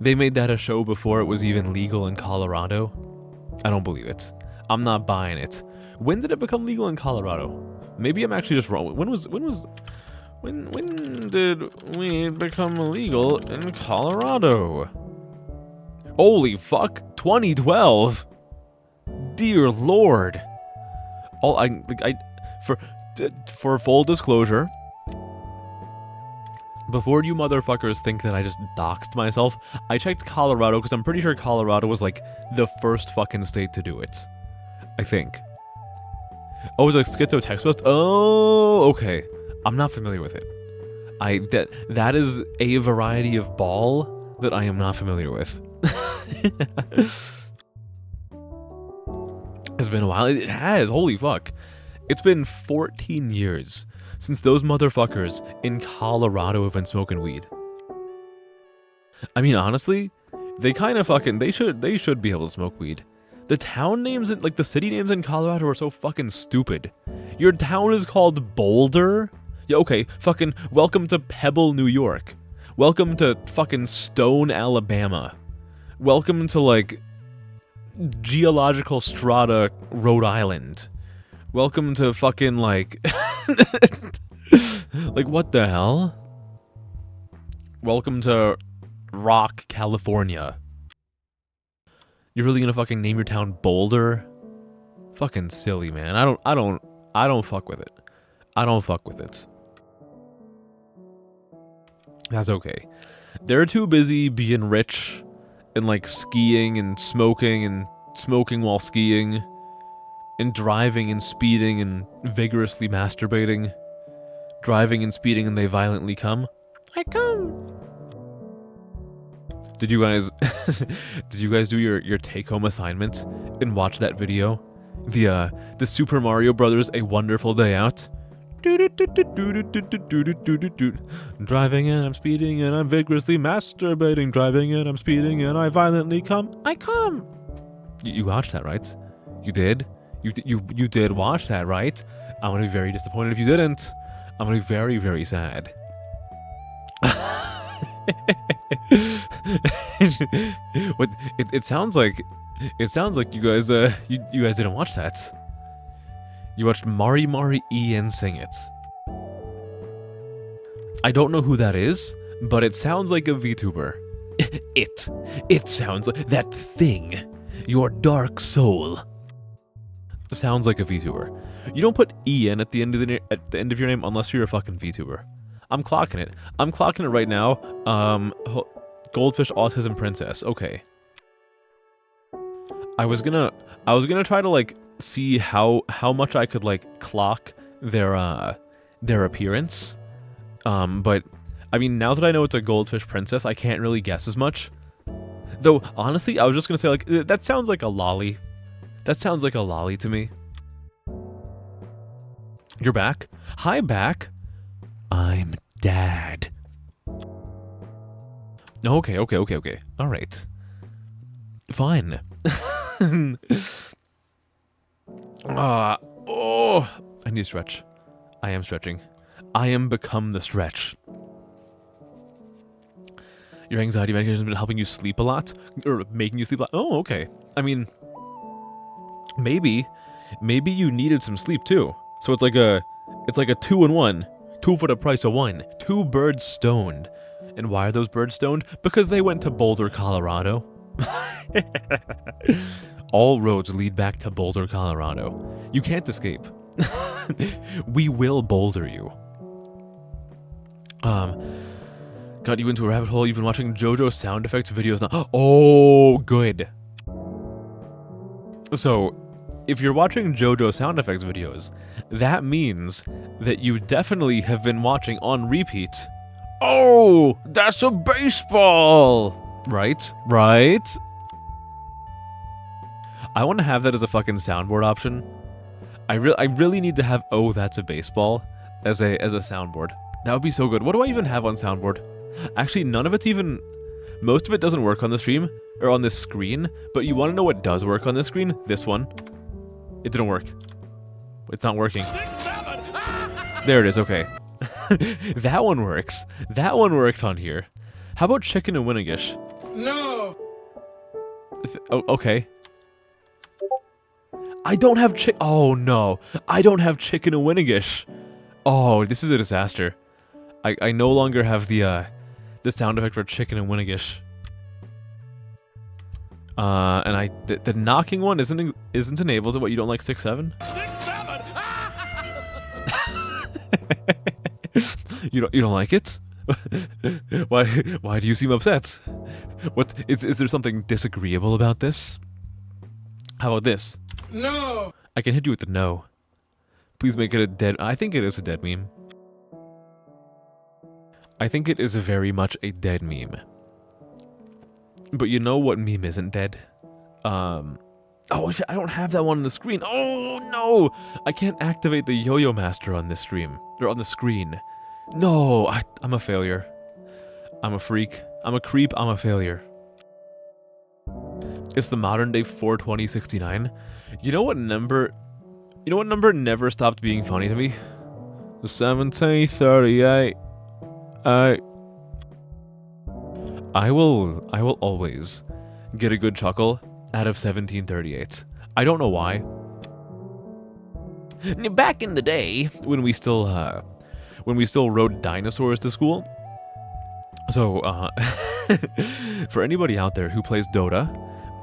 Speaker 1: They made that a show before it was even legal in Colorado? I don't believe it. I'm not buying it. When did it become legal in Colorado? Maybe I'm actually just wrong. When did weed become illegal in Colorado? Holy fuck, 2012. Dear Lord. For full disclosure, before you motherfuckers think that I just doxed myself, I checked Colorado because I'm pretty sure Colorado was like the first fucking state to do it. I think. Oh, it was like schizo text post? Oh, okay. I'm not familiar with it. That is a variety of ball that I am not familiar with. It's been a while. It has. Holy fuck. It's been 14 years since those motherfuckers in Colorado have been smoking weed. I mean, honestly, they kind of fucking, they should be able to smoke weed. The town names, like the city names in Colorado are so fucking stupid. Your town is called Boulder? Yeah, okay, fucking welcome to Pebble, New York. Welcome to fucking Stone, Alabama. Welcome to, like, Geological Strata, Rhode Island. Welcome to fucking, like... like, what the hell? Welcome to Rock, California. You're really gonna fucking name your town Boulder? Fucking silly, man. I don't fuck with it. I don't fuck with it. That's okay. They're too busy being rich and like skiing and smoking while skiing and driving and speeding and vigorously masturbating. Driving and speeding and they violently come. I come. Did you guys do your take-home assignment and watch that video? The Super Mario Brothers A Wonderful Day Out. Driving and I'm speeding and I'm vigorously masturbating. Driving and I'm speeding and I violently come. I come. You watched that, right? You did? You did watch that, right? I'm gonna be very disappointed if you didn't. I'm gonna be very, very sad. What it sounds like you guys you guys didn't watch that. You watched Mari Mari Ian sing it. I don't know who that is, but it sounds like a VTuber. It sounds like that thing. Your dark soul. It sounds like a VTuber. You don't put Ian at the end of your name unless you're a fucking VTuber. I'm clocking it. I'm clocking it right now. Goldfish Autism Princess. Okay. I was gonna try to like see how much I could like clock their appearance. But I mean, now that I know it's a Goldfish Princess, I can't really guess as much. Though honestly, I was just gonna say like that sounds like a lolly. That sounds like a lolly to me. You're back? Hi, back. I'm Dad. Okay. All right. Fine. Oh, I need to stretch. I am stretching. I am become the stretch. Your anxiety medication has been helping you sleep a lot? Or making you sleep a lot? Oh, okay. I mean, maybe you needed some sleep too. So it's like a 2-in-1. 2 for the price of 1. 2 birds stoned. And why are those birds stoned? Because they went to Boulder, Colorado. All roads lead back to Boulder, Colorado. You can't escape. We will boulder you. Got you into a rabbit hole. You've been watching JoJo sound effects videos now. Oh, good. So, if you're watching JoJo sound effects videos, that means that you definitely have been watching on repeat. Oh, that's a baseball! Right? Right? I want to have that as a fucking soundboard option. I really need to have "Oh, that's a baseball" as a soundboard. That would be so good. What do I even have on soundboard? Actually, none of it's even... Most of it doesn't work on the stream, or on this screen, but you want to know what does work on this screen? This one. It didn't work. It's not working. There it is, okay. That one works. That one works on here. How about chicken and Winnigish?
Speaker 3: No!
Speaker 1: Oh, okay. I don't have oh no. I don't have chicken and Winnigish. Oh, this is a disaster. I no longer have the sound effect for chicken and Winnigish. And the knocking one isn't enabled. What, you don't like 6-7? 6-7. You don't like it? Why do you seem upset? What is there something disagreeable about this? How about this?
Speaker 3: No!
Speaker 1: I can hit you with the no. Please make it a dead... I think it is a dead meme. I think it is very much a dead meme. But you know what meme isn't dead? Oh shit, I don't have that one on the screen. Oh no! I can't activate the Yo-Yo Master on this stream. Or on the screen. No! I'm a failure. I'm a freak. I'm a creep. I'm a failure. It's the modern day 42069. You know what number never stopped being funny to me? 1738. I will always get a good chuckle out of 1738. I don't know why. Back in the day, when we still rode dinosaurs to school. So, for anybody out there who plays Dota,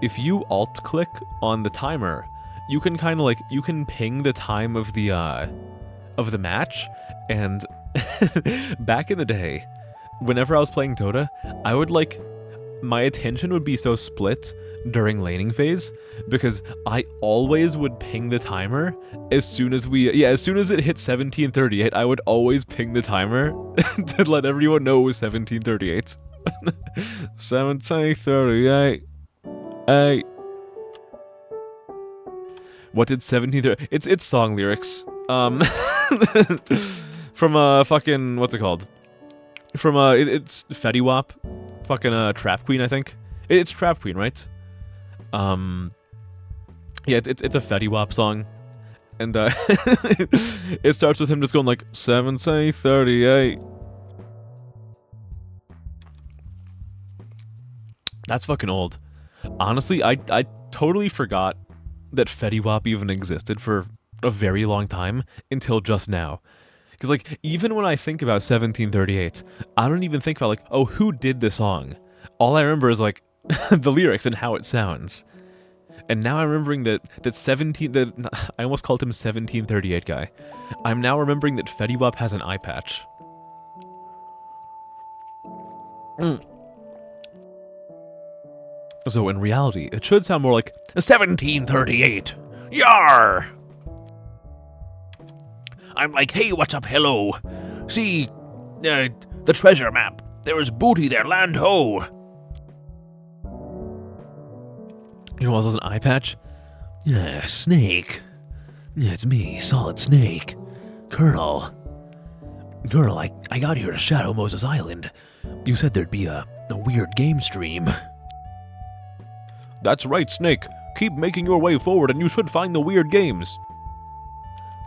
Speaker 1: if you alt-click on the timer, you can kind of like, you can ping the time of the match, and back in the day, whenever I was playing Dota, I would like, my attention would be so split during laning phase, because I always would ping the timer as soon as it hit 1738, I would always ping the timer to let everyone know it was 1738. 1738. Hey. What did 1738? It's song lyrics. From fucking, what's it called? From it's Fetty Wap, fucking Trap Queen, I think. It's Trap Queen, right? Yeah, it's a Fetty Wap song, and it starts with him just going like 1738. That's fucking old. Honestly, I totally forgot that Fetty Wap even existed for a very long time until just now. Because, like, even when I think about 1738, I don't even think about, like, oh, who did the song? All I remember is, like, the lyrics and how it sounds. And now I'm remembering that I almost called him 1738 guy. I'm now remembering that Fetty Wap has an eye patch. So in reality, it should sound more like 1738. Yar! I'm like, hey, what's up, hello? See, the treasure map. There is booty there, land ho! You know what else was an eye patch? Yeah, Snake. Yeah, it's me, Solid Snake. Colonel, I got here to Shadow Moses Island. You said there'd be a weird game stream. That's right, Snake. Keep making your way forward and you should find the weird games.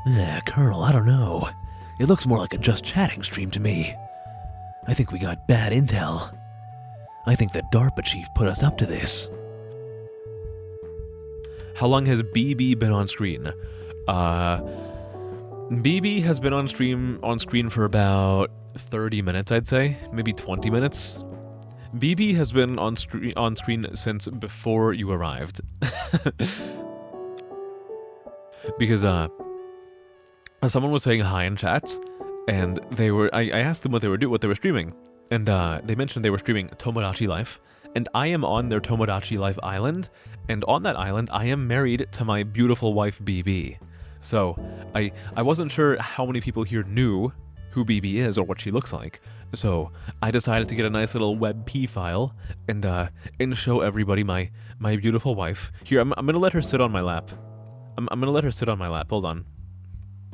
Speaker 1: Yeah, Colonel, I don't know. It looks more like a just chatting stream to me. I think we got bad intel. I think the DARPA chief put us up to this. How long has BB been on screen? BB has been on screen for about 30 minutes, I'd say, maybe 20 minutes. BB has been on screen since before you arrived. Because someone was saying hi in chat, and I asked them what they were streaming, and they mentioned they were streaming Tomodachi Life, and I am on their Tomodachi Life island, and on that island I am married to my beautiful wife BB. So I wasn't sure how many people here knew who BB is or what she looks like, so I decided to get a nice little WebP file and show everybody my beautiful wife. Here, I'm gonna let her sit on my lap. I'm gonna let her sit on my lap. Hold on.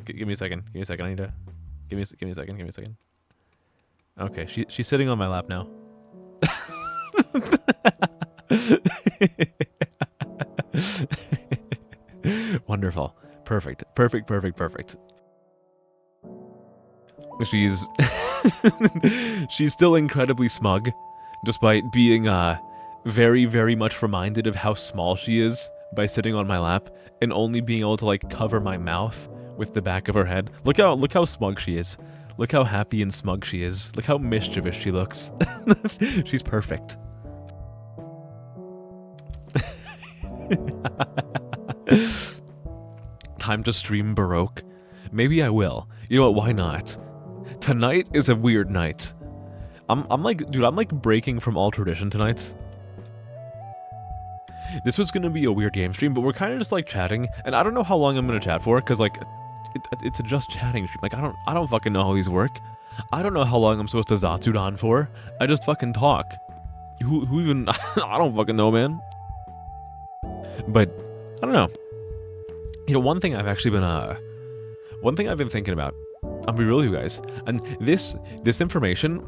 Speaker 1: Give me a second. Give me a second. I need to. Give me a second. Give me a second. Okay, she's sitting on my lap now. Wonderful. Perfect. Perfect. Perfect. Perfect. She's she's still incredibly smug, despite being very, very much reminded of how small she is by sitting on my lap and only being able to like cover my mouth with the back of her head. Look how smug she is. Look how happy and smug she is. Look how mischievous she looks. She's perfect. Time to stream Baroque. Maybe I will. You know what? Why not? Tonight is a weird night. I'm like, dude, I'm like breaking from all tradition tonight. This was gonna be a weird game stream, but we're kind of just like chatting, and I don't know how long I'm gonna chat for, cause like, it's a just chatting stream. Like I don't fucking know how these work. I don't know how long I'm supposed to Zatsudan for. I just fucking talk. Who even? I don't fucking know, man. But I don't know. You know, one thing I've been thinking about. I'll be real with you guys, and this information,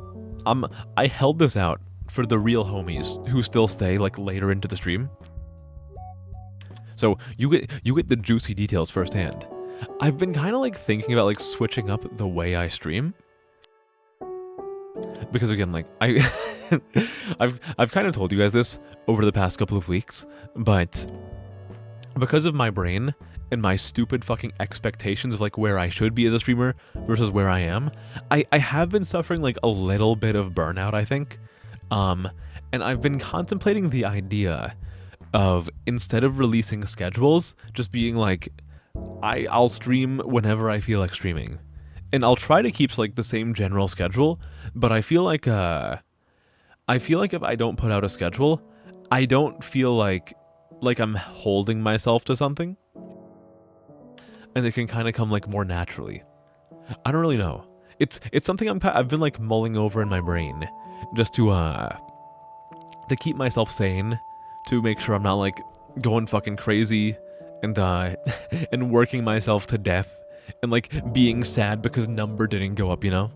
Speaker 1: I held this out for the real homies who still stay like later into the stream. So you get the juicy details firsthand. I've been kind of like thinking about like switching up the way I stream, because again, like I've kind of told you guys this over the past couple of weeks, but because of my brain and my stupid fucking expectations of like where I should be as a streamer versus where I am, I have been suffering like a little bit of burnout, I think. And I've been contemplating the idea of, instead of releasing schedules, just being like, I'll stream whenever I feel like streaming. And I'll try to keep like the same general schedule, but I feel like if I don't put out a schedule, I don't feel like I'm holding myself to something. And it can kind of come like more naturally. I don't really know. It's something I've been like mulling over in my brain, just to keep myself sane, to make sure I'm not like going fucking crazy and and working myself to death and like being sad because number didn't go up, you know?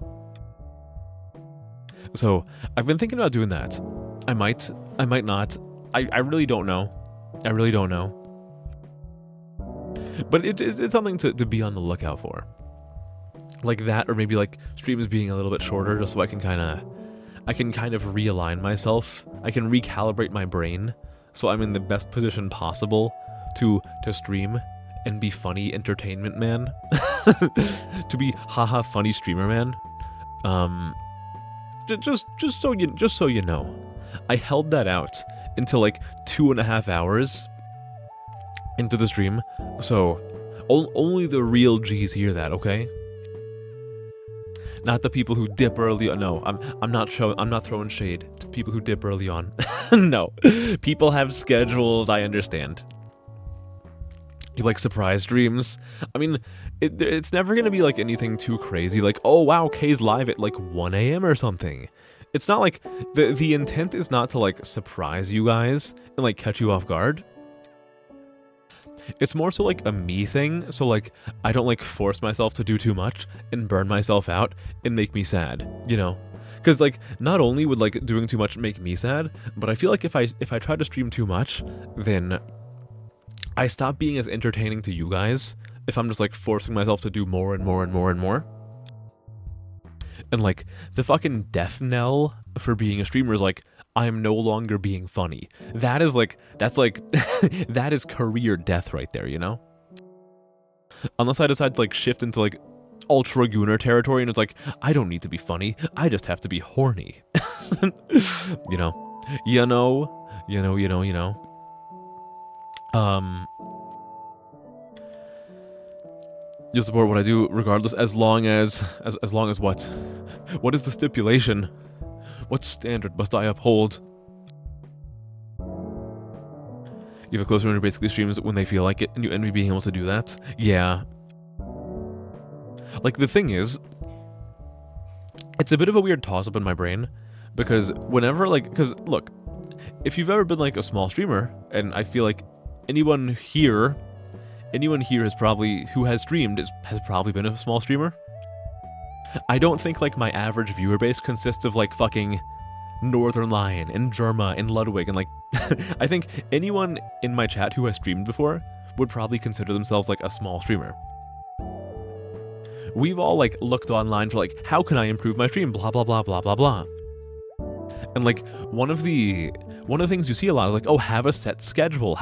Speaker 1: So I've been thinking about doing that. I might not. I really don't know. I really don't know. But it's something to be on the lookout for. Like that, or maybe like streams being a little bit shorter, just so I can kind of realign myself. I can recalibrate my brain, so I'm in the best position possible to stream and be funny entertainment man. To be haha funny streamer man. Just so you know, I held that out until like 2.5 hours into the stream, so only the real G's hear that, okay? Not the people who dip early on. No, I'm not throwing shade to people who dip early on. No, people have schedules. I understand. You like surprise streams? I mean, it's never gonna be like anything too crazy. Like, oh wow, K's live at like 1 a.m. or something. It's not like the intent is not to like surprise you guys and like catch you off guard. It's more so like a me thing, so like I don't like force myself to do too much and burn myself out and make me sad, you know? Because like not only would like doing too much make me sad, but I feel like if I try to stream too much, then I stop being as entertaining to you guys if I'm just like forcing myself to do more and more and more and more. And like the fucking death knell for being a streamer is like, I'm no longer being funny. That is like, that's like, that is career death right there, you know? Unless I decide to like shift into like ultra gooner territory, and it's like, I don't need to be funny, I just have to be horny. you know, you know, you know, you know, you know. You'll support what I do regardless, as long as what? What is the stipulation? What standard must I uphold? You have a close friend who basically streams when they feel like it, and you envy being able to do that? Yeah. Like, the thing is, it's a bit of a weird toss-up in my brain, because whenever, like, because, look, if you've ever been, like, a small streamer, and I feel like anyone here has probably, who has streamed, has probably been a small streamer. I don't think, like, my average viewer base consists of, like, fucking Northern Lion, and Germa, and Ludwig, and, like, I think anyone in my chat who has streamed before would probably consider themselves, like, a small streamer. We've all, like, looked online for, like, how can I improve my stream, blah, blah, blah, blah, blah, blah. And, like, one of the things you see a lot is, like, oh, have a set schedule.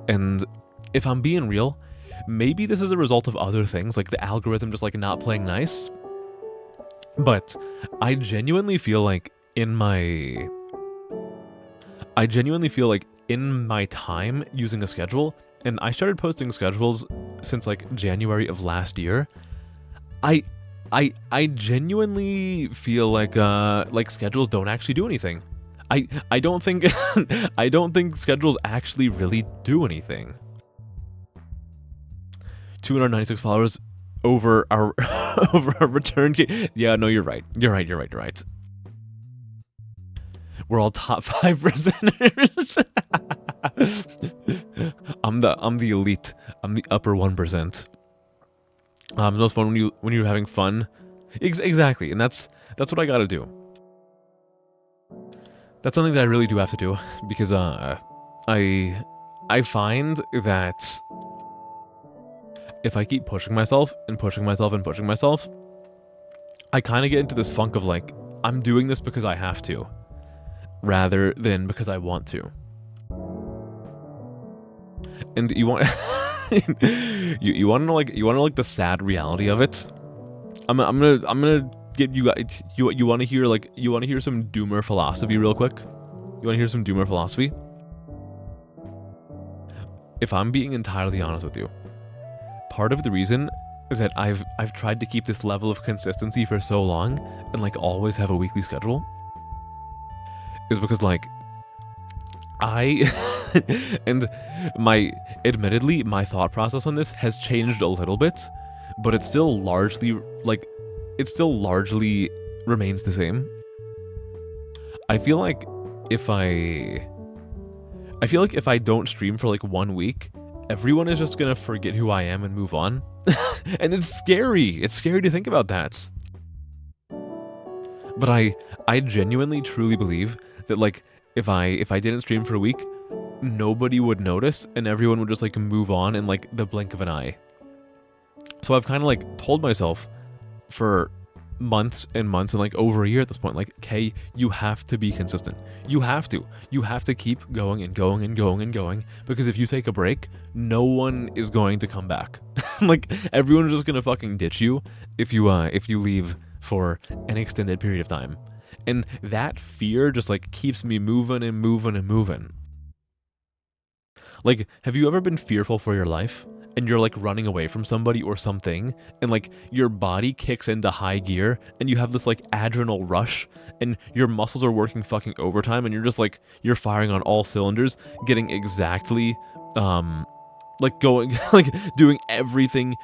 Speaker 1: And if I'm being real, maybe this is a result of other things, like the algorithm just, like, not playing nice. But I genuinely feel like in my time using a schedule, and I started posting schedules since, like, January of last year, I genuinely feel like schedules don't actually do anything. I don't think I don't think schedules actually really do anything. 296 followers over our over our return. Yeah, no, you're right. You're right. We're all top 5%ers. I'm the elite. I'm the upper 1%. It's most fun when you're having fun. Exactly, and that's what I gotta do. That's something that I really do have to do, because I find that if I keep pushing myself, I kind of get into this funk of, like, I'm doing this because I have to, rather than because I want to. And you want you want to know, like, the sad reality of it? I'm gonna give you guys, you want to hear some doomer philosophy real quick? You want to hear some doomer philosophy? If I'm being entirely honest with you, part of the reason that I've tried to keep this level of consistency for so long and, like, always have a weekly schedule is because, like, and admittedly, my thought process on this has changed a little bit, but it's still largely remains the same. I feel like if I don't stream for, like, 1 week, everyone is just gonna forget who I am and move on. And it's scary. It's scary to think about that. But I genuinely truly believe that, like, if I didn't stream for a week, nobody would notice and everyone would just, like, move on in, like, the blink of an eye. So I've kind of, like, told myself for months and months and, like, over a year at this point, like, Kay, you have to be consistent. You have to keep going and going and going and going, because if you take a break, no one is going to come back. Like, everyone's just gonna fucking ditch you if you leave for an extended period of time. And that fear just, like, keeps me moving and moving and moving. Like, have you ever been fearful for your life? And you're, like, running away from somebody or something, and, like, your body kicks into high gear, and you have this, like, adrenal rush, and your muscles are working fucking overtime, and you're just, like, you're firing on all cylinders, getting exactly, like, going, like, doing everything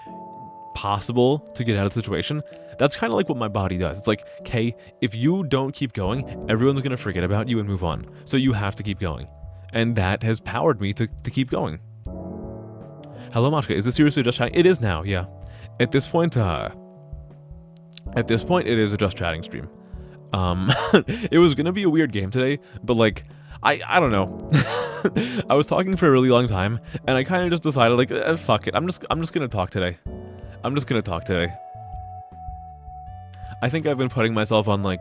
Speaker 1: possible to get out of the situation. That's kind of like what my body does. It's like, okay, if you don't keep going, everyone's gonna forget about you and move on. So you have to keep going. And that has powered me to keep going. Hello, Mashka. Is this seriously just chatting? It is now, yeah. At this point, it is a just chatting stream. It was gonna be a weird game today, but, like, I don't know. I was talking for a really long time, and I kind of just decided, like, fuck it. I'm just gonna talk today. I think I've been putting myself under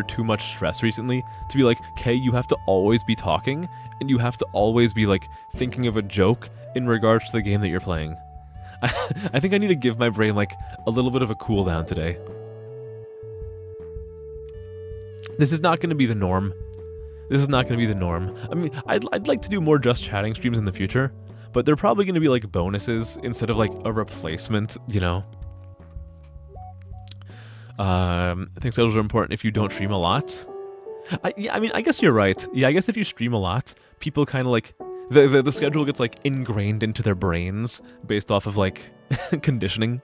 Speaker 1: too much stress recently to be like, okay, you have to always be talking, and you have to always be, like, thinking of a joke in regards to the game that you're playing. I think I need to give my brain like a little bit of a cool down today. This is not going to be the norm. This is not going to be the norm. I mean, I'd like to do more just chatting streams in the future, but they're probably going to be like bonuses instead of like a replacement, you know? I think schedules are important if you don't stream a lot. Yeah, I mean, I guess you're right. Yeah, I guess if you stream a lot, people kind of like... The schedule gets like ingrained into their brains based off of like conditioning.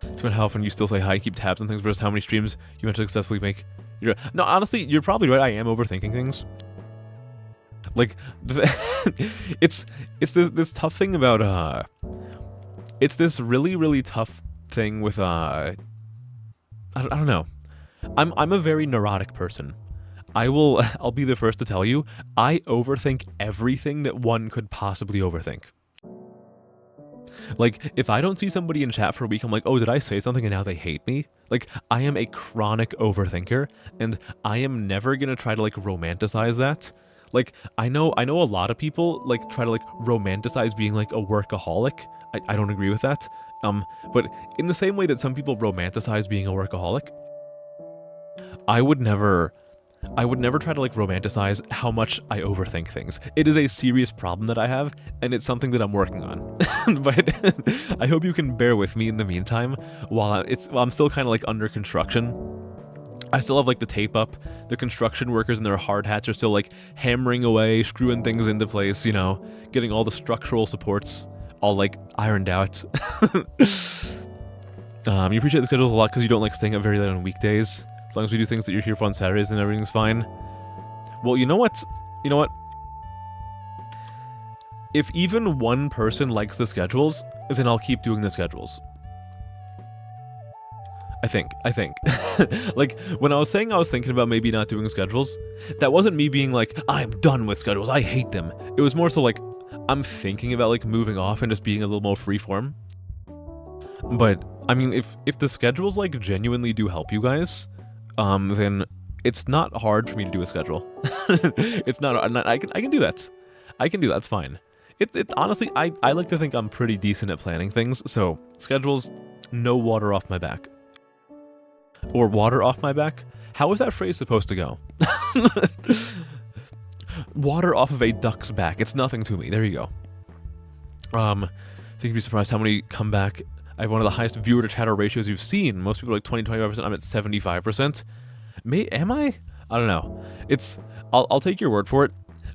Speaker 1: It's about how often you still say hi, keep tabs on things versus how many streams you have to successfully make. No, honestly, you're probably right. I am overthinking things. Like, it's this tough thing about it's this really tough thing with I don't know. I'm a very neurotic person. I'll be the first to tell you, I overthink everything that one could possibly overthink. Like, if I don't see somebody in chat for a week, I'm like, oh, did I say something and now they hate me? Like, I am a chronic overthinker, and I am never gonna try to, like, romanticize that. Like, I know a lot of people, like, try to, like, romanticize being, like, a workaholic. I don't agree with that. But in the same way that some people romanticize being a workaholic, I would never try to like romanticize how much I overthink things. It is a serious problem that I have, and it's something that I'm working on. But I hope you can bear with me in the meantime while I'm still kind of like under construction. I still have like the tape up. The construction workers in their hard hats are still like hammering away, screwing things into place, you know, getting all the structural supports all like ironed out. You appreciate the schedules a lot because you don't like staying up very late on weekdays. As long as we do things that you're here for on Saturdays, then everything's fine. Well, you know what? You know what? If even one person likes the schedules, then I'll keep doing the schedules. I think. Like, when I was saying I was thinking about maybe not doing schedules, that wasn't me being like, I'm done with schedules, I hate them. It was more so like, I'm thinking about like moving off and just being a little more freeform. But, I mean, if the schedules like genuinely do help you guys, then it's not hard for me to do a schedule. It's not, I can do that. I can do that, it's fine. It honestly, I like to think I'm pretty decent at planning things, so schedules, no water off my back. Or water off my back? How is that phrase supposed to go? Water off of a duck's back. It's nothing to me. There you go. I think you'd be surprised how many come back. I have one of the highest viewer to chatter ratios you've seen. Most people are like 20-25%. I'm at 75%. Am I? I don't know. I'll take your word for it.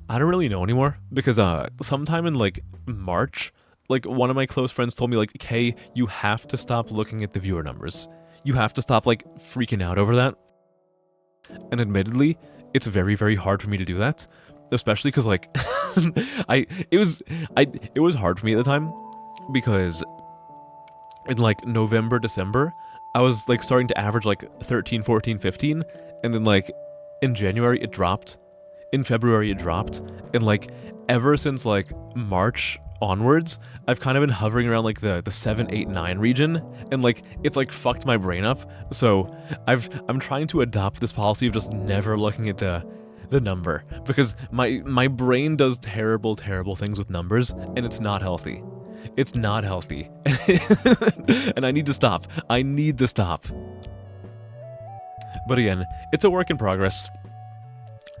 Speaker 1: I don't really know anymore because sometime in like March, like one of my close friends told me like, Kay, you have to stop looking at the viewer numbers. You have to stop like freaking out over that. And admittedly, it's very, very hard for me to do that, especially because like it was hard for me at the time because in like November, December, I was like starting to average like 13, 14, 15, and then like in January it dropped, in February it dropped, and like ever since like March onwards, I've kind of been hovering around like the 7, 8, 9 region, and like it's like fucked my brain up. So I'm trying to adopt this policy of just never looking at the number because my brain does terrible things with numbers, and it's not healthy. It's not healthy. And I need to stop. I need to stop. But again, it's a work in progress.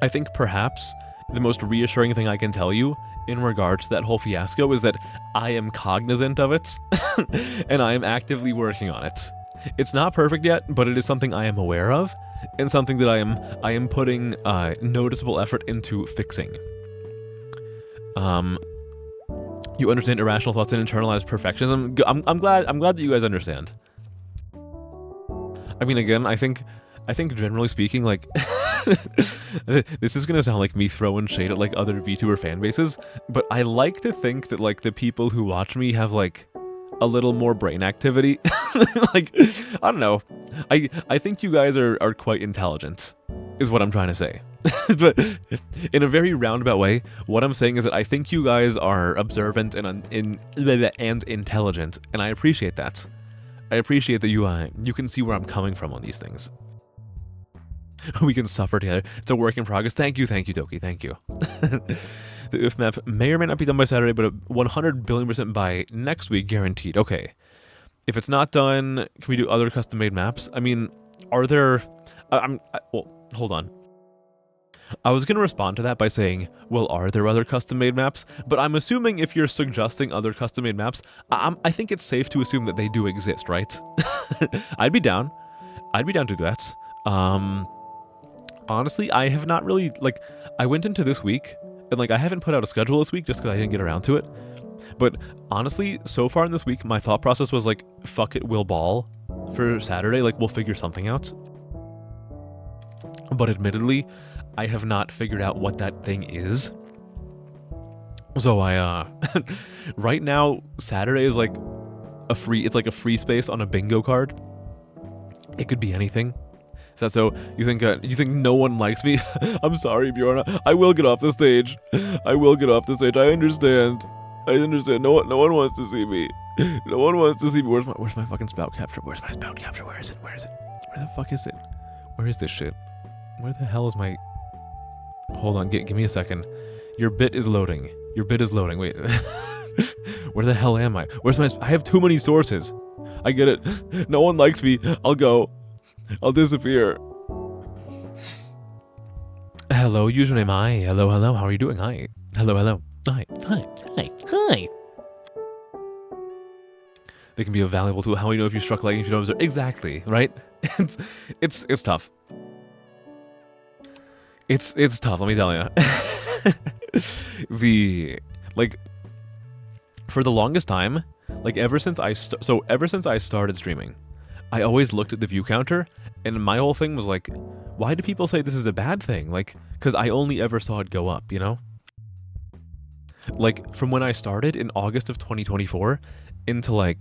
Speaker 1: I think perhaps the most reassuring thing I can tell you in regards to that whole fiasco is that I am cognizant of it and I am actively working on it. It's not perfect yet, but it is something I am aware of and something that I am putting noticeable effort into fixing. You understand irrational thoughts and internalized perfectionism. I'm glad that you guys understand. I mean, again, I think generally speaking, like this is gonna sound like me throwing shade at like other VTuber fan bases, but I like to think that like the people who watch me have like a little more brain activity. Like, I don't know. I think you guys are quite intelligent, is what I'm trying to say. But in a very roundabout way, what I'm saying is that I think you guys are observant and intelligent, and I appreciate that. I appreciate that you can see where I'm coming from on these things. We can suffer together. It's a work in progress. Thank you, Doki. Thank you. The oof map may or may not be done by Saturday, but 100 billion% by next week, guaranteed. Okay. If it's not done, can we do other custom-made maps? I mean, are there... well, hold on. I was going to respond to that by saying, well, are there other custom-made maps? But I'm assuming if you're suggesting other custom-made maps, I think it's safe to assume that they do exist, right? I'd be down. I'd be down to do that. Honestly, I have not really, like, I went into this week, and, like, I haven't put out a schedule this week just because I didn't get around to it. But honestly, so far in this week, my thought process was, like, fuck it, we'll ball for Saturday. Like, we'll figure something out. But admittedly, I have not figured out what that thing is. So right now, Saturday is like it's like a free space on a bingo card. It could be anything. Is that so? You think no one likes me? I'm sorry, Bjorn. I will get off the stage. I will get off the stage. I understand. No one wants to see me. No one wants to see me. Where's my fucking spout capture? Where's my spout capture? Where is it? Where the fuck is it? Where is this shit? Where the hell is my... Hold on, give me a second. Your bit is loading. Wait. Where the hell am I? Where's my... I have too many sources. I get it. No one likes me. I'll go. I'll disappear. Hello, username I. Hello. How are you doing? Hi. Hello. Hi. They can be a valuable tool. How do you know if you struck lightning if you don't observe? Exactly, right? It's tough. It's tough, let me tell you. For the longest time, like ever since I started streaming, I always looked at the view counter, and my whole thing was like, why do people say this is a bad thing? Like, because I only ever saw it go up, you know? Like, from when I started in August of 2024 into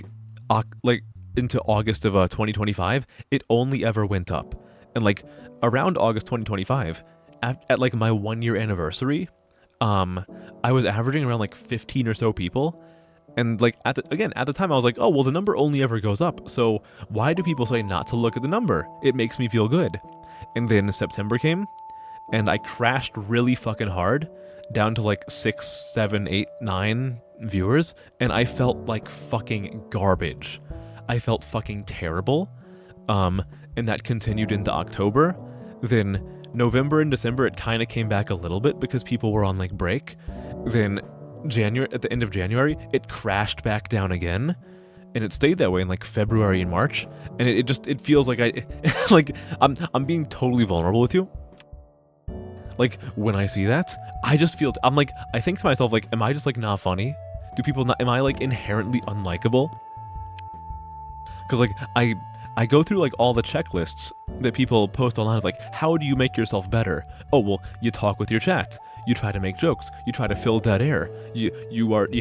Speaker 1: into August of 2025, it only ever went up. And like around August 2025, at like my 1 year anniversary, I was averaging around like 15 or so people. And like at the time I was like, oh, well, the number only ever goes up. So why do people say not to look at the number? It makes me feel good. And then September came and I crashed really fucking hard down to like 6, 7, 8, 9 viewers. And I felt like fucking garbage. I felt fucking terrible. And that continued into October. Then November and December, it kind of came back a little bit because people were on like break. Then at the end of January, it crashed back down again, and it stayed that way in like February and March. And it feels like I'm being totally vulnerable with you. Like when I see that, I think to myself like, am I just like not funny? Am I like inherently unlikable? Because like I go through like all the checklists that people post online of like, how do you make yourself better? Oh, well, you talk with your chat. You try to make jokes. You try to fill dead air. You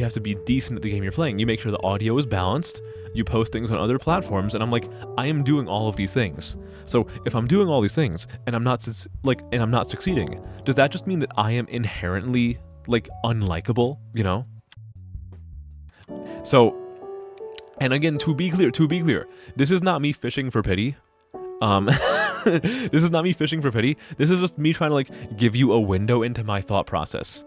Speaker 1: have to be decent at the game you're playing. You make sure the audio is balanced. You post things on other platforms. And I'm like, I am doing all of these things. So if I'm doing all these things and I'm not succeeding, does that just mean that I am inherently like unlikable, you know? So, and again, to be clear, this is not me fishing for pity. This is not me fishing for pity. This is just me trying to like give you a window into my thought process.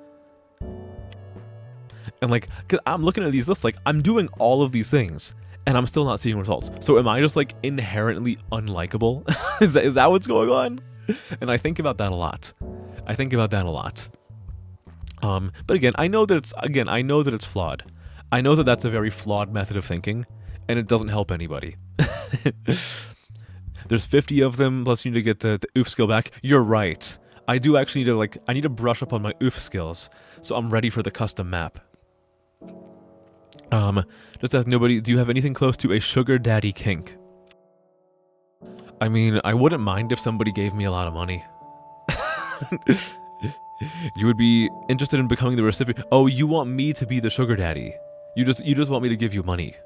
Speaker 1: And like, cause I'm looking at these lists, like I'm doing all of these things and I'm still not seeing results. So am I just like inherently unlikable? Is that what's going on? And I think about that a lot. But again, I know that it's flawed. I know that that's a very flawed method of thinking, and it doesn't help anybody. There's 50 of them, plus you need to get the oof skill back. You're right. I do actually need to I need to brush up on my oof skills, so I'm ready for the custom map. Just ask nobody, do you have anything close to a sugar daddy kink? I mean, I wouldn't mind if somebody gave me a lot of money. You would be interested in becoming the recipient. Oh, you want me to be the sugar daddy. You just want me to give you money.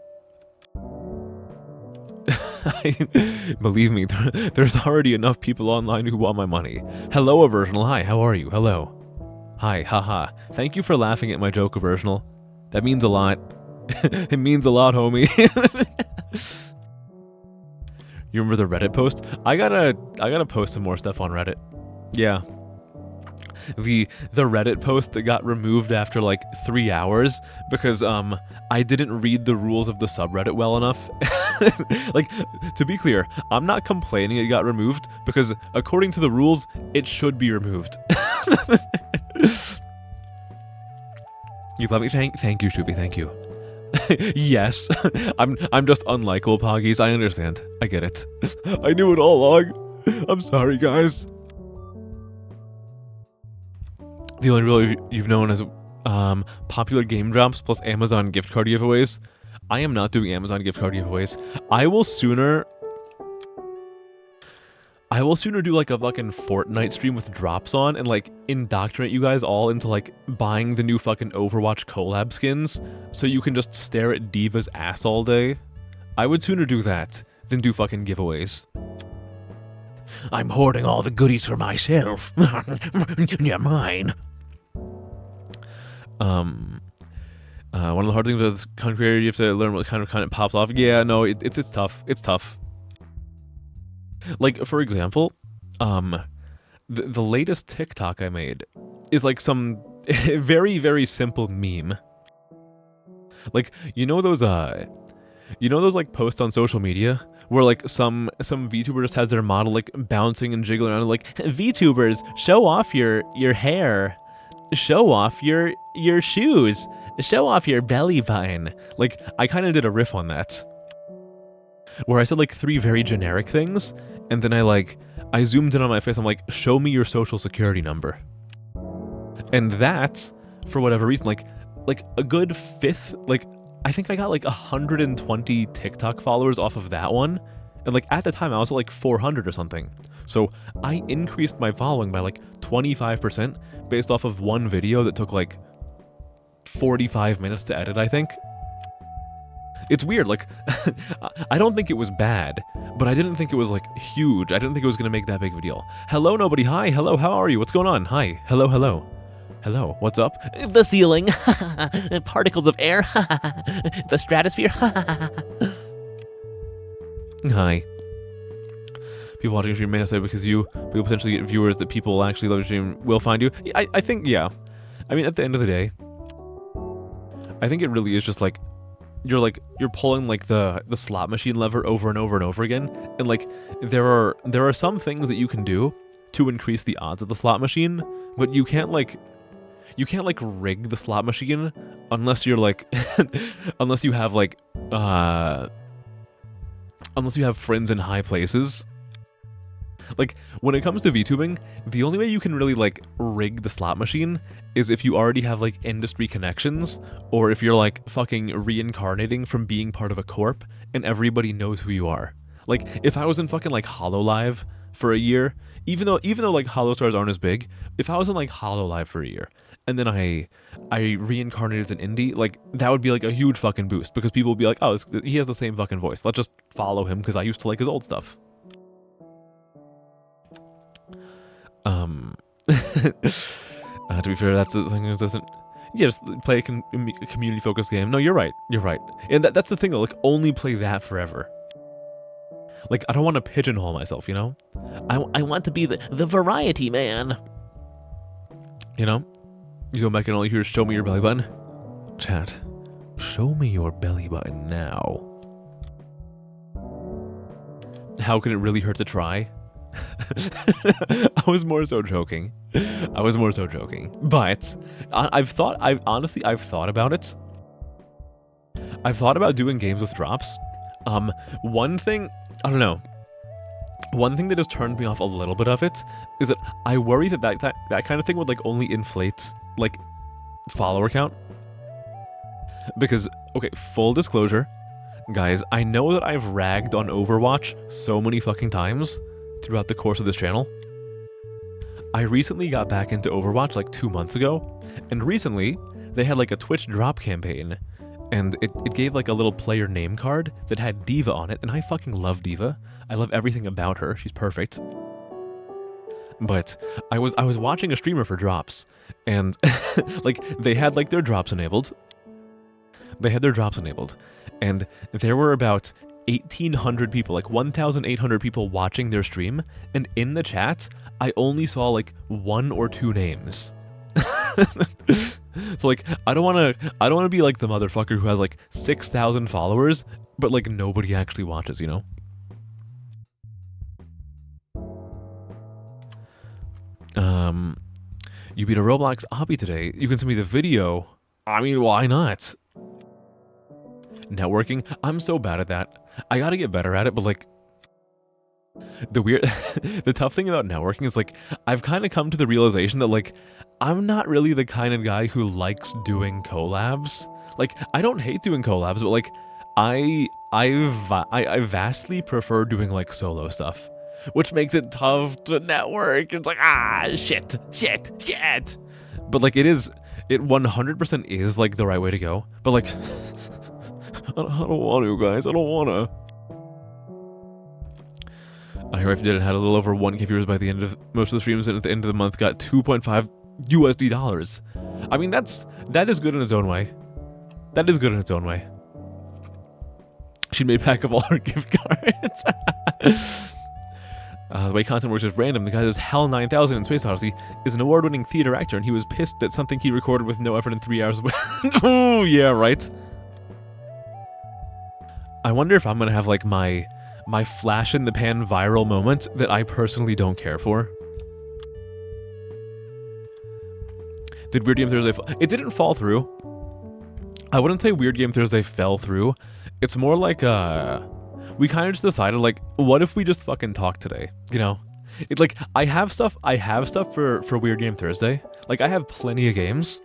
Speaker 1: Believe me, there's already enough people online who want my money. Hello, Aversional. Hi, how are you? Hello. Hi, haha. Thank you for laughing at my joke, Aversional. That means a lot. It means a lot, homie. You remember the Reddit post? I gotta post some more stuff on Reddit. Yeah. the Reddit post that got removed after like 3 hours because I didn't read the rules of the subreddit well enough. Like, to be clear, I'm not complaining it got removed because according to the rules, it should be removed. You love me? Thank you, Shuvi. Thank you. Yes, I'm just unlikable, Poggies. I understand. I get it. I knew it all along. I'm sorry, guys. The only rule you've known as popular game drops plus Amazon gift card giveaways. I am not doing Amazon gift card giveaways. I will sooner do like a fucking Fortnite stream with drops on and like indoctrinate you guys all into like buying the new fucking Overwatch collab skins so you can just stare at Diva's ass all day. I would sooner do that than do fucking giveaways.
Speaker 2: I'm hoarding all the goodies for myself. Yeah, mine.
Speaker 1: One of the hard things with content creator, you have to learn what kind of content pops off. Yeah, no, it's tough. It's tough. Like, for example, the latest TikTok I made is like some very, very simple meme. Like, you know those like posts on social media where like some VTuber just has their model like bouncing and jiggling around like, VTubers, show off your hair, show off your shoes, show off your belly button. Like, I kind of did a riff on that. Where I said like 3 very generic things, and then I zoomed in on my face, I'm like, show me your social security number. And that, for whatever reason, like a good fifth, like, I think I got like 120 TikTok followers off of that one. And like at the time I was at like 400 or something. So I increased my following by like 25% based off of one video that took like 45 minutes to edit, I think. It's weird, like, I don't think it was bad, but I didn't think it was, like, huge. I didn't think it was going to make that big of a deal. Hello, nobody. Hi. Hello, how are you? What's going on? Hi. Hello, hello. Hello, what's up?
Speaker 2: The ceiling. Particles of air. The stratosphere.
Speaker 1: Hi. People watching your stream may not say because you will potentially get viewers that people actually love your stream will find you. I think, yeah. I mean, at the end of the day, I think it really is just, like, you're pulling like the slot machine lever over and over and over again, and like there are some things that you can do to increase the odds of the slot machine, but you can't like rig the slot machine unless you're like unless you have friends in high places. Like, when it comes to VTubing, the only way you can really, like, rig the slot machine is if you already have, like, industry connections, or if you're, like, fucking reincarnating from being part of a corp, and everybody knows who you are. Like, if I was in fucking, like, HoloLive for a year, even though, like, HoloStars aren't as big, if I was in, like, HoloLive for a year, and then I reincarnated as an indie, like, that would be, like, a huge fucking boost, because people would be like, oh, he has the same fucking voice, let's just follow him, because I used to like his old stuff. To be fair, that's something that doesn't... Yeah, just play a community-focused game. No, you're right. You're right. And that's the thing, though. Like, only play that forever. Like, I don't want to pigeonhole myself, you know?
Speaker 2: I want to be the variety man.
Speaker 1: You know? You go back and all you hear is, show me your belly button. Chat, show me your belly button now. How can it really hurt to try? I was more so joking. But I've thought about it. I've thought about doing games with drops. One thing, I don't know. One thing that has turned me off a little bit of it is that I worry that kind of thing would like only inflate like follower count. Because, okay, full disclosure, guys, I know that I've ragged on Overwatch so many fucking times throughout the course of this channel. I recently got back into Overwatch like 2 months ago, and recently they had like a Twitch drop campaign, and it gave like a little player name card that had Diva on it, and I fucking love Diva. I love everything about her. She's perfect. But I was watching a streamer for drops, and like they had like their drops enabled. And there were about 1,800 people, like 1,800 people watching their stream, and in the chat, I only saw like 1 or 2 names. So like, I don't want to be like the motherfucker who has like 6,000 followers, but like nobody actually watches, you know? You beat a Roblox obby today. You can send me the video. I mean, why not? Networking? I'm so bad at that. I gotta get better at it, but like, the tough thing about networking is like, I've kind of come to the realization that like, I'm not really the kind of guy who likes doing collabs. Like, I don't hate doing collabs, but like, I vastly prefer doing like solo stuff, which makes it tough to network. It's like, shit. But like, it 100% is like the right way to go. But like, I don't want to, guys. I don't want to. I hear if you did it, had a little over 1K viewers by the end of most of the streams, and at the end of the month got $2.5 USD. I mean, that is good in its own way. That is good in its own way. She made pack of all her gift cards. The way content works is random. The guy that does HAL 9000 in Space Odyssey is an award-winning theater actor, and he was pissed that something he recorded with no effort in 3 hours. Oh, yeah, right. I wonder if I'm gonna have like my flash in the pan viral moment that I personally don't care for. Did Weird Game Thursday it didn't fall through. I wouldn't say Weird Game Thursday fell through. It's more like we kind of just decided like, what if we just fucking talk today? You know? It's like I have stuff for Weird Game Thursday. Like I have plenty of games.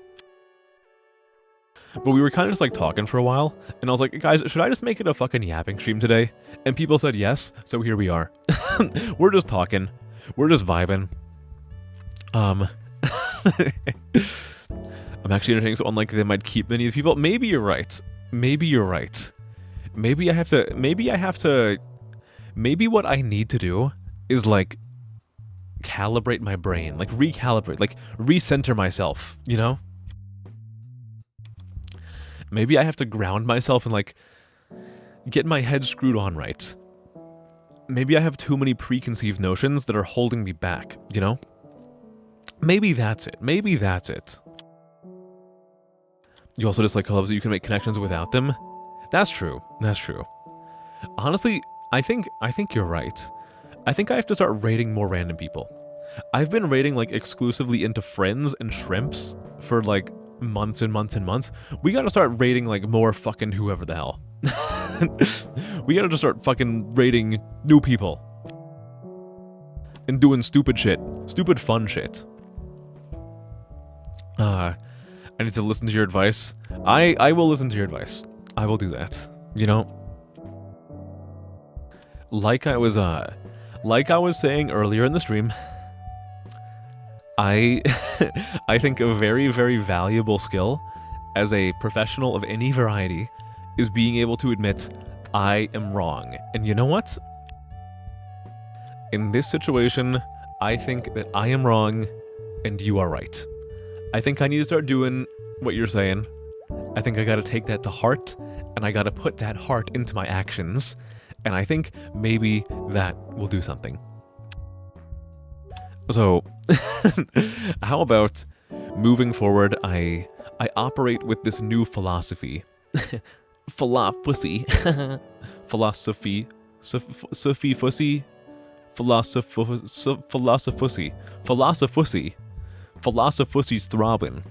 Speaker 1: But we were kind of just like talking for a while, and I was like, guys, should I just make it a fucking yapping stream today? And people said yes, so here we are. We're just talking. We're just vibing. I'm actually entertaining, so unlikely they might keep many of the people. Maybe you're right. Maybe you're right. Maybe what I need to do is like calibrate my brain, like recalibrate, like recenter myself, you know? Maybe I have to ground myself and like get my head screwed on right. Maybe I have too many preconceived notions that are holding me back, you know? Maybe that's it. Maybe that's it. You also dislike collabs that you can make connections without them. That's true. That's true. Honestly, I think you're right. I think I have to start rating more random people. I've been rating like exclusively into friends and shrimps for like months and months and months. We gotta start rating like more fucking whoever the hell. We gotta just start fucking rating new people. And doing stupid shit. Stupid fun shit. I need to listen to your advice. I will listen to your advice. I will do that. You know? Like I was saying earlier in the stream, I think a very, very valuable skill as a professional of any variety is being able to admit I am wrong. And you know what? In this situation, I think that I am wrong and you are right. I think I need to start doing what you're saying. I think I gotta take that to heart, and I gotta put that heart into my actions. And I think maybe that will do something. So, how about moving forward, I operate with this new philosophy. Philosophy. Philosophy. Sophie Fussy. Philosophy. Philosophy's throbbing.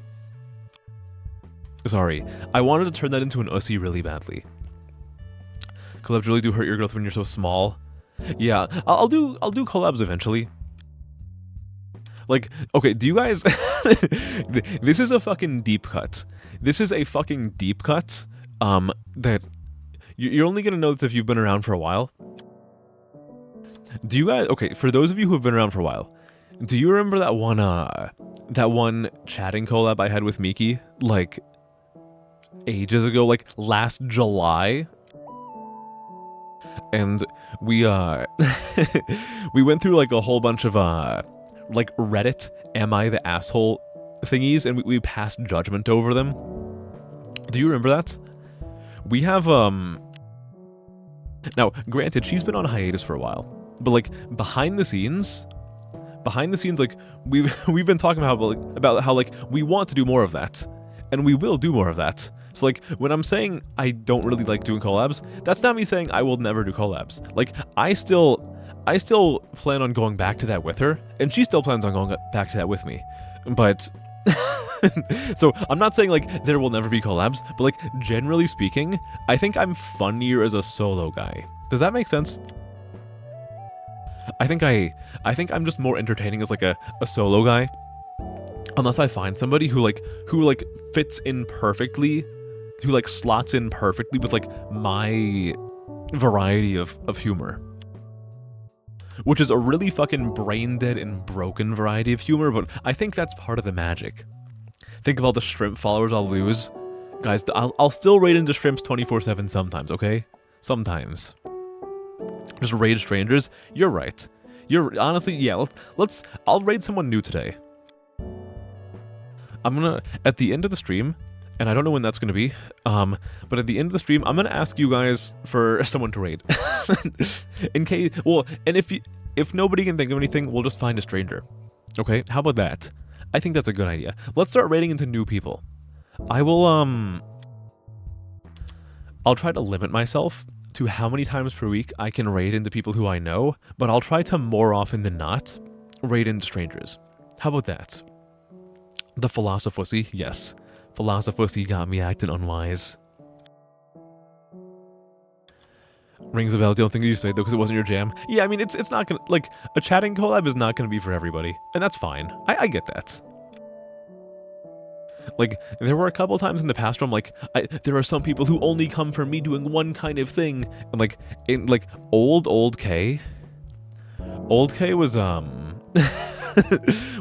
Speaker 1: Sorry, I wanted to turn that into an ussy really badly. Collabs really do hurt your growth when you're so small. Yeah, I'll do collabs eventually. Like, okay, do you guys... This is a fucking deep cut. This is a fucking deep cut, that... You're only gonna know this if you've been around for a while. Do you guys... Okay, for those of you who have been around for a while, do you remember that one chatting collab I had with Miki, like, ages ago, like, last July? And we, we went through, like, a whole bunch of, like, Reddit, am I the asshole thingies, and we passed judgment over them. Do you remember that? We have, Now, granted, she's been on hiatus for a while, but like behind the scenes, like we've been talking about how like we want to do more of that, and we will do more of that. So like when I'm saying I don't really like doing collabs, that's not me saying I will never do collabs. Like I still plan on going back to that with her, and she still plans on going back to that with me. But so I'm not saying like there will never be collabs, but like generally speaking, I think I'm funnier as a solo guy. Does that make sense? I think I'm just more entertaining as like a solo guy. Unless I find somebody who fits in perfectly, who like slots in perfectly with like my variety of humor. Which is a really fucking brain dead and broken variety of humor, but I think that's part of the magic. Think of all the shrimp followers I'll lose. Guys, I'll still raid into shrimps 24/7 sometimes, okay? Sometimes. Just raid strangers? You're right. You're honestly, yeah, I'll raid someone new today. I'm gonna, at the end of the stream, and I don't know when that's gonna be, but at the end of the stream, I'm gonna ask you guys for someone to raid. In case, well, and if nobody can think of anything, we'll just find a stranger. Okay, how about that? I think that's a good idea. Let's start raiding into new people. I'll try to limit myself to how many times per week I can raid into people who I know, but I'll try to more often than not raid into strangers. How about that? The Philosophussy, yes. Philosophussy got me acting unwise. Rings a bell, don't think you stayed though because it wasn't your jam. Yeah, I mean, it's not gonna, like, a chatting collab is not gonna be for everybody, and that's fine. I get that. Like, there were a couple times in the past where I'm like, there are some people who only come for me doing one kind of thing, and like, in like old K was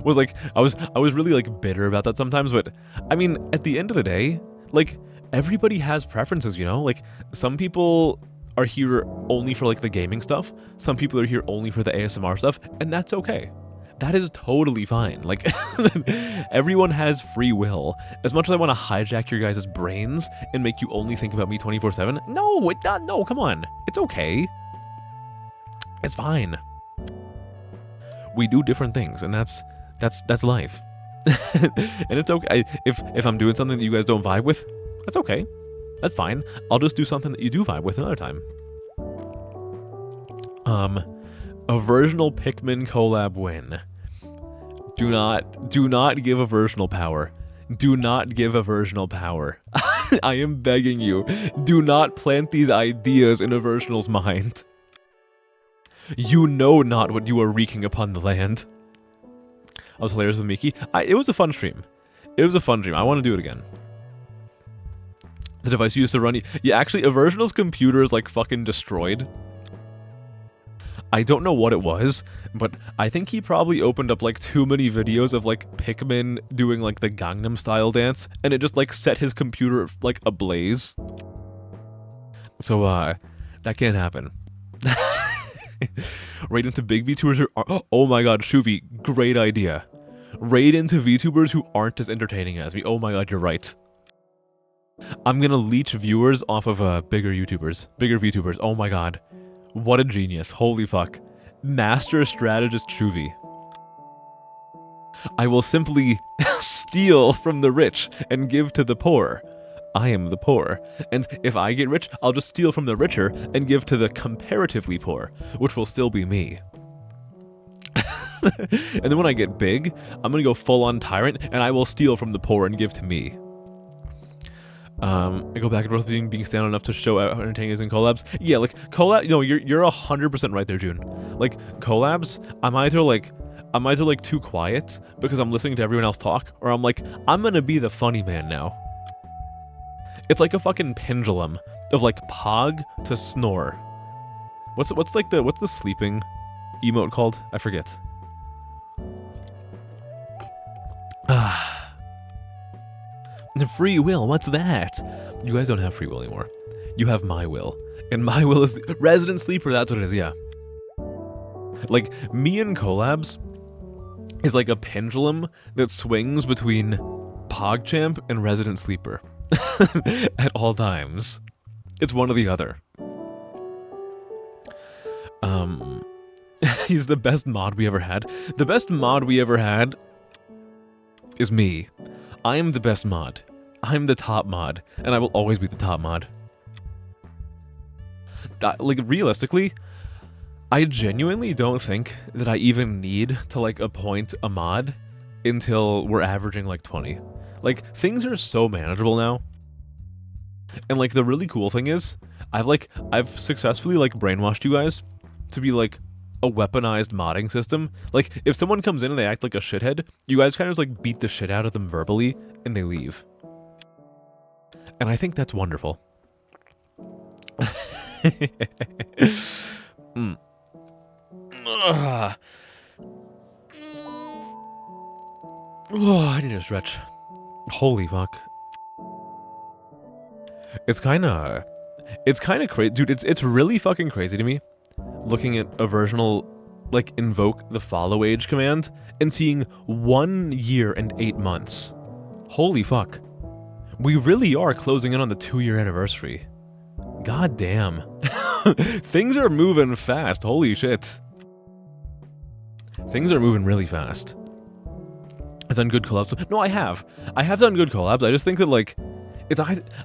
Speaker 1: was like, I was really like bitter about that sometimes, but I mean, at the end of the day, like, everybody has preferences, you know? Like, some people are here only for like the gaming stuff, some people are here only for the ASMR stuff, and that's okay. That is totally fine. Like, everyone has free will. As much as I want to hijack your guys' brains and make you only think about me 24/7, no, come on. It's okay. It's fine. We do different things, and that's life. And it's okay. If I'm doing something that you guys don't vibe with, that's okay. That's fine. I'll just do something that you do vibe with another time. A versional Pikmin collab win. Do not give a versional power. Do not give a versional power. I am begging you. Do not plant these ideas in a versional's mind. You know not what you are wreaking upon the land. I was hilarious with Miki. It was a fun stream. It was a fun stream. I want to do it again. The device you used to run... Yeah, actually, a versional's computer is like fucking destroyed. I don't know what it was, but I think he probably opened up like too many videos of like Pikmin doing like the Gangnam Style dance, and it just like set his computer like ablaze. So that can't happen. Raid into big VTubers oh my god, Shuvi, great idea. Raid into VTubers who aren't as entertaining as me. Oh my god, you're right. I'm gonna leech viewers off of bigger VTubers. Oh my god. What a genius. Holy fuck. Master strategist Shuvi. I will simply steal from the rich and give to the poor. I am the poor. And if I get rich, I'll just steal from the richer and give to the comparatively poor, which will still be me. And then when I get big, I'm gonna go full-on tyrant, and I will steal from the poor and give to me. I go back and forth being stand enough to show out how entertaining is in collabs. Yeah, like collab. No, you're 100% right there, June. Like collabs, I'm either like too quiet because I'm listening to everyone else talk, or I'm like, I'm gonna be the funny man now. It's like a fucking pendulum of like pog to snore. What's the sleeping emote called? I forget. The free will, what's that? You guys don't have free will anymore. You have my will. And my will is the resident sleeper, that's what it is, yeah. Like, me and collabs is like a pendulum that swings between PogChamp and resident sleeper. At all times. It's one or the other. He's the best mod we ever had. The best mod we ever had is me. I am the best mod. I'm the top mod, and I will always be the top mod. Like, realistically, I genuinely don't think that I even need to, like, appoint a mod until we're averaging, like, 20. Like, things are so manageable now. And, like, the really cool thing is, I've successfully, like, brainwashed you guys to be, like, a weaponized modding system. Like, if someone comes in and they act like a shithead, you guys kind of, like, beat the shit out of them verbally, and they leave. And I think that's wonderful. Oh, I need to stretch. Holy fuck. It's kind of crazy, dude. It's really fucking crazy to me, looking at a versional, like, invoke the follow age command and seeing 1 year and 8 months. Holy fuck. We really are closing in on the 2-year anniversary. God damn. Things are moving fast. Holy shit. Things are moving really fast. I've done good collabs. No, I have. I have done good collabs. I just think that, like,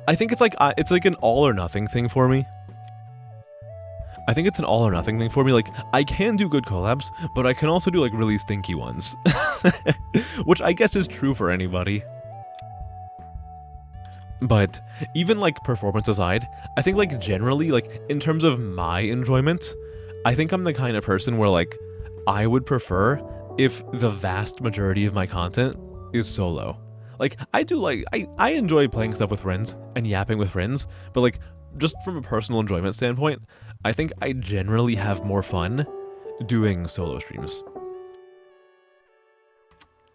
Speaker 1: I think it's like an all or nothing thing for me. I think it's an all or nothing thing for me. Like, I can do good collabs, but I can also do, like, really stinky ones. Which I guess is true for anybody. But even, like, performance aside, I think, like, generally, like, in terms of my enjoyment, I think I'm the kind of person where, like, I would prefer if the vast majority of my content is solo. Like, I enjoy playing stuff with friends and yapping with friends, but, like, just from a personal enjoyment standpoint, I think I generally have more fun doing solo streams.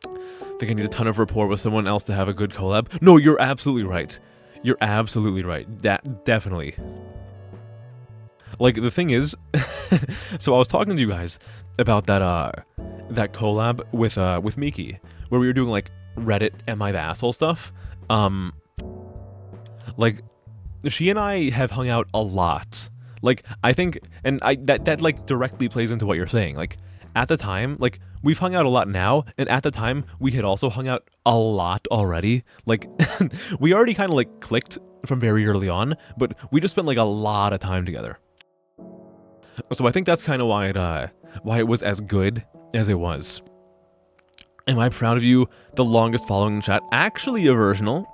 Speaker 1: I think I need a ton of rapport with someone else to have a good collab. No, you're absolutely right. You're absolutely right. Definitely. Like, the thing is, so I was talking to you guys about that collab with Miki, where we were doing, like, Reddit am I the asshole stuff. Like, she and I have hung out a lot. Like, I think, and that like directly plays into what you're saying. Like, at the time, like, we've hung out a lot now, and at the time we had also hung out a lot already. Like, we already kind of, like, clicked from very early on, but we just spent, like, a lot of time together. So I think that's kind of why it was as good as it was. Am I proud of you? The longest following in chat. Actually a versional.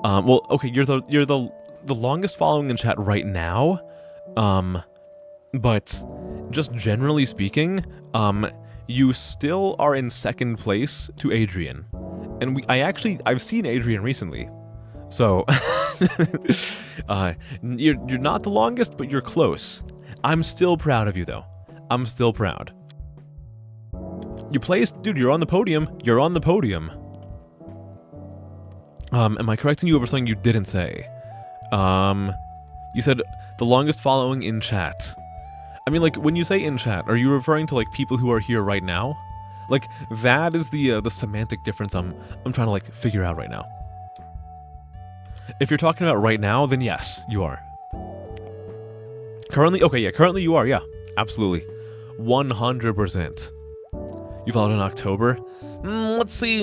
Speaker 1: Well, okay, you're the longest following in chat right now. But just generally speaking, you still are in second place to Adrian. And I've seen Adrian recently. So you're not the longest, but you're close. I'm still proud of you though. I'm still proud. You placed, dude, you're on the podium. You're on the podium. Am I correcting you over something you didn't say? You said the longest following in chat. I mean, like, when you say in chat, are you referring to, like, people who are here right now? Like, that is the semantic difference I'm trying to, like, figure out right now. If you're talking about right now, then yes, you are. Currently? Okay, yeah, currently you are, yeah. Absolutely. 100%. You followed in October? Let's see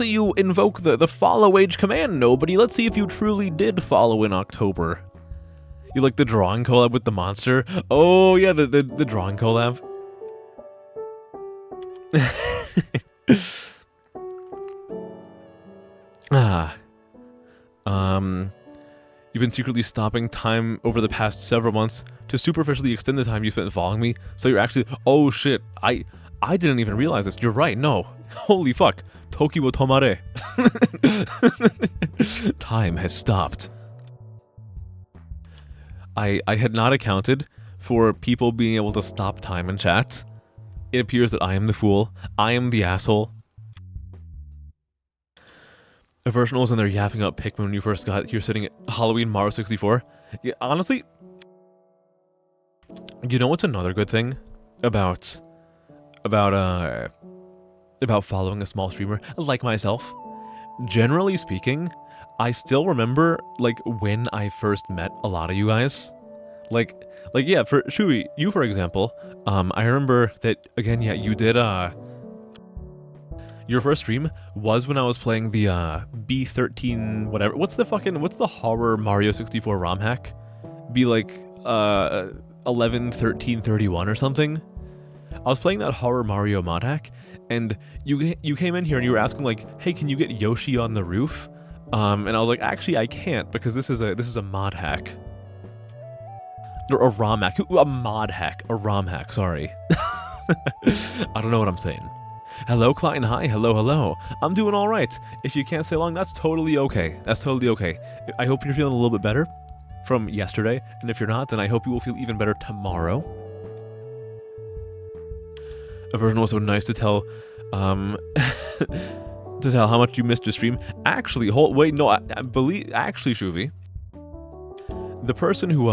Speaker 1: you invoke the follow age command, nobody. Let's see if you truly did follow in October. You like the drawing collab with the monster? Oh yeah, the drawing collab. You've been secretly stopping time over the past several months to superficially extend the time you spent following me, so you're actually— oh shit, I didn't even realize this. You're right, no. Holy fuck. Toki wo tomare. Time has stopped. I had not accounted for people being able to stop time in chat. It appears that I am the fool. I am the asshole. A version was in there yapping up Pikmin when you first got here sitting at Halloween Mario 64. Yeah, honestly, you know what's another good thing about following a small streamer like myself? Generally speaking, I still remember, like, when I first met a lot of you guys. Like, Like, yeah, for Shui, you for example, I remember that again. Yeah, you did. Your first stream was when I was playing the B13 whatever. What's the horror Mario 64 ROM hack? Be like 11 13 31 or something. I was playing that horror Mario mod hack, and you came in here and you were asking like, hey, can you get Yoshi on the roof? And I was like, actually, I can't because this is a mod hack. Or a ROM hack. A mod hack. A ROM hack, sorry. I don't know what I'm saying. Hello, Klein. Hi. Hello, hello. I'm doing all right. If you can't stay long, that's totally okay. That's totally okay. I hope you're feeling a little bit better from yesterday. And if you're not, then I hope you will feel even better tomorrow. A version was so nice to tell, to tell how much you missed your stream. Actually, I believe, actually, Shuvi, the person who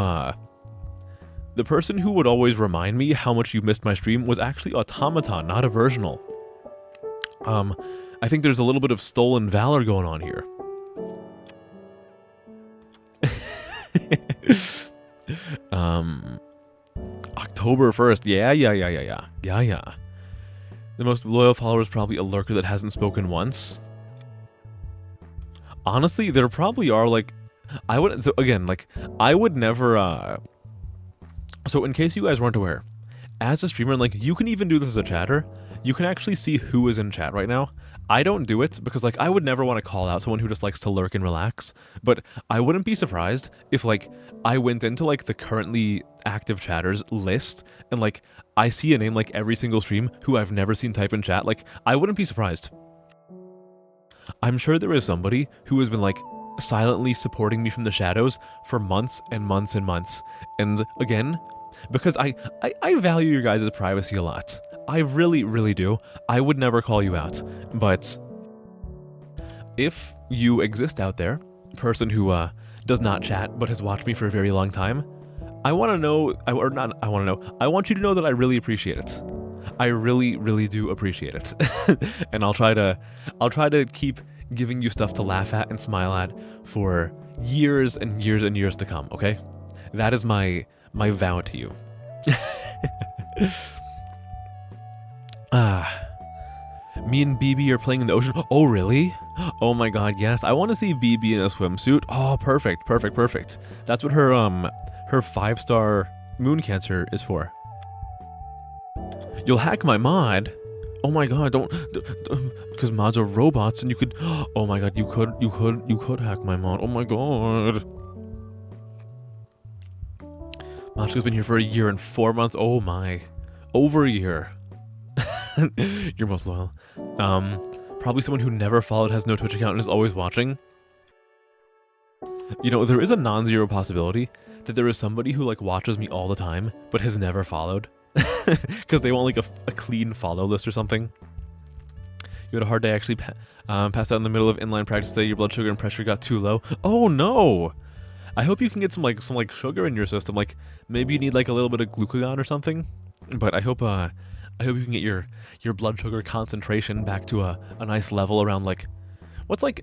Speaker 1: would always remind me how much you missed my stream was actually Automaton, not a versional. I think there's a little bit of stolen valor going on here. October 1st. Yeah. The most loyal follower is probably a lurker that hasn't spoken once. Honestly, there probably are, like, I would never, so in case you guys weren't aware, as a streamer, like, you can even do this as a chatter, you can actually see who is in chat right now. I don't do it because, like, I would never want to call out someone who just likes to lurk and relax, but I wouldn't be surprised if, like, I went into, like, the currently active chatters list and, like, I see a name, like, every single stream who I've never seen type in chat. Like, I wouldn't be surprised. I'm sure there is somebody who has been, like, silently supporting me from the shadows for months and months and months. And again, because I value your guys' privacy a lot. I really, really do. I would never call you out. But if you exist out there, person who does not chat but has watched me for a very long time, I want to know, I want you to know that I really appreciate it. I really, really do appreciate it. And I'll try to keep giving you stuff to laugh at and smile at for years and years and years to come, okay? That is my vow to you. Me and BB are playing in the ocean. Oh, really? Oh my god, yes. I want to see BB in a swimsuit. Oh, perfect. That's what her 5-star moon cancer is for. You'll hack my mod. Oh my god, don't because mods are robots and you could, oh my god, you could hack my mod. Oh my god. Machka's been here for 1 year and 4 months. Oh my. Over a year. You're most loyal. Probably someone who never followed, has no Twitch account, and is always watching. You know, there is a non-zero possibility that there is somebody who, like, watches me all the time, but has never followed. Because they want, like, a clean follow list or something. You had a hard day actually passed out in the middle of inline practice today. Your blood sugar and pressure got too low. Oh, no! I hope you can get some sugar in your system. Like, maybe you need, like, a little bit of glucagon or something. But I hope you can get your blood sugar concentration back to a nice level around, like, what's a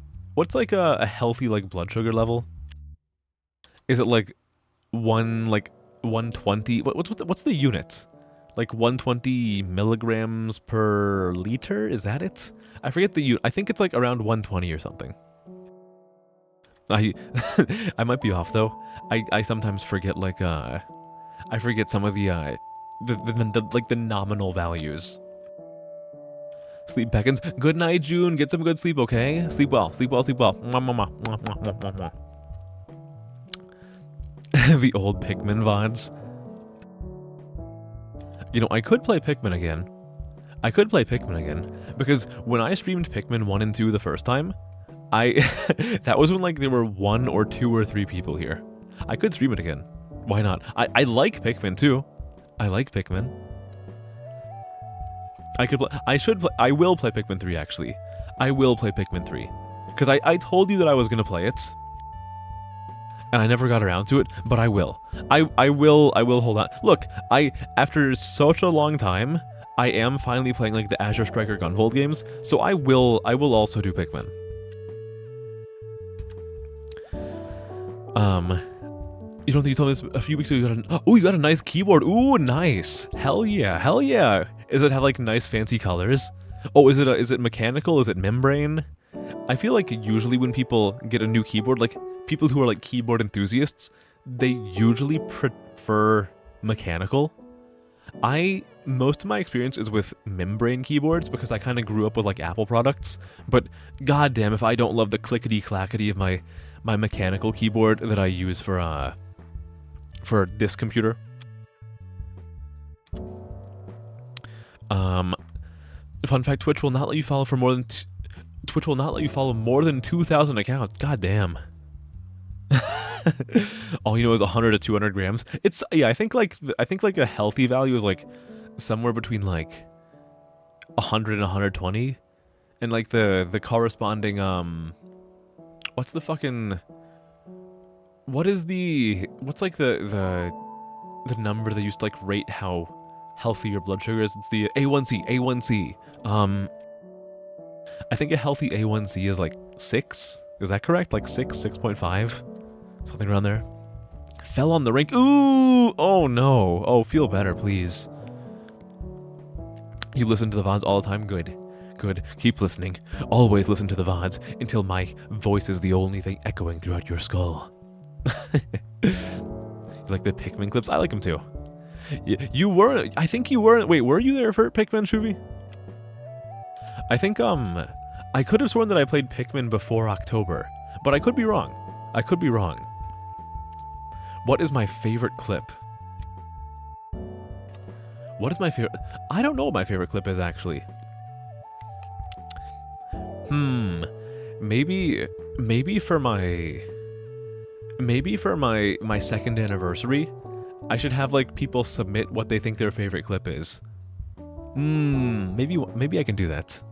Speaker 1: healthy, like, blood sugar level? Is it like 120? What's the unit? Like 120 milligrams per liter? Is that it? I forget the unit. I think it's like around 120 or something. I might be off though. I sometimes forget, like, I forget some of the nominal values. Sleep beckons. Good night, June. Get some good sleep, okay? Sleep well. Sleep well. Sleep well. Mwah, mwah, mwah, mwah, mwah, mwah. The old Pikmin VODs. You know, I could play Pikmin again. Because when I streamed Pikmin 1 and 2 the first time, that was when, like, there were 1 or 2 or 3 people here. I could stream it again. Why not? I like Pikmin too. I like Pikmin. I will play Pikmin 3 actually. I will play Pikmin 3. Because I told you that I was gonna play it. And I never got around to it, but I will. I will hold on. Look, after such a long time, I am finally playing, like, the Azure Striker Gunvolt games, so I will also do Pikmin. You don't think you told me this a few weeks ago? You got a nice keyboard. Ooh, nice. Hell yeah, hell yeah. Does it have like nice fancy colors? Oh, is it mechanical? Is it membrane? I feel like usually when people get a new keyboard, like people who are like keyboard enthusiasts, they usually prefer mechanical. Most of my experience is with membrane keyboards because I kind of grew up with like Apple products, but goddamn if I don't love the clickety clackety of my mechanical keyboard that I use for this computer. Fun fact: Twitch will not let you follow for more than Twitch will not let you follow more than 2,000 accounts. God damn. All you know is 100 to 200 grams. It's I think like a healthy value is like somewhere between like 100 and 120, and like the corresponding what's like the number they used to like rate how healthy your blood sugar is? It's the A1C. I think a healthy A1C is like 6. Is that correct? Like 6.5, something around there. Fell on the rink. Ooh! Oh no! Oh, feel better, please. You listen to the VODs all the time. Good. Keep listening. Always listen to the VODs until my voice is the only thing echoing throughout your skull. You like the Pikmin clips? I like them too. You weren't. I think you weren't. Wait, were you there for Pikmin, Shuvi? I think I could have sworn that I played Pikmin before October, but I could be wrong. What is my favorite clip? What is my favorite? I don't know what my favorite clip is actually. Maybe for my second anniversary, I should have like people submit what they think their favorite clip is. Maybe I can do that.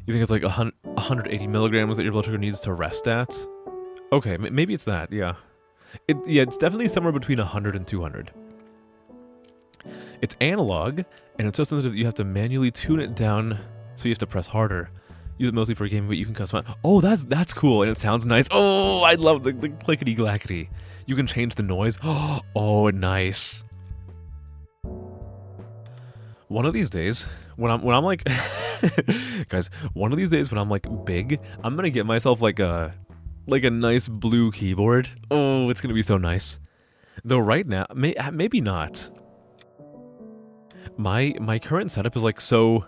Speaker 1: You think it's like 180 milligrams that your blood sugar needs to rest at? Okay, maybe it's that, yeah. It's definitely somewhere between 100 and 200. It's analog, and it's so sensitive that you have to manually tune it down, so you have to press harder. Use it mostly for gaming, but you can customize. Oh, that's cool, and it sounds nice. Oh, I love the clickety-clackety. You can change the noise. Oh, nice. One of these days, when I'm like, guys, one of these days when I'm like big, I'm gonna get myself like a nice blue keyboard. Oh, it's gonna be so nice. Though right now, maybe not. My current setup is like so,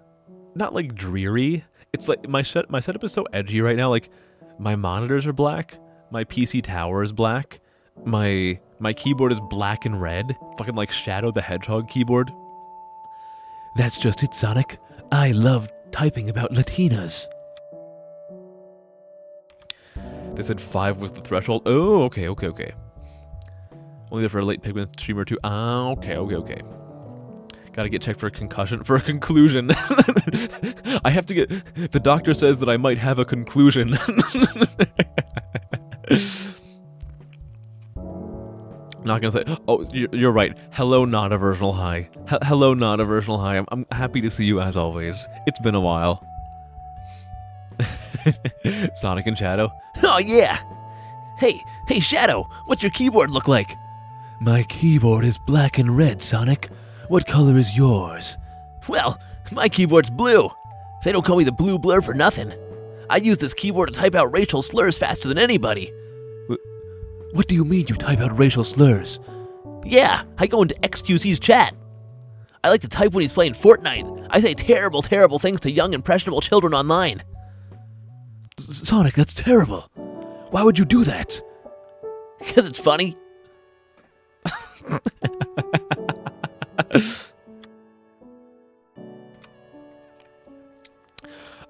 Speaker 1: not like dreary. It's like my setup is so edgy right now. Like my monitors are black, my PC tower is black, my keyboard is black and red, fucking like Shadow the Hedgehog keyboard. That's just it, Sonic. I love typing about Latinas. They said 5 was the threshold. Oh, okay. Only there for a late Pigment stream or two. Ah, okay. Gotta get checked for a concussion. For a conclusion. I have to get... The doctor says that I might have a conclusion. Not gonna say... Oh, you're right. Hello, not a versional high. Hello, not a versional high. I'm happy to see you as always. It's been a while. Sonic and Shadow.
Speaker 2: Oh, yeah. Hey, Shadow, what's your keyboard look like?
Speaker 4: My keyboard is black and red, Sonic. What color is yours?
Speaker 2: Well, my keyboard's blue. They don't call me the Blue Blur for nothing. I use this keyboard to type out racial slurs faster than anybody.
Speaker 4: What do you mean you type out racial slurs?
Speaker 2: Yeah, I go into XQC's chat. I like to type when he's playing Fortnite. I say terrible, terrible things to young, impressionable children online.
Speaker 4: Sonic, that's terrible. Why would you do that?
Speaker 2: Because it's funny.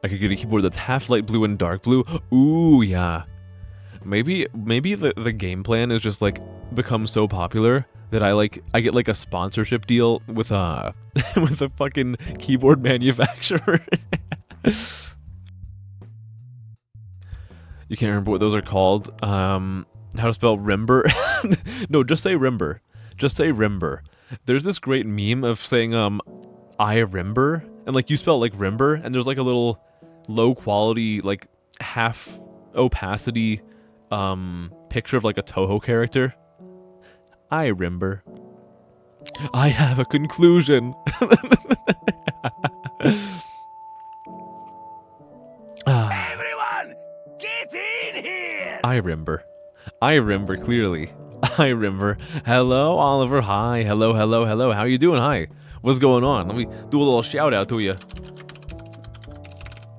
Speaker 1: I could get a keyboard that's half light blue and dark blue. Ooh, yeah. Maybe the game plan is just like become so popular that I get like a sponsorship deal with with a fucking keyboard manufacturer. You can't remember what those are called. How to spell Rimber? No, just say Rimber. Just say Rimber. There's this great meme of saying I Rimber, and like you spell like Rimber, and there's like a little low quality like half opacity picture of like a Toho character. I remember. I have a conclusion.
Speaker 5: Everyone, get in here!
Speaker 1: I remember. I remember clearly. I remember. Hello, Oliver. Hi. Hello, hello, hello. How you doing? Hi. What's going on? Let me do a little shout out to you.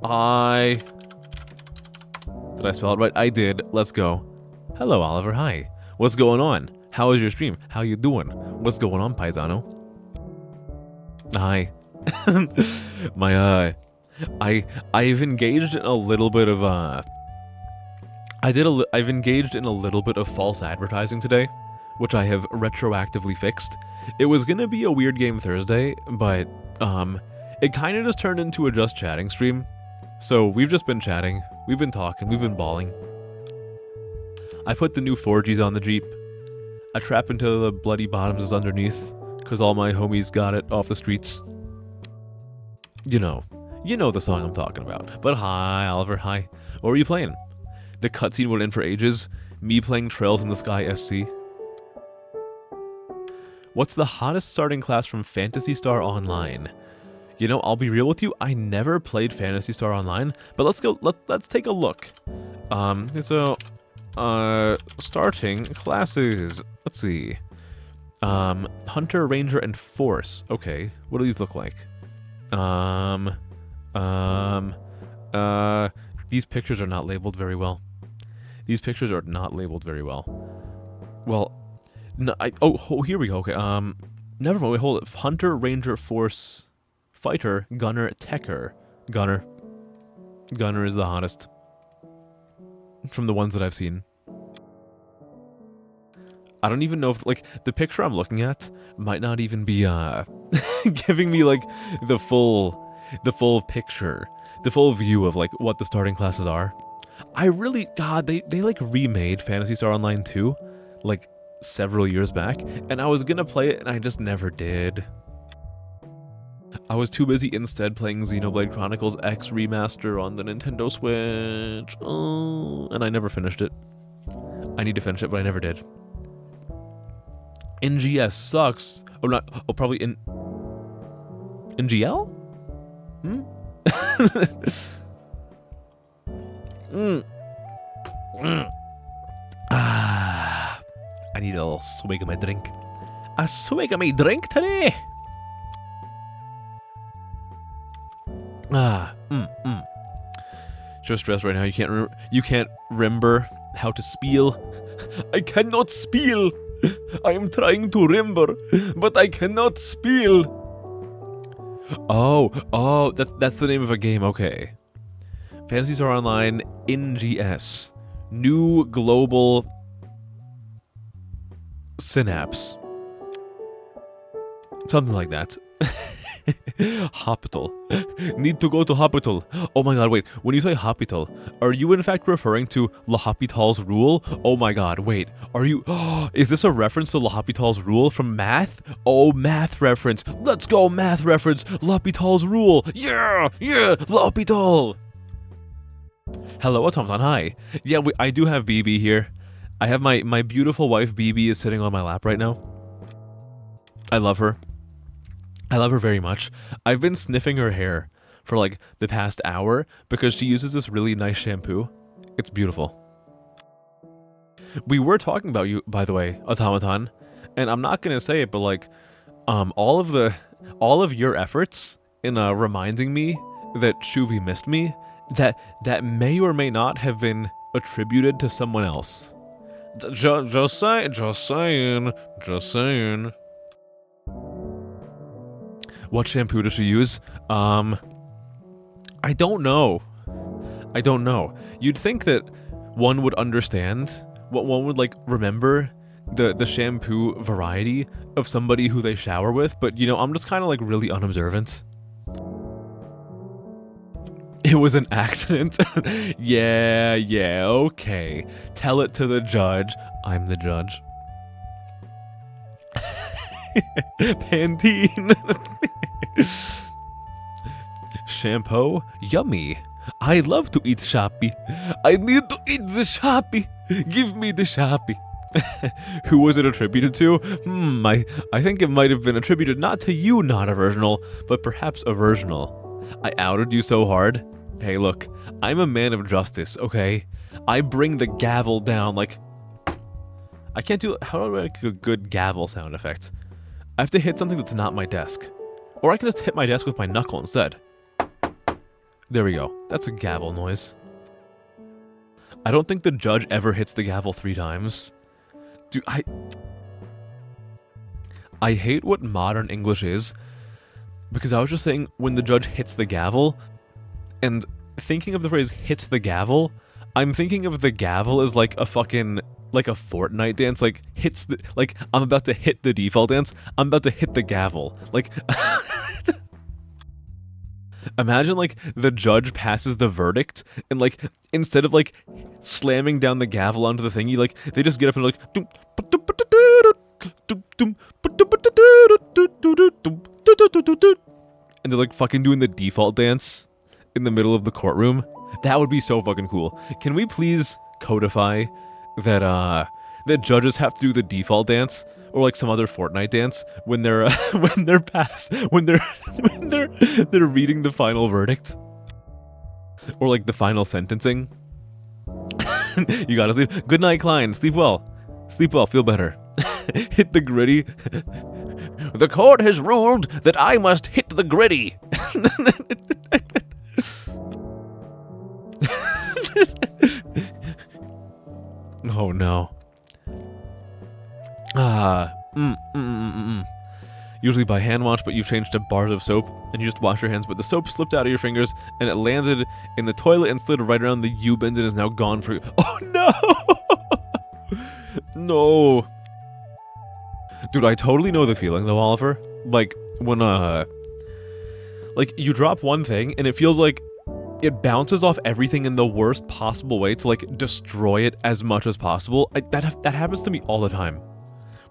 Speaker 1: Hi. Did I spell it right? I did. Let's go. Hello, Oliver. Hi. What's going on? How is your stream? How you doing? What's going on, Paisano? Hi. I've engaged in a little bit of I've engaged in a little bit of false advertising today, which I have retroactively fixed. It was gonna be a Weird Game Thursday, but it kind of just turned into a just chatting stream. So we've just been chatting, we've been talking, we've been balling. I put the new 4Gs on the Jeep. A trap into the bloody bottoms is underneath, cause all my homies got it off the streets. You know the song I'm talking about. But hi, Oliver, hi. What were you playing? The cutscene went in for ages. Me playing Trails in the Sky SC. What's the hottest starting class from Phantasy Star Online? You know, I'll be real with you. I never played Phantasy Star Online, but let's take a look. Starting classes. Let's see. Hunter, Ranger, and Force. Okay, what do these look like? These pictures are not labeled very well. These pictures are not labeled very well. Well, no, here we go. Okay, never mind. Wait, hold it. Hunter, Ranger, Force, Fighter, Gunner, Techer. Gunner. Gunner is the hottest from the ones that I've seen. I don't even know if, like, the picture I'm looking at might not even be, giving me, like, the full picture, the full view of, like, what the starting classes are. I really, God, they like, remade Phantasy Star Online 2, like, several years back, and I was gonna play it, and I just never did. I was too busy instead playing Xenoblade Chronicles X Remaster on the Nintendo Switch. Oh, and I never finished it. I need to finish it, but I never did. NGS sucks. Oh, not. Oh, probably in NGL. I need a little swig of my drink. A swig of my drink today. So stressed right now. You can't remember how to spiel. I cannot spiel. I am trying to remember, but I cannot spiel. Oh, that's the name of a game. Okay. Phantasy Star Online NGS. New Global Synapse. Something like that. Hospital. Need to go to hospital. Oh my god, wait. When you say hospital, are you in fact referring to L'Hopital's rule? Oh my god, wait. Are you... is this a reference to L'Hopital's rule from math? Oh, math reference. Let's go, math reference. L'Hopital's rule. Yeah, L'Hopital. Hello, Automton. Hi. Yeah, I do have BB here. I have my beautiful wife, BB, is sitting on my lap right now. I love her. I love her very much. I've been sniffing her hair for like the past hour because she uses this really nice shampoo. It's beautiful. We were talking about you, by the way, Automaton, and I'm not gonna say it, but like, all of your efforts in reminding me that Shuvi missed me, that may or may not have been attributed to someone else. Just saying. What shampoo does she use? I don't know. You'd think that one would understand, one would like remember the shampoo variety of somebody who they shower with, but you know, I'm just kind of like really unobservant. It was an accident. Yeah, okay. Tell it to the judge. I'm the judge. Pantene. Shampoo, yummy. I love to eat Shopee. I need to eat the Shopee. Give me the Sharpie. Who was it attributed to? I think it might have been attributed not to you, not Aversional, but perhaps Aversional. I outed you so hard. Hey, look, I'm a man of justice, okay? I bring the gavel down like... I can't do... How do I make a good gavel sound effect? I have to hit something that's not my desk. Or I can just hit my desk with my knuckle instead. There we go. That's a gavel noise. I don't think the judge ever hits the gavel 3 times. Dude, I hate what modern English is, because I was just saying when the judge hits the gavel, and thinking of the phrase hits the gavel, I'm thinking of the gavel as like a fucking, like a Fortnite dance, like hits the, like I'm about to hit the default dance, I'm about to hit the gavel. Like, imagine like the judge passes the verdict, and like instead of like slamming down the gavel onto the thingy, like they just get up and like and they're like fucking doing the default dance in the middle of the courtroom. That would be so fucking cool. Can we please codify that that judges have to do the default dance or like some other Fortnite dance when they're when they're reading the final verdict or like the final sentencing? You gotta sleep. Good night, Klein. Sleep well. Sleep well. Feel better. Hit the gritty.
Speaker 2: The court has ruled that I must hit the gritty.
Speaker 1: Oh no. Usually by hand wash, but you've changed to bars of soap, and you just wash your hands, but the soap slipped out of your fingers, and it landed in the toilet and slid right around the U-bend and is now gone for you. Oh no! No. Dude, I totally know the feeling though, Oliver. Like, when, like, you drop one thing, and it feels like it bounces off everything in the worst possible way to, like, destroy it as much as possible. That happens to me all the time.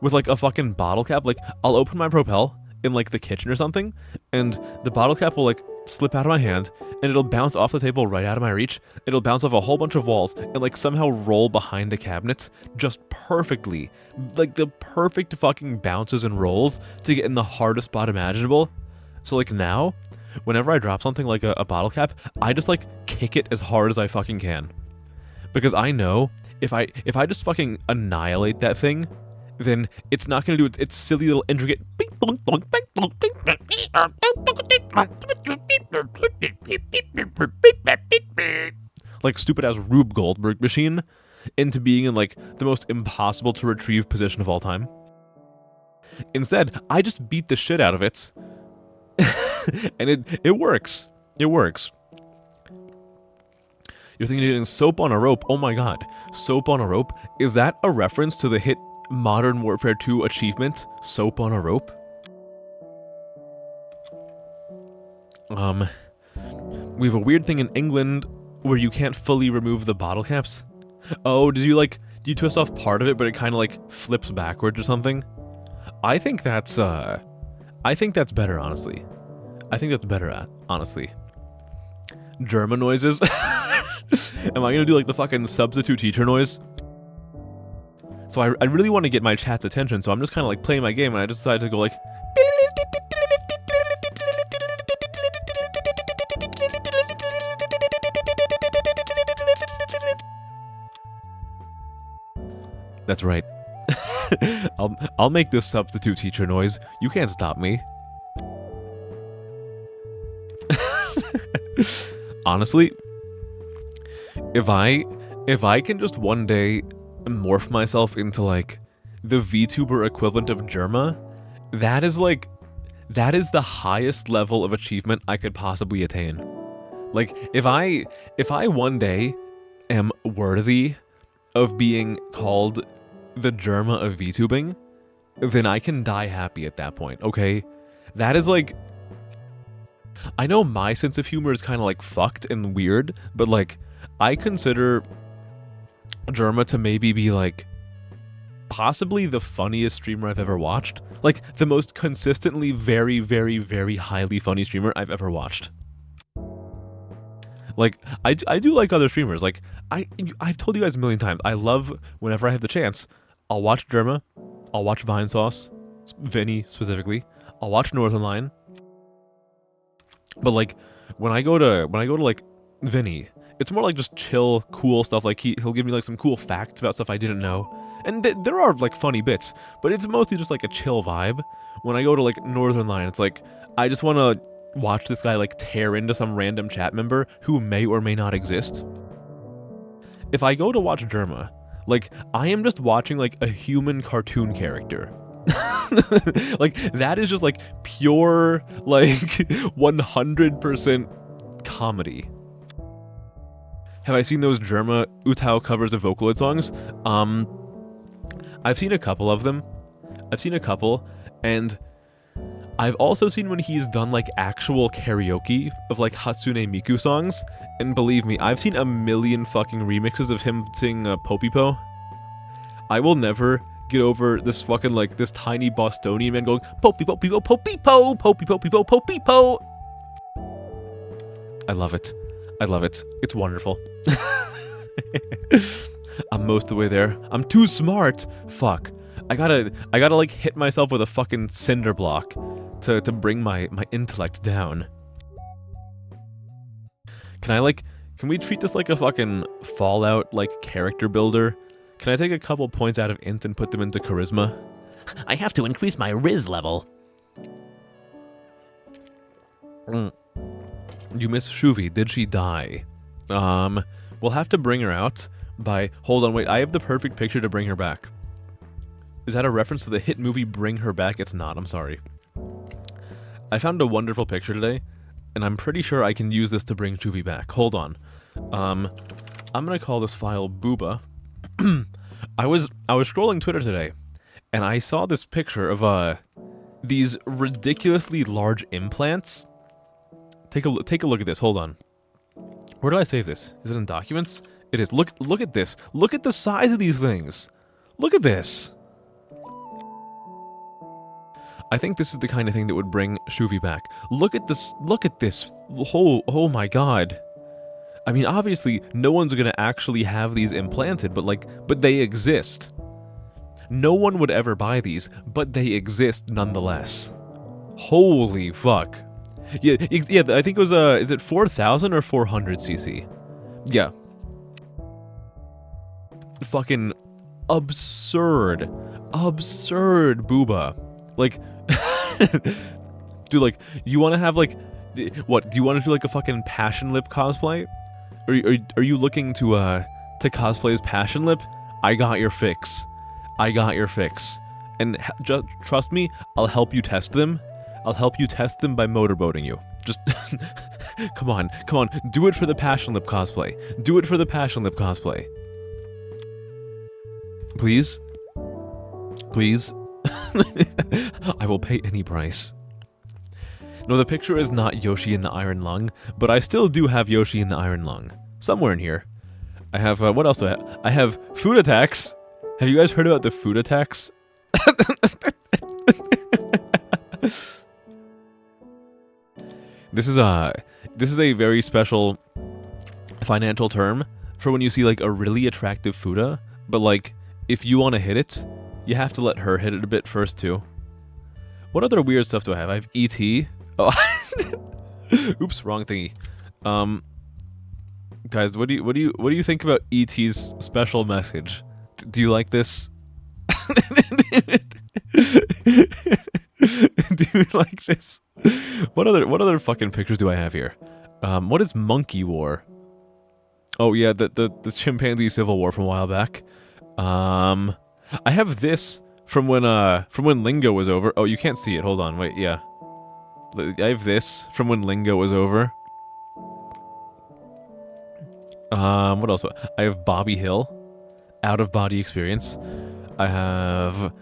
Speaker 1: With, like, a fucking bottle cap. Like, I'll open my Propel in, like, the kitchen or something, and the bottle cap will, like, slip out of my hand, and it'll bounce off the table right out of my reach. It'll bounce off a whole bunch of walls, and, like, somehow roll behind a cabinet just perfectly. Like, the perfect fucking bounces and rolls to get in the hardest spot imaginable. So, like, now, whenever I drop something like a bottle cap, I just, like, kick it as hard as I fucking can. Because I know if I just fucking annihilate that thing, then it's not going to do its silly little intricate like stupid ass Rube Goldberg machine into being in like the most impossible to retrieve position of all time. Instead, I just beat the shit out of it. And it works. It works. You're thinking of getting soap on a rope. Oh my god. Soap on a rope? Is that a reference to the hit Modern Warfare 2 achievement, Soap on a Rope? We have a weird thing in England where you can't fully remove the bottle caps. Oh, do you twist off part of it, but it kind of like flips backwards or something? I think that's better, honestly. I think that's better, honestly. German noises? Am I gonna do like the fucking substitute teacher noise? So I really want to get my chat's attention, so I'm just kind of like playing my game, and I just decided to go like... That's right. I'll make this substitute teacher noise. You can't stop me. Honestly, if I can just one day morph myself into like the VTuber equivalent of Germa, that is the highest level of achievement I could possibly attain. Like if I one day am worthy of being called the Germa of VTubing, then I can die happy at that point, okay? That is like, I know my sense of humor is kind of like fucked and weird, but like I consider Germa to maybe be like possibly the funniest streamer I've ever watched. Like the most consistently very, very, very highly funny streamer I've ever watched. Like, I do like other streamers. Like, I've told you guys a million times, I love, whenever I have the chance, I'll watch Derma, I'll watch Vinesauce, Vinny specifically, I'll watch Northernline. But like, when I go to like Vinny, it's more like just chill, cool stuff. Like he'll give me like some cool facts about stuff I didn't know. And there are like funny bits, but it's mostly just like a chill vibe. When I go to like Northernline, it's like, I just want to watch this guy like tear into some random chat member who may or may not exist. If I go to watch Derma, like, I am just watching like a human cartoon character. Like, that is just like pure, like 100% comedy. Have I seen those Derma Utao covers of Vocaloid songs? I've seen a couple of them. And I've also seen when he's done like actual karaoke of like Hatsune Miku songs, and believe me, I've seen a million fucking remixes of him sing Popipo. I will never get over this fucking like this tiny Bostonian man going Popipo, Popipo, Popipo, Popipo, Popipo, Popipo. I love it. It's wonderful. I'm most of the way there. I'm too smart. Fuck. I gotta like hit myself with a fucking cinder block to bring my intellect down. Can we treat this like a fucking Fallout like character builder? Can I take a couple points out of int and put them into charisma?
Speaker 2: I have to increase my Riz level.
Speaker 1: You miss Shuvi. Did she die? We'll have to bring her out by... Hold on, wait. I have the perfect picture to bring her back. Is that a reference to the hit movie Bring Her Back? It's not. I'm sorry. I found a wonderful picture today, and I'm pretty sure I can use this to bring Shuvi back. Hold on. I'm gonna call this file Booba. I was scrolling Twitter today, and I saw this picture of these ridiculously large implants. Take a look at this. Hold on. Where did I save this? Is it in documents? It is. Look at this. Look at the size of these things. Look at this. I think this is the kind of thing that would bring Shuvi back. Look at this. Look at this. Oh my god. I mean, obviously, no one's gonna actually have these implanted, but they exist. No one would ever buy these, but they exist nonetheless. Holy fuck. Yeah, I think it was, is it 4,000 or 400 cc? Yeah. Fucking absurd booba. Like, dude, like, you want to have, like, what, do you want to do, like, a fucking Passion Lip cosplay? Are you looking to cosplay as Passion Lip? I got your fix. And just trust me, I'll help you test them. I'll help you test them by motorboating you. Just, come on. Do it for the Passion Lip cosplay. Please? I will pay any price. No, the picture is not Yoshi in the Iron Lung, but I still do have Yoshi in the Iron Lung. Somewhere in here. I have, what else do I have? I have food attacks. Have you guys heard about the food attacks? This is a very special financial term for when you see like a really attractive Fuda, but like if you want to hit it, you have to let her hit it a bit first too. What other weird stuff do I have? I have ET. Oh, oops, wrong thingy. Guys, what do you think about ET's special message? Do you like this? Do you like this? What other fucking pictures do I have here? What is Monkey War? Oh yeah, the chimpanzee civil war from a while back. I have this from when Lingo was over. Oh, you can't see it. Hold on, wait, yeah. I have this from when Lingo was over. What else? I have Bobby Hill, out of body experience. I have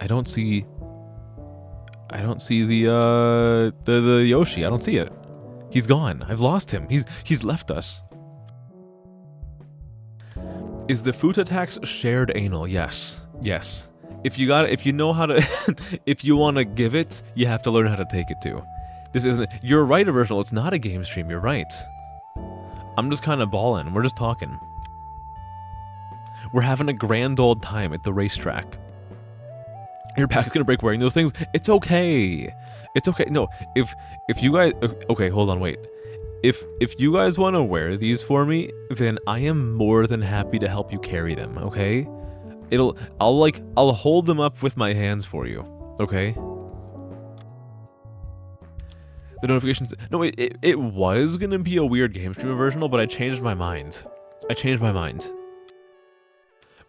Speaker 1: I don't see the Yoshi. I don't see it. He's gone. I've lost him. He's left us. Is the foot attacks shared anal? Yes. if you know how to, if you want to give it, you have to learn how to take it too. This isn't. You're right, original. It's not a game stream. You're right. I'm just kind of balling. We're just talking. We're having a grand old time at the racetrack. Your back's gonna break wearing those things. It's okay. It's okay. No, if you guys, okay, hold on, wait. If you guys want to wear these for me, then I am more than happy to help you carry them. Okay. I'll hold them up with my hands for you. Okay. The notifications. No, it was gonna be a weird game stream versional, but I changed my mind.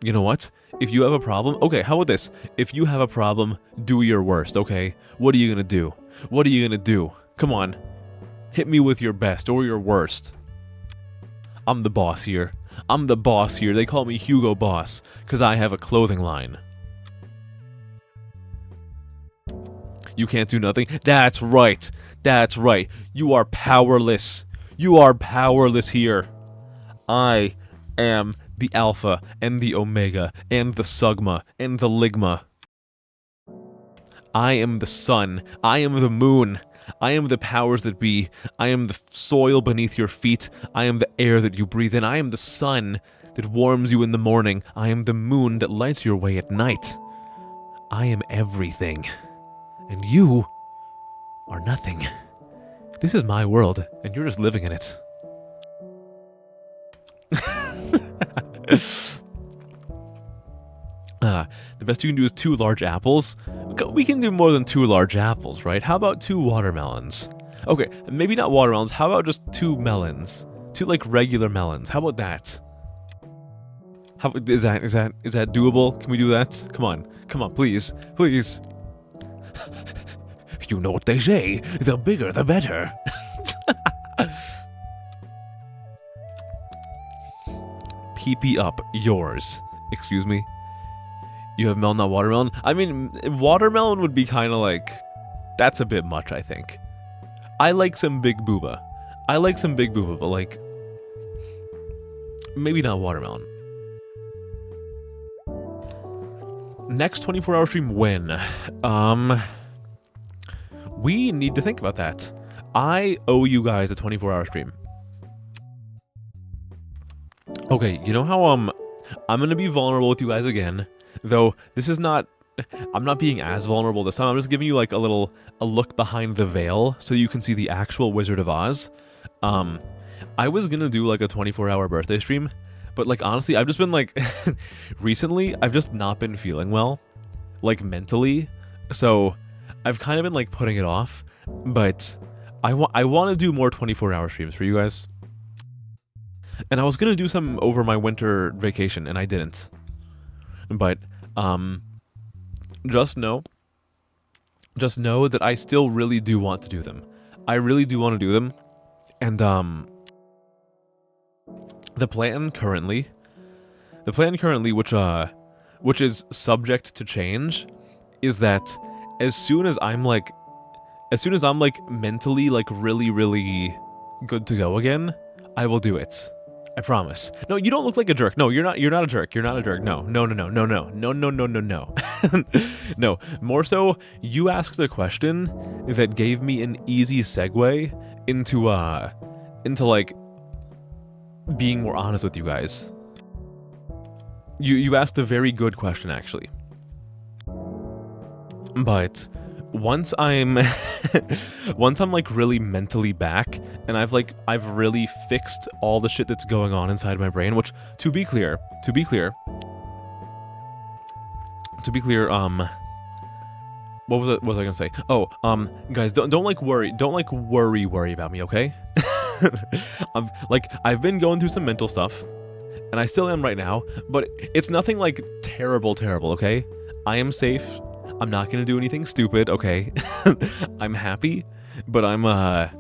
Speaker 1: You know what? If you have a problem, okay, how about this? If you have a problem, do your worst, okay? What are you gonna do? What are you gonna do? Come on. Hit me with your best or your worst. I'm the boss here. They call me Hugo Boss, because I have a clothing line. You can't do nothing? That's right. You are powerless. Here. I am the Alpha and the Omega and the Sigma and the Ligma. I am the sun. I am the moon. I am the powers that be. I am the soil beneath your feet. I am the air that you breathe in. I am the sun that warms you in the morning. I am the moon that lights your way at night. I am everything. And you are nothing. This is my world, and you're just living in it. The best you can do is 2 large apples. We can do more than 2 large apples, right? How about 2 watermelons? Okay, maybe not watermelons. How about just 2 melons? 2 like regular melons. How about that? Is that doable? Can we do that? Come on, please. You know what they say, the bigger the better. PP up, yours. Excuse me? You have melon, not watermelon? I mean, watermelon would be kind of like... That's a bit much, I think. I like some big booba. But like... Maybe not watermelon. Next 24-hour stream, when? We need to think about that. I owe you guys a 24-hour stream. Okay, you know how, I'm gonna be vulnerable with you guys again. Though, this is not... I'm not being as vulnerable this time. I'm just giving you, like, a look behind the veil so you can see the actual Wizard of Oz. I was gonna do, like, a 24-hour birthday stream, but, like, honestly, I've just been, like... recently, I've just not been feeling well. Like, mentally. So, I've kind of been, like, putting it off. But, I want to do more 24-hour streams for you guys. And I was gonna do some over my winter vacation, and I didn't. But, just know that I still really do want to do them. I really do want to do them. And, the plan currently, which is subject to change, is that as soon as I'm mentally, like, really, really good to go again, I will do it. I promise. No, you don't look like a jerk. No, you're not a jerk. No. No, more so, you asked a question that gave me an easy segue into like being more honest with you guys. You asked a very good question, actually. But once I'm like really mentally back, and I've really fixed all the shit that's going on inside my brain, which, to be clear, what was I gonna say? Oh, guys, don't like worry about me, okay? I've been going through some mental stuff, and I still am right now, but it's nothing like terrible, okay? I am safe. I'm not gonna do anything stupid, okay? I'm happy, but I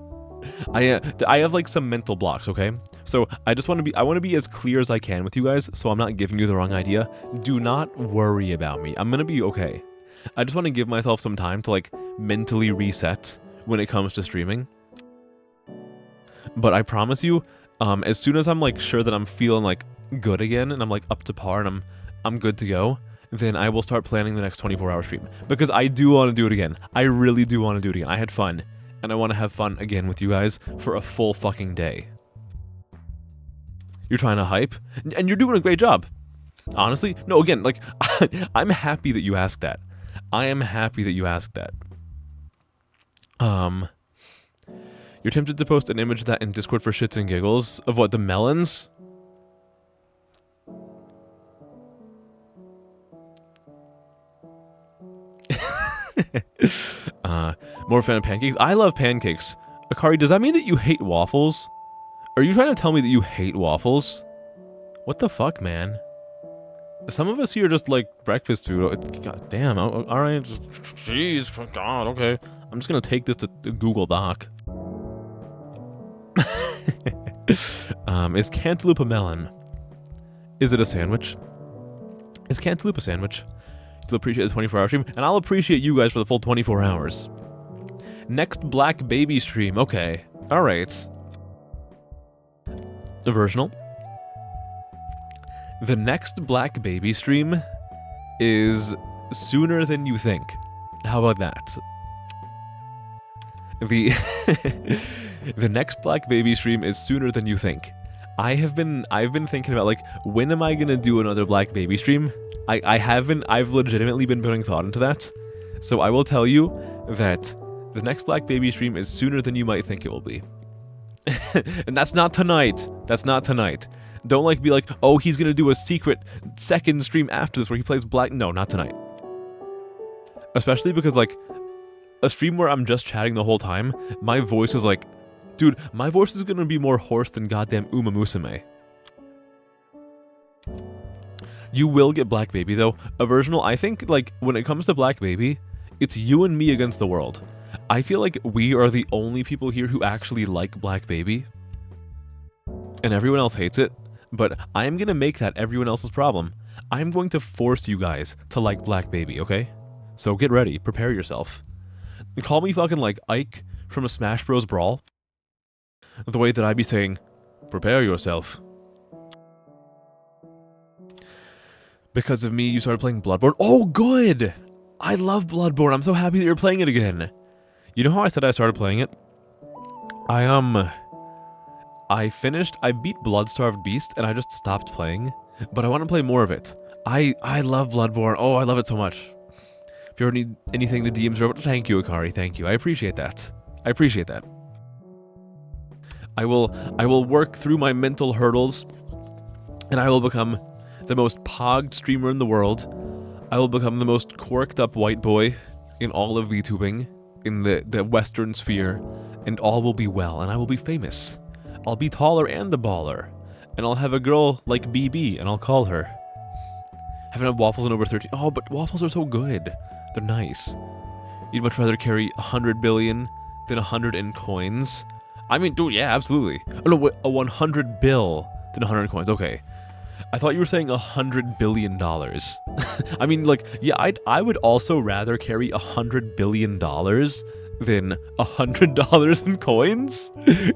Speaker 1: have like some mental blocks, okay? So I want to be as clear as I can with you guys, so I'm not giving you the wrong idea. Do not worry about me. I'm gonna be okay. I just want to give myself some time to like mentally reset when it comes to streaming. But I promise you, as soon as I'm like sure that I'm feeling like good again and I'm like up to par and I'm good to go, then I will start planning the next 24-hour stream. Because I do want to do it again. I really do want to do it again. I had fun. And I want to have fun again with you guys for a full fucking day. You're trying to hype? And you're doing a great job. Honestly. No, again, like, I'm happy that you asked that. I am happy that you asked that. You're tempted to post an image of that in Discord for shits and giggles? Of what, the melons? More fan of pancakes? I love pancakes. Akari, does that mean that you hate waffles? Are you trying to tell me that you hate waffles? What the fuck, man? Some of us here just like breakfast food. God damn. Alright. Jeez. God, okay. I'm just gonna take this to Google Doc. Is cantaloupe a melon? Is it a sandwich? Is cantaloupe a sandwich? You'll appreciate the 24-hour stream, and I'll appreciate you guys for the full 24 hours. Next Black Baby stream. Okay. Alright. Versional. The next Black Baby stream is sooner than you think. How about that? The the next Black Baby stream is sooner than you think. I've been thinking about, like, when am I gonna do another Black Baby stream? I've legitimately been putting thought into that. So I will tell you that the next Black Baby stream is sooner than you might think it will be. And that's not tonight. That's not tonight. Don't like be like, oh, he's gonna do a secret second stream after this where he plays Black. No, not tonight. Especially because, like, a stream where I'm just chatting the whole time, my voice is like, dude, my voice is gonna be more hoarse than goddamn Uma Musume. You will get Black Baby, though. A versional, I think, like, when it comes to Black Baby, it's you and me against the world. I feel like we are the only people here who actually like Black Baby. And everyone else hates it. But I'm gonna make that everyone else's problem. I'm going to force you guys to like Black Baby, okay? So get ready. Prepare yourself. Call me fucking like Ike from a Smash Bros. Brawl. The way that I'd be saying, prepare yourself. Because of me, you started playing Bloodborne. Oh, good! I love Bloodborne. I'm so happy that you're playing it again. You know how I said I started playing it? I beat Bloodstarved Beast, and I just stopped playing. But I want to play more of it. I love Bloodborne. Oh, I love it so much. If you ever need anything, the DMs are open. Thank you, Akari. Thank you. I appreciate that. I appreciate that. I will work through my mental hurdles, and I will become the most pogged streamer in the world. I will become the most corked up white boy in all of VTubing, in the Western sphere, and all will be well, and I will be famous. I'll be taller and a baller, and I'll have a girl like BB, and I'll call her. Haven't had waffles in over 13. Oh, but waffles are so good. They're nice. You'd much rather carry 100 billion than 100 in coins. I mean, dude, yeah, absolutely. Oh, no, a 100 bill than 100 coins. Okay. I thought you were saying $100 billion. I mean, like, yeah, I would also rather carry $100 billion than $100 in coins.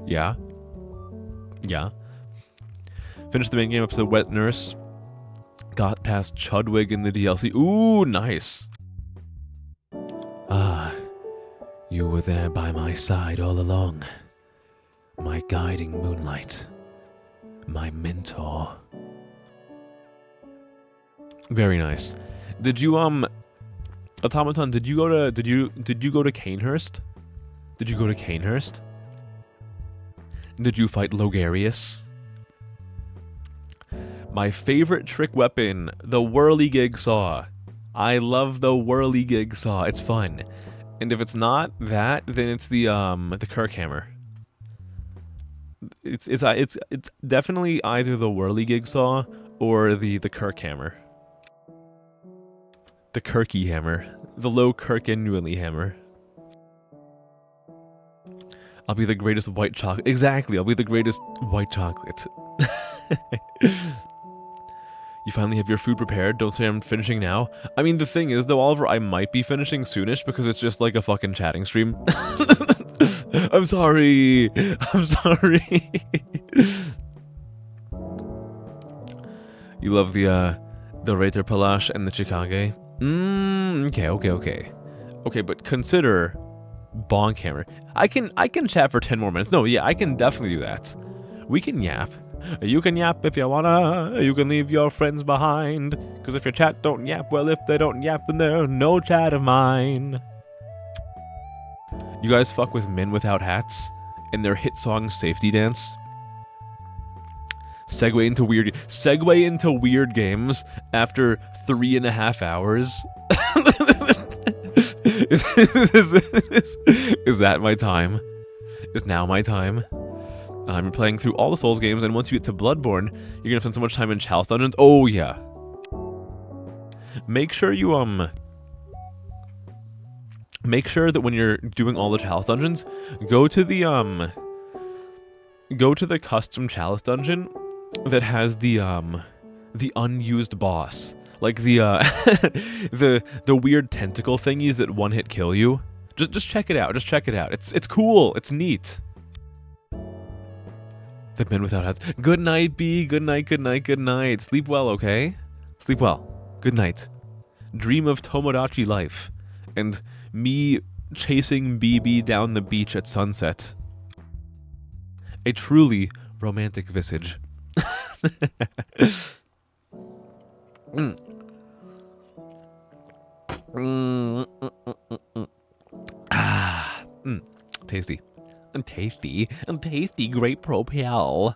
Speaker 1: Yeah. Yeah. Finished the main game episode Wet Nurse. Got past Chudwig in the DLC. Ooh, nice.
Speaker 4: Ah, you were there by my side all along. My guiding moonlight. My mentor.
Speaker 1: Very nice. Did you Automaton, did you go to Canehurst? Did you go to Canehurst? Did you fight Logarius? My favorite trick weapon, the whirligig saw. I love the whirligig saw. It's fun. And if it's not that, then it's the Kirk hammer. It's definitely either the whirligig saw or the Kirk hammer. The Kirky hammer. The low Kirk-annually hammer. I'll be the greatest white chocolate. Exactly, I'll be the greatest white chocolate. You finally have your food prepared. Don't say I'm finishing now. I mean, the thing is, though, Oliver, I might be finishing soonish because it's just like a fucking chatting stream. I'm sorry. I'm sorry. You love the The Reiter Palash and the Chikage. Okay. Okay, but consider Bonk Hammer. I can chat for 10 more minutes. No, yeah, I can definitely do that. We can yap. You can yap if you wanna. You can leave your friends behind. Because if your chat don't yap, well, if they don't yap, then they're no chat of mine. You guys fuck with Men Without Hats and their hit song Safety Dance? Segue into weird games after 3.5 hours. Is that my time? Is now my time? I'm playing through all the Souls games, and once you get to Bloodborne, you're gonna spend so much time in Chalice Dungeons. Oh yeah. Make sure that when you're doing all the Chalice Dungeons, go to the custom Chalice Dungeon that has the unused boss. Like the the weird tentacle thingies that one-hit kill you. Just check it out. It's cool. It's neat. The Men Without Hats. Good night, B. Good night. Sleep well, okay? Sleep well. Good night. Dream of Tomodachi life. And me chasing BB down the beach at sunset. A truly romantic visage. Tasty. Tasty great propel.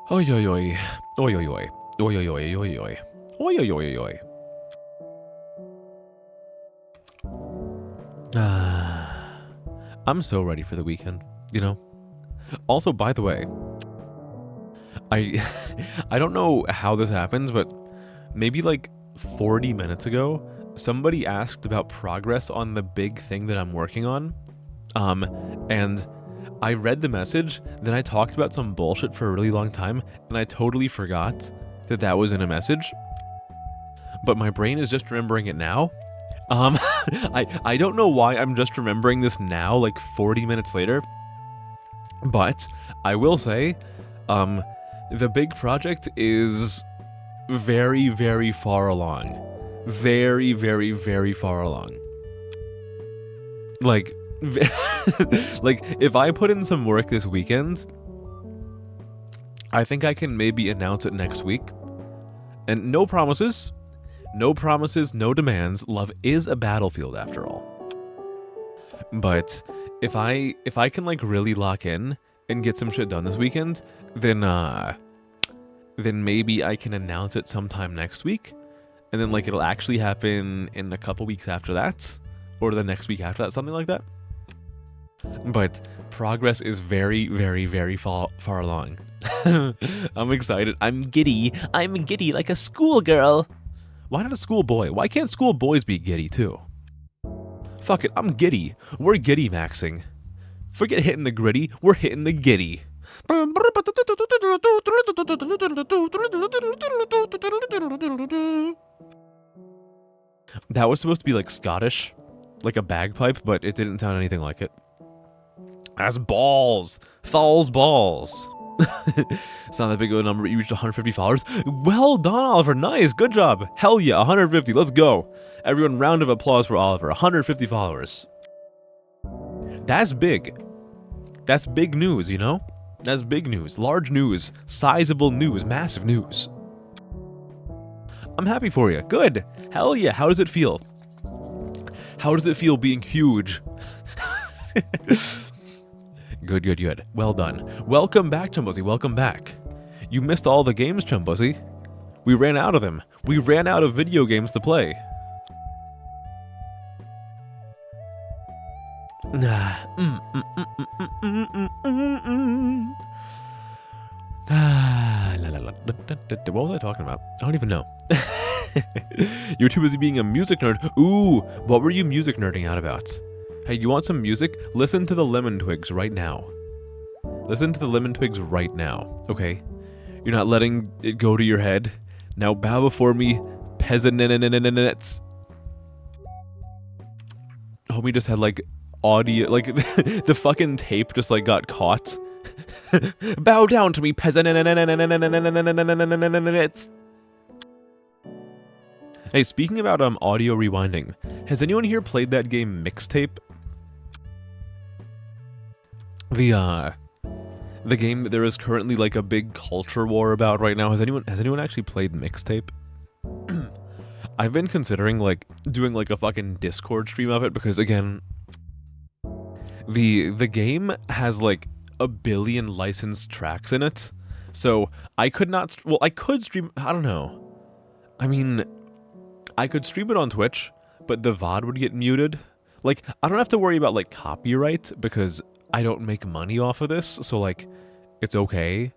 Speaker 1: Oi oi oi. Oi oi oi. Oi oi oi oi oi. Oi oi oi oi. I'm so ready for the weekend, you know? Also, by the way, I don't know how this happens, but maybe like 40 minutes ago, somebody asked about progress on the big thing that I'm working on. And I read the message, then I talked about some bullshit for a really long time, and I totally forgot that that was in a message. But my brain is just remembering it now. I don't know why I'm just remembering this now, like 40 minutes later. But I will say, the big project is very, very far along. Very, very, very far along. Like, like, if I put in some work this weekend, I think I can maybe announce it next week. And no promises. No promises, no demands. Love is a battlefield after all. But if I can like really lock in and get some shit done this weekend, then maybe I can announce it sometime next week. And then like it'll actually happen in a couple weeks after that, or the next week after that, something like that. But progress is very, very, very far along. I'm excited. I'm giddy like a schoolgirl. Why not a schoolboy? Why can't schoolboys be giddy too? Fuck it, I'm giddy. We're giddy maxing. Forget hitting the gritty, we're hitting the giddy. That was supposed to be like Scottish, like a bagpipe, but it didn't sound anything like it. That's balls. Thals balls. It's not that big of a number, but you reached 150 followers. Well done, Oliver. Nice. Good job. Hell yeah, 150. Let's go. Everyone, round of applause for Oliver. 150 followers. That's big. That's big news, you know? That's big news. Large news. Sizable news. Massive news. I'm happy for you. Good. Hell yeah. How does it feel? How does it feel being huge? Good. Well done. Welcome back, Chumbuzzy. Welcome back. You missed all the games, Chumbuzzy. We ran out of them. We ran out of video games to play. What was I talking about? I don't even know. You're too busy being a music nerd. Ooh, what were you music nerding out about? Hey, you want some music? Listen to the Lemon Twigs right now. Listen to the Lemon Twigs right now, okay? You're not letting it go to your head. Now bow before me, peasants. Homie just had like audio, like the fucking tape just like got caught. Bow down to me, peasant. Hey, speaking about audio rewinding, has anyone here played that game Mixtape? The game that there is currently like a big culture war about right now. Has anyone actually played Mixtape? I've been considering like doing like a fucking Discord stream of it because again, the game has like 1 billion licensed tracks in it. So I could not, well, I could stream, I don't know. I mean, I could stream it on Twitch, but the VOD would get muted. Like, I don't have to worry about like copyright because I don't make money off of this. So like, it's okay.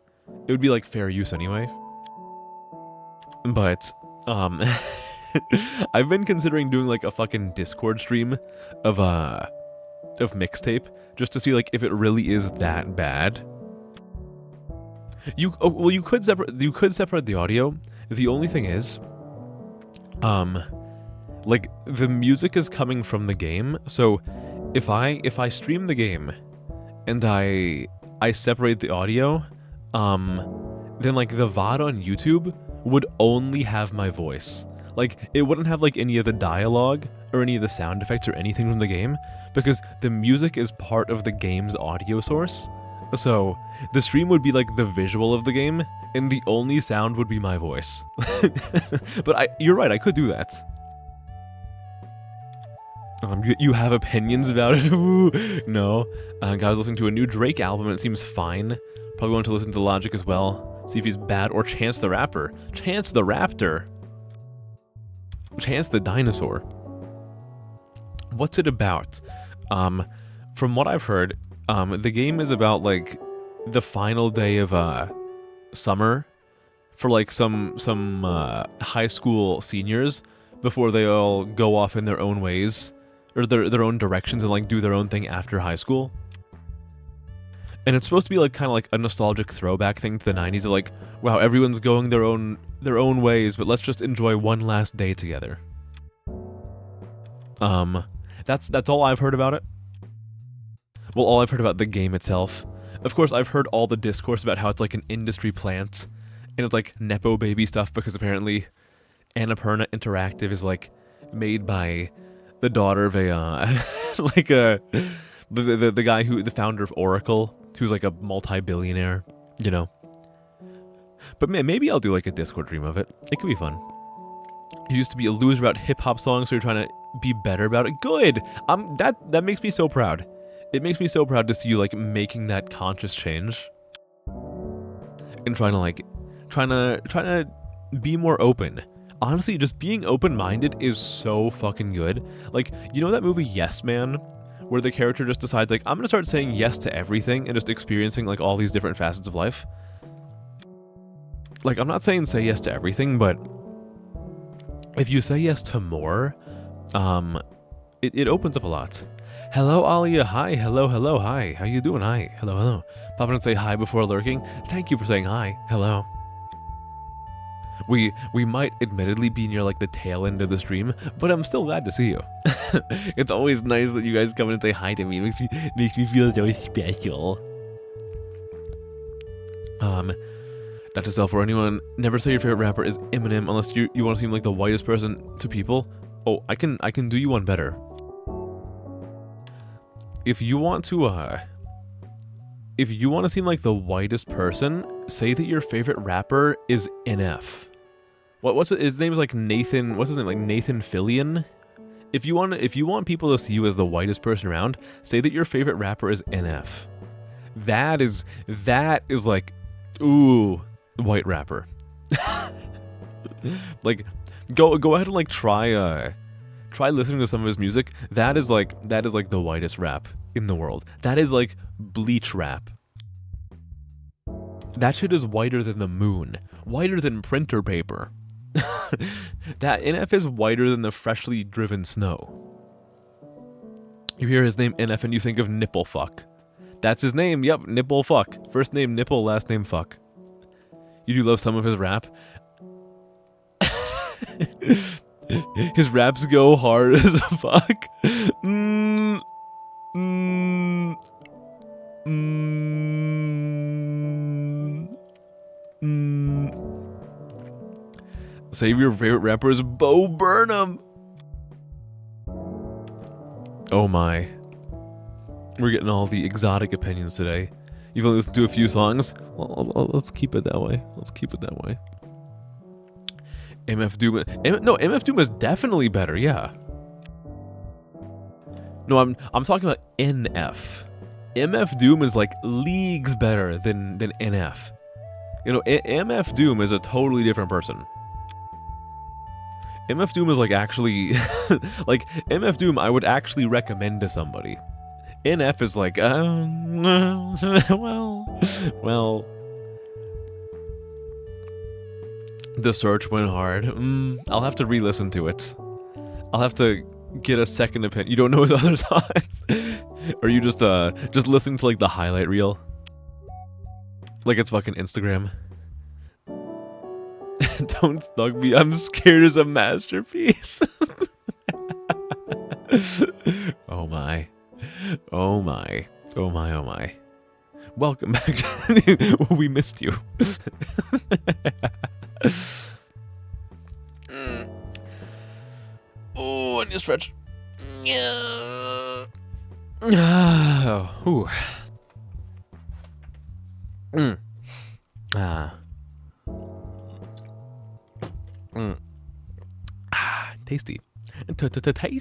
Speaker 1: It would be like fair use anyway. But, I've been considering doing like a fucking Discord stream of Mixtape just to see like if it really is that bad. You could separate the audio. The only thing is, like the music is coming from the game. So if I stream the game and I separate the audio, then like the VOD on YouTube would only have my voice. Like it wouldn't have like any of the dialogue or any of the sound effects or anything from the game because the music is part of the game's audio source. So the stream would be like the visual of the game and the only sound would be my voice. But you're right, I could do that. You have opinions about it? No. Guys listening to a new Drake album, it seems fine. Probably want to listen to Logic as well. See if he's bad, or Chance the Rapper. Chance the Raptor. Chance the Dinosaur. What's it about? From what I've heard, the game is about like the final day of summer for like some high school seniors before they all go off in their own ways or their own directions and like do their own thing after high school. And it's supposed to be like kind of like a nostalgic throwback thing to the 90s of like, wow, everyone's going their own ways, but let's just enjoy one last day together. That's all I've heard about it. Well, all I've heard about the game itself. Of course, I've heard all the discourse about how it's like an industry plant and it's like Nepo baby stuff because apparently Annapurna Interactive is like made by the daughter of a the guy the founder of Oracle, who's like a multi-billionaire, you know. But man, maybe I'll do like a Discord stream of it. It could be fun. You used to be a loser about hip-hop songs, so you're trying to be better about it. Good! That makes me so proud. It makes me so proud to see you like making that conscious change. And trying to be more open. Honestly, just being open-minded is so fucking good. Like, you know that movie Yes Man? Where the character just decides, like, I'm gonna start saying yes to everything and just experiencing, like, all these different facets of life. Like, I'm not saying say yes to everything, but if you say yes to more, it opens up a lot. Hello, Alia. Hi. Hello, hello. Hi. How you doing? Hi. Hello, hello. Pop in and say hi before lurking. Thank you for saying hi. Hello. We might admittedly be near like the tail end of the stream, but I'm still glad to see you. It's always nice that you guys come in and say hi to me. It makes me feel so special. Not to sell for anyone, never say your favorite rapper is Eminem unless you want to seem like the whitest person to people. Oh, I can do you one better. If you want to seem like the whitest person, say that your favorite rapper is NF. His name is like Nathan, what's his name? Like Nathan Fillion? If you want people to see you as the whitest person around, say that your favorite rapper is NF. That is like, ooh, white rapper. Like, go ahead and like try listening to some of his music. That is like the whitest rap in the world. That is like bleach rap. That shit is whiter than the moon. Whiter than printer paper. That NF is whiter than the freshly driven snow. You hear his name NF and you think of nipple fuck. That's his name, yep, nipple fuck. First name nipple, last name fuck. You do love some of his rap. His raps go hard as fuck. Save your favorite rapper is Bo Burnham. Oh my. We're getting all the exotic opinions today. You've only listened to a few songs? Well, let's keep it that way. Let's keep it that way. MF Doom. No, MF Doom is definitely better, yeah. No, I'm talking about NF. MF Doom is like leagues better than NF. You know, MF Doom is a totally different person. MF Doom is like actually like MF Doom I would actually recommend to somebody. NF is like well the search went hard. I'll have to re-listen to it. I'll have to get a second opinion. You don't know his other songs? Or you just listening to like the highlight reel? Like it's fucking Instagram. Don't thug me, I'm scared is a masterpiece. Oh my. Oh my. Oh my, oh my. Welcome back. We missed you. Oh, I need to stretch. Ooh. Tasty. Tasty.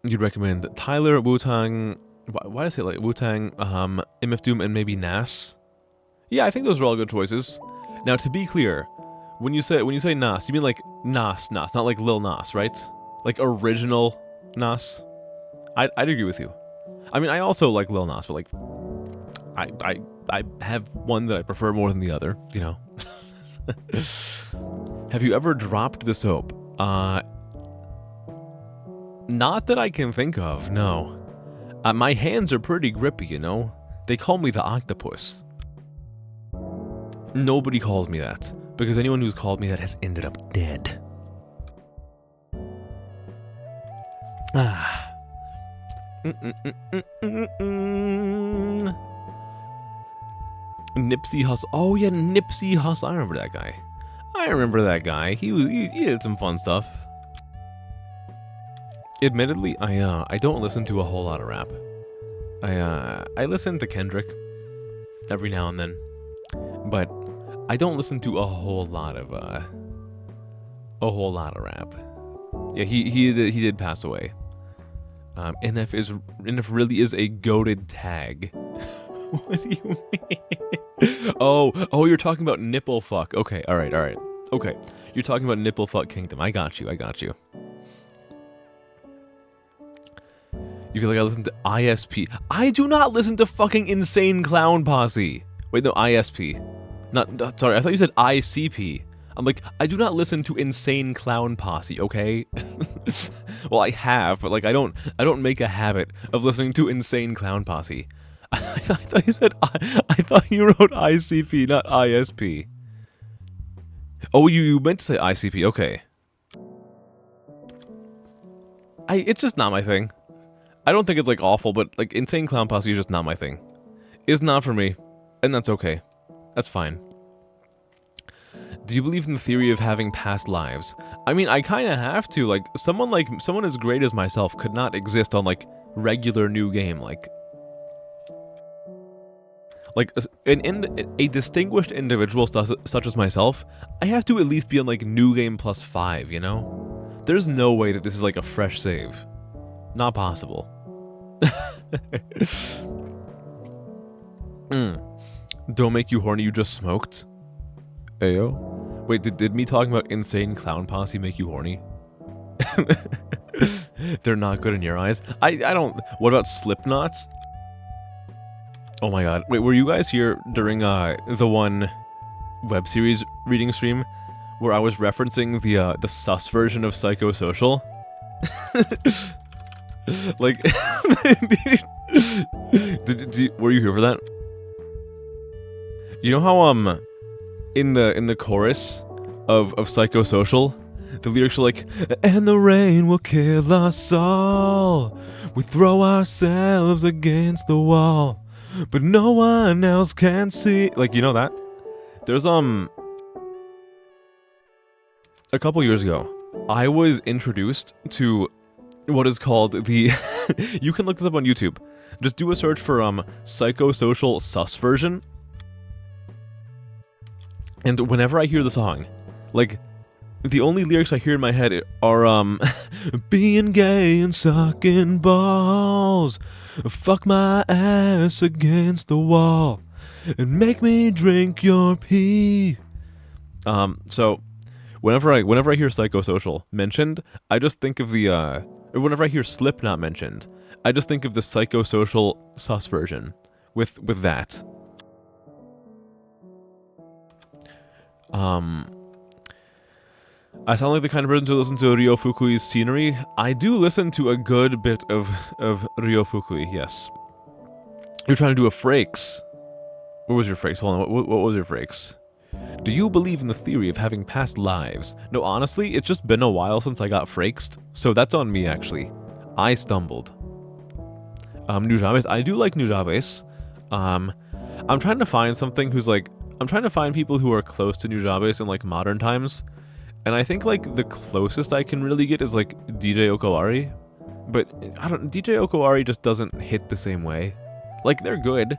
Speaker 1: You'd recommend Tyler, Wu-Tang. Why did I say like Wu-Tang, MF Doom, and maybe Nas? Yeah, I think those are all good choices. Now, to be clear, when you say Nas, you mean like Nas, not like Lil Nas, right? Like original Nas. I'd agree with you. I mean, I also like Lil Nas, but like, I have one that I prefer more than the other, you know. Have you ever dropped the soap? Not that I can think of, no. My hands are pretty grippy, you know. They call me the octopus. Nobody calls me that, because anyone who's called me that has ended up dead. Nipsey Hussle. Oh yeah, Nipsey Hussle. I remember that guy. He did some fun stuff. Admittedly, I don't listen to a whole lot of rap. I listen to Kendrick every now and then, but I don't listen to a whole lot of rap. Yeah, he did pass away. NF really is a goated tag. What do you mean? Oh, you're talking about nipple fuck. Okay, all right. Okay, you're talking about nipple fuck kingdom. I got you. You feel like I listen to ISP? I do not listen to fucking Insane Clown Posse. Wait, no, ISP. Sorry, I thought you said ICP. I'm like, I do not listen to Insane Clown Posse, okay? Well, I have, but like, I don't make a habit of listening to Insane Clown Posse. I thought you said I thought you wrote ICP, not ISP. Oh, you meant to say ICP. Okay. It's just not my thing. I don't think it's like awful, but like Insane Clown Posse is just not my thing. It's not for me, and that's okay. That's fine. Do you believe in the theory of having past lives? I mean, I kind of have to. Like someone as great as myself could not exist on like regular new game. Like a distinguished individual such as myself, I have to at least be on like new game plus 5. You know, there's no way that this is like a fresh save. Not possible. Don't make you horny. You just smoked. Ayo. Wait, did me talking about Insane Clown Posse make you horny? They're not good in your eyes. I don't. What about Slipknots? Oh my god. Wait, were you guys here during the one web series reading stream where I was referencing the sus version of Psychosocial? Like, were you here for that? You know how in the chorus of Psychosocial, The lyrics are like, and the rain will kill us all. We throw ourselves against the wall, but no one else can see. Like, you know that? There's, a couple years ago, I was introduced to what is called the, you can look this up on YouTube. Just do a search for, psychosocial sus version. And whenever I hear the song, like, the only lyrics I hear in my head are, being gay and sucking balls, fuck my ass against the wall, and make me drink your pee. So, whenever I hear psychosocial mentioned, I just think of the, or whenever I hear Slipknot mentioned, I just think of the psychosocial sus version with that. I sound like the kind of person to listen to Ryo Fukui's scenery. I do listen to a good bit of Ryo Fukui, yes. You're trying to do a frakes. What was your frakes? Hold on, what was your frakes? Do you believe in the theory of having past lives? No, honestly, it's just been a while since I got fraked, so that's on me, actually. I stumbled. Nujabes, I do like Nujabes. I'm trying to find something who's like, I'm trying to find people who are close to Nujabes in like modern times. And I think like the closest I can really get is like DJ Okawari. But DJ Okawari just doesn't hit the same way. Like, they're good.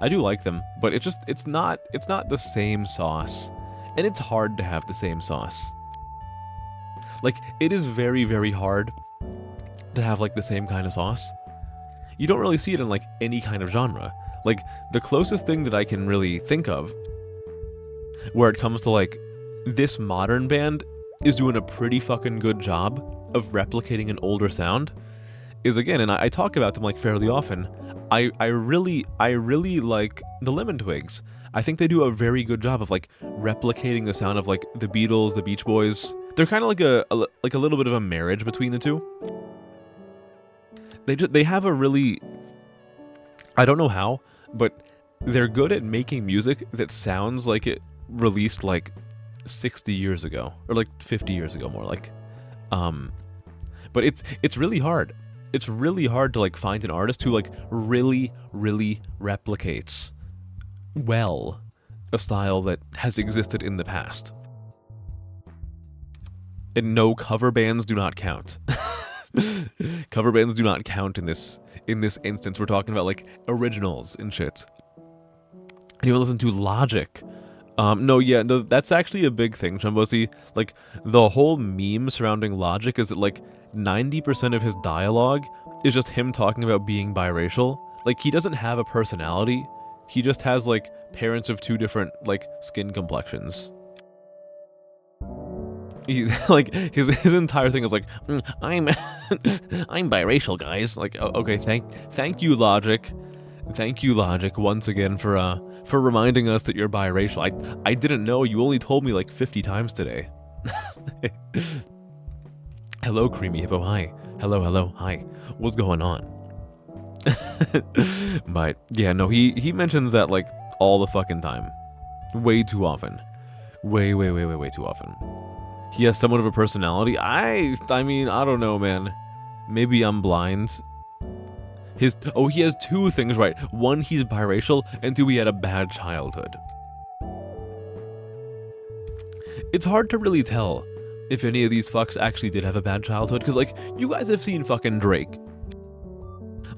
Speaker 1: I do like them, but it's not the same sauce. And it's hard to have the same sauce. Like, it is very, very hard to have like the same kind of sauce. You don't really see it in like any kind of genre. Like, the closest thing that I can really think of where it comes to like this modern band is doing a pretty fucking good job of replicating an older sound is, again, and I talk about them like fairly often, I really like the Lemon Twigs. I think they do a very good job of like replicating the sound of like the Beatles, the Beach Boys. They're kind of like a little bit of a marriage between the two. They have a really, I don't know how, but they're good at making music that sounds like it released like 60 years ago, or like 50 years ago, more like. But it's really hard. It's really hard to like find an artist who like really replicates well a style that has existed in the past. And no, cover bands do not count. Cover bands do not count in this instance. We're talking about like originals and shit. And you listen to Logic. No, that's actually a big thing, Chumbosi. Like, the whole meme surrounding Logic is that, like, 90% of his dialogue is just him talking about being biracial. Like, he doesn't have a personality. He just has, like, parents of two different, like, skin complexions. Like, his entire thing is like, I'm biracial, guys. Like, okay, thank you, Logic. Thank you, Logic, once again for reminding us that you're biracial. I didn't know. You only told me like 50 times today. Hello, Creamy Hippo. Hi. Hello. Hi. What's going on? But yeah, no, he mentions that like all the fucking time. Way too often. Way too often. He has somewhat of a personality. I mean, I don't know, man. Maybe I'm blind. He has two things right. One, he's biracial, and two, he had a bad childhood. It's hard to really tell if any of these fucks actually did have a bad childhood, because, like, you guys have seen fucking Drake.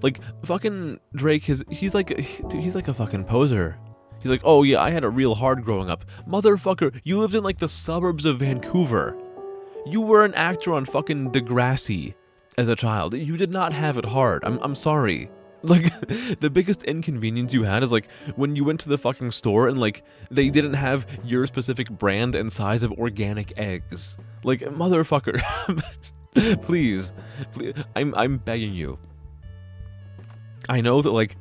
Speaker 1: Like, fucking Drake, he's like a fucking poser. He's like, oh yeah, I had it real hard growing up. Motherfucker, you lived in, like, the suburbs of Vancouver. You were an actor on fucking Degrassi. As a child, you did not have it hard. I'm sorry. Like, the biggest inconvenience you had is, like, when you went to the fucking store and, like, they didn't have your specific brand and size of organic eggs. Like, motherfucker. Please. I'm begging you. I know that, like,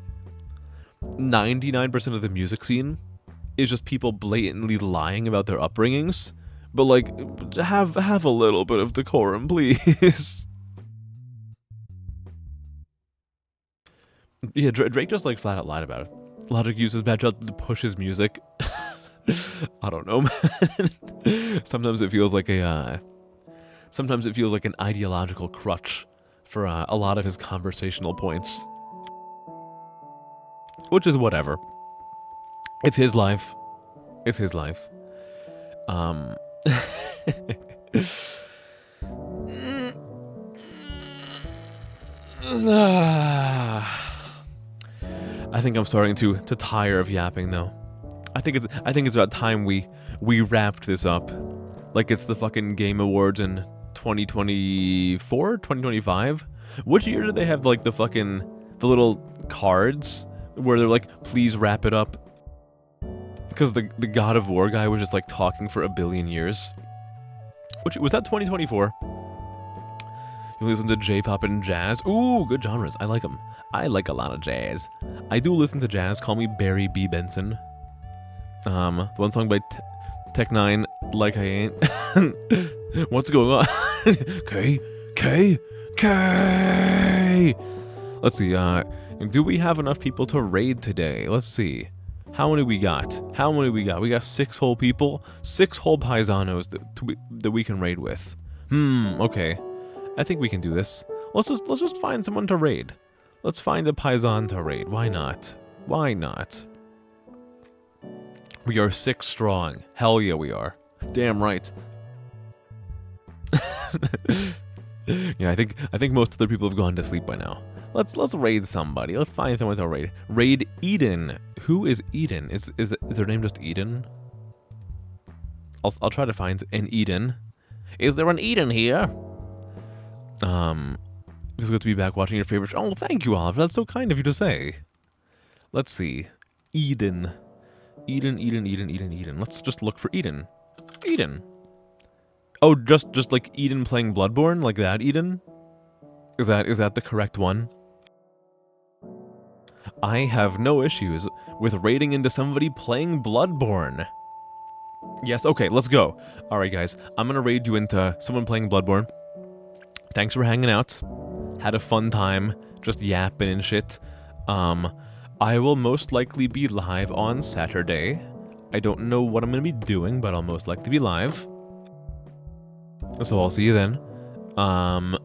Speaker 1: 99% of the music scene is just people blatantly lying about their upbringings, but, like, have a little bit of decorum, please. Yeah, Drake just like flat out lied about it. Logic uses bad childhood to push his music. I don't know, man. Sometimes it feels like Sometimes it feels like an ideological crutch for a lot of his conversational points. Which is whatever. It's his life. It's his life. I think I'm starting to tire of yapping though. I think it's about time we wrapped this up. Like it's the fucking Game Awards in 2024, 2025. Which year did they have like the little cards where they're like, please wrap it up? Because the God of War guy was just like talking for a billion years. Which was that 2024? You listen to J-pop and jazz. Ooh, good genres. I like them. I like a lot of jazz. I do listen to jazz. Call me Barry B. Benson. The one song by Tech9, Like I Ain't. What's going on? K. Let's see. Do we have enough people to raid today? Let's see. How many we got? We got 6 whole people. 6 whole paisanos that we can raid with. Okay. I think we can do this. Let's just find someone to raid. Let's find a paisan to raid. Why not? Why not? We are 6 strong. Hell yeah, we are. Damn right. Yeah, I think most other people have gone to sleep by now. Let's raid somebody. Let's find someone to raid. Raid Eden. Who is Eden? Is their name just Eden? I'll try to find an Eden. Is there an Eden here? It's good to be back watching your favorite show. Oh, thank you, Oliver. That's so kind of you to say. Let's see. Eden. Let's just look for Eden. Eden. Oh, just like Eden playing Bloodborne? Like that, Eden? Is that the correct one? I have no issues with raiding into somebody playing Bloodborne. Yes, okay, let's go. Alright, guys. I'm gonna raid you into someone playing Bloodborne. Thanks for hanging out. Had a fun time. Just yapping and shit. I will most likely be live on Saturday. I don't know what I'm gonna be doing, but I'll most likely be live. So I'll see you then. I'll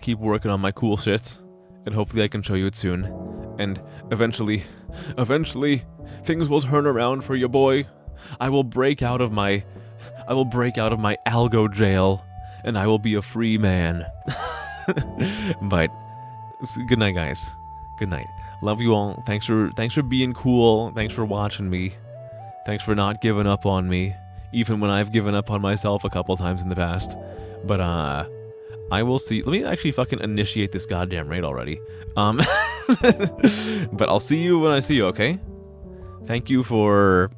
Speaker 1: keep working on my cool shit, and hopefully I can show you it soon. And eventually, things will turn around for you, boy. I will break out of my algo jail, and I will be a free man. But good night, guys. Good night. Love you all. Thanks for being cool. Thanks for watching me. Thanks for not giving up on me, even when I've given up on myself a couple times in the past. But I will see. Let me actually fucking initiate this goddamn raid already. But I'll see you when I see you, okay? Thank you for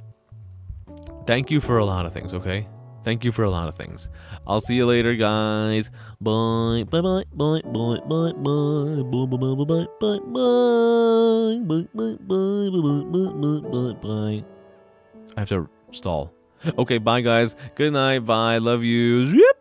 Speaker 1: a lot of things, okay? Thank you for a lot of things. I'll see you later, guys. Bye. Bye bye bye bye bye bye bye bye bye bye bye bye. I have to stall. Okay, bye guys. Good night. Bye. Love you. Zip.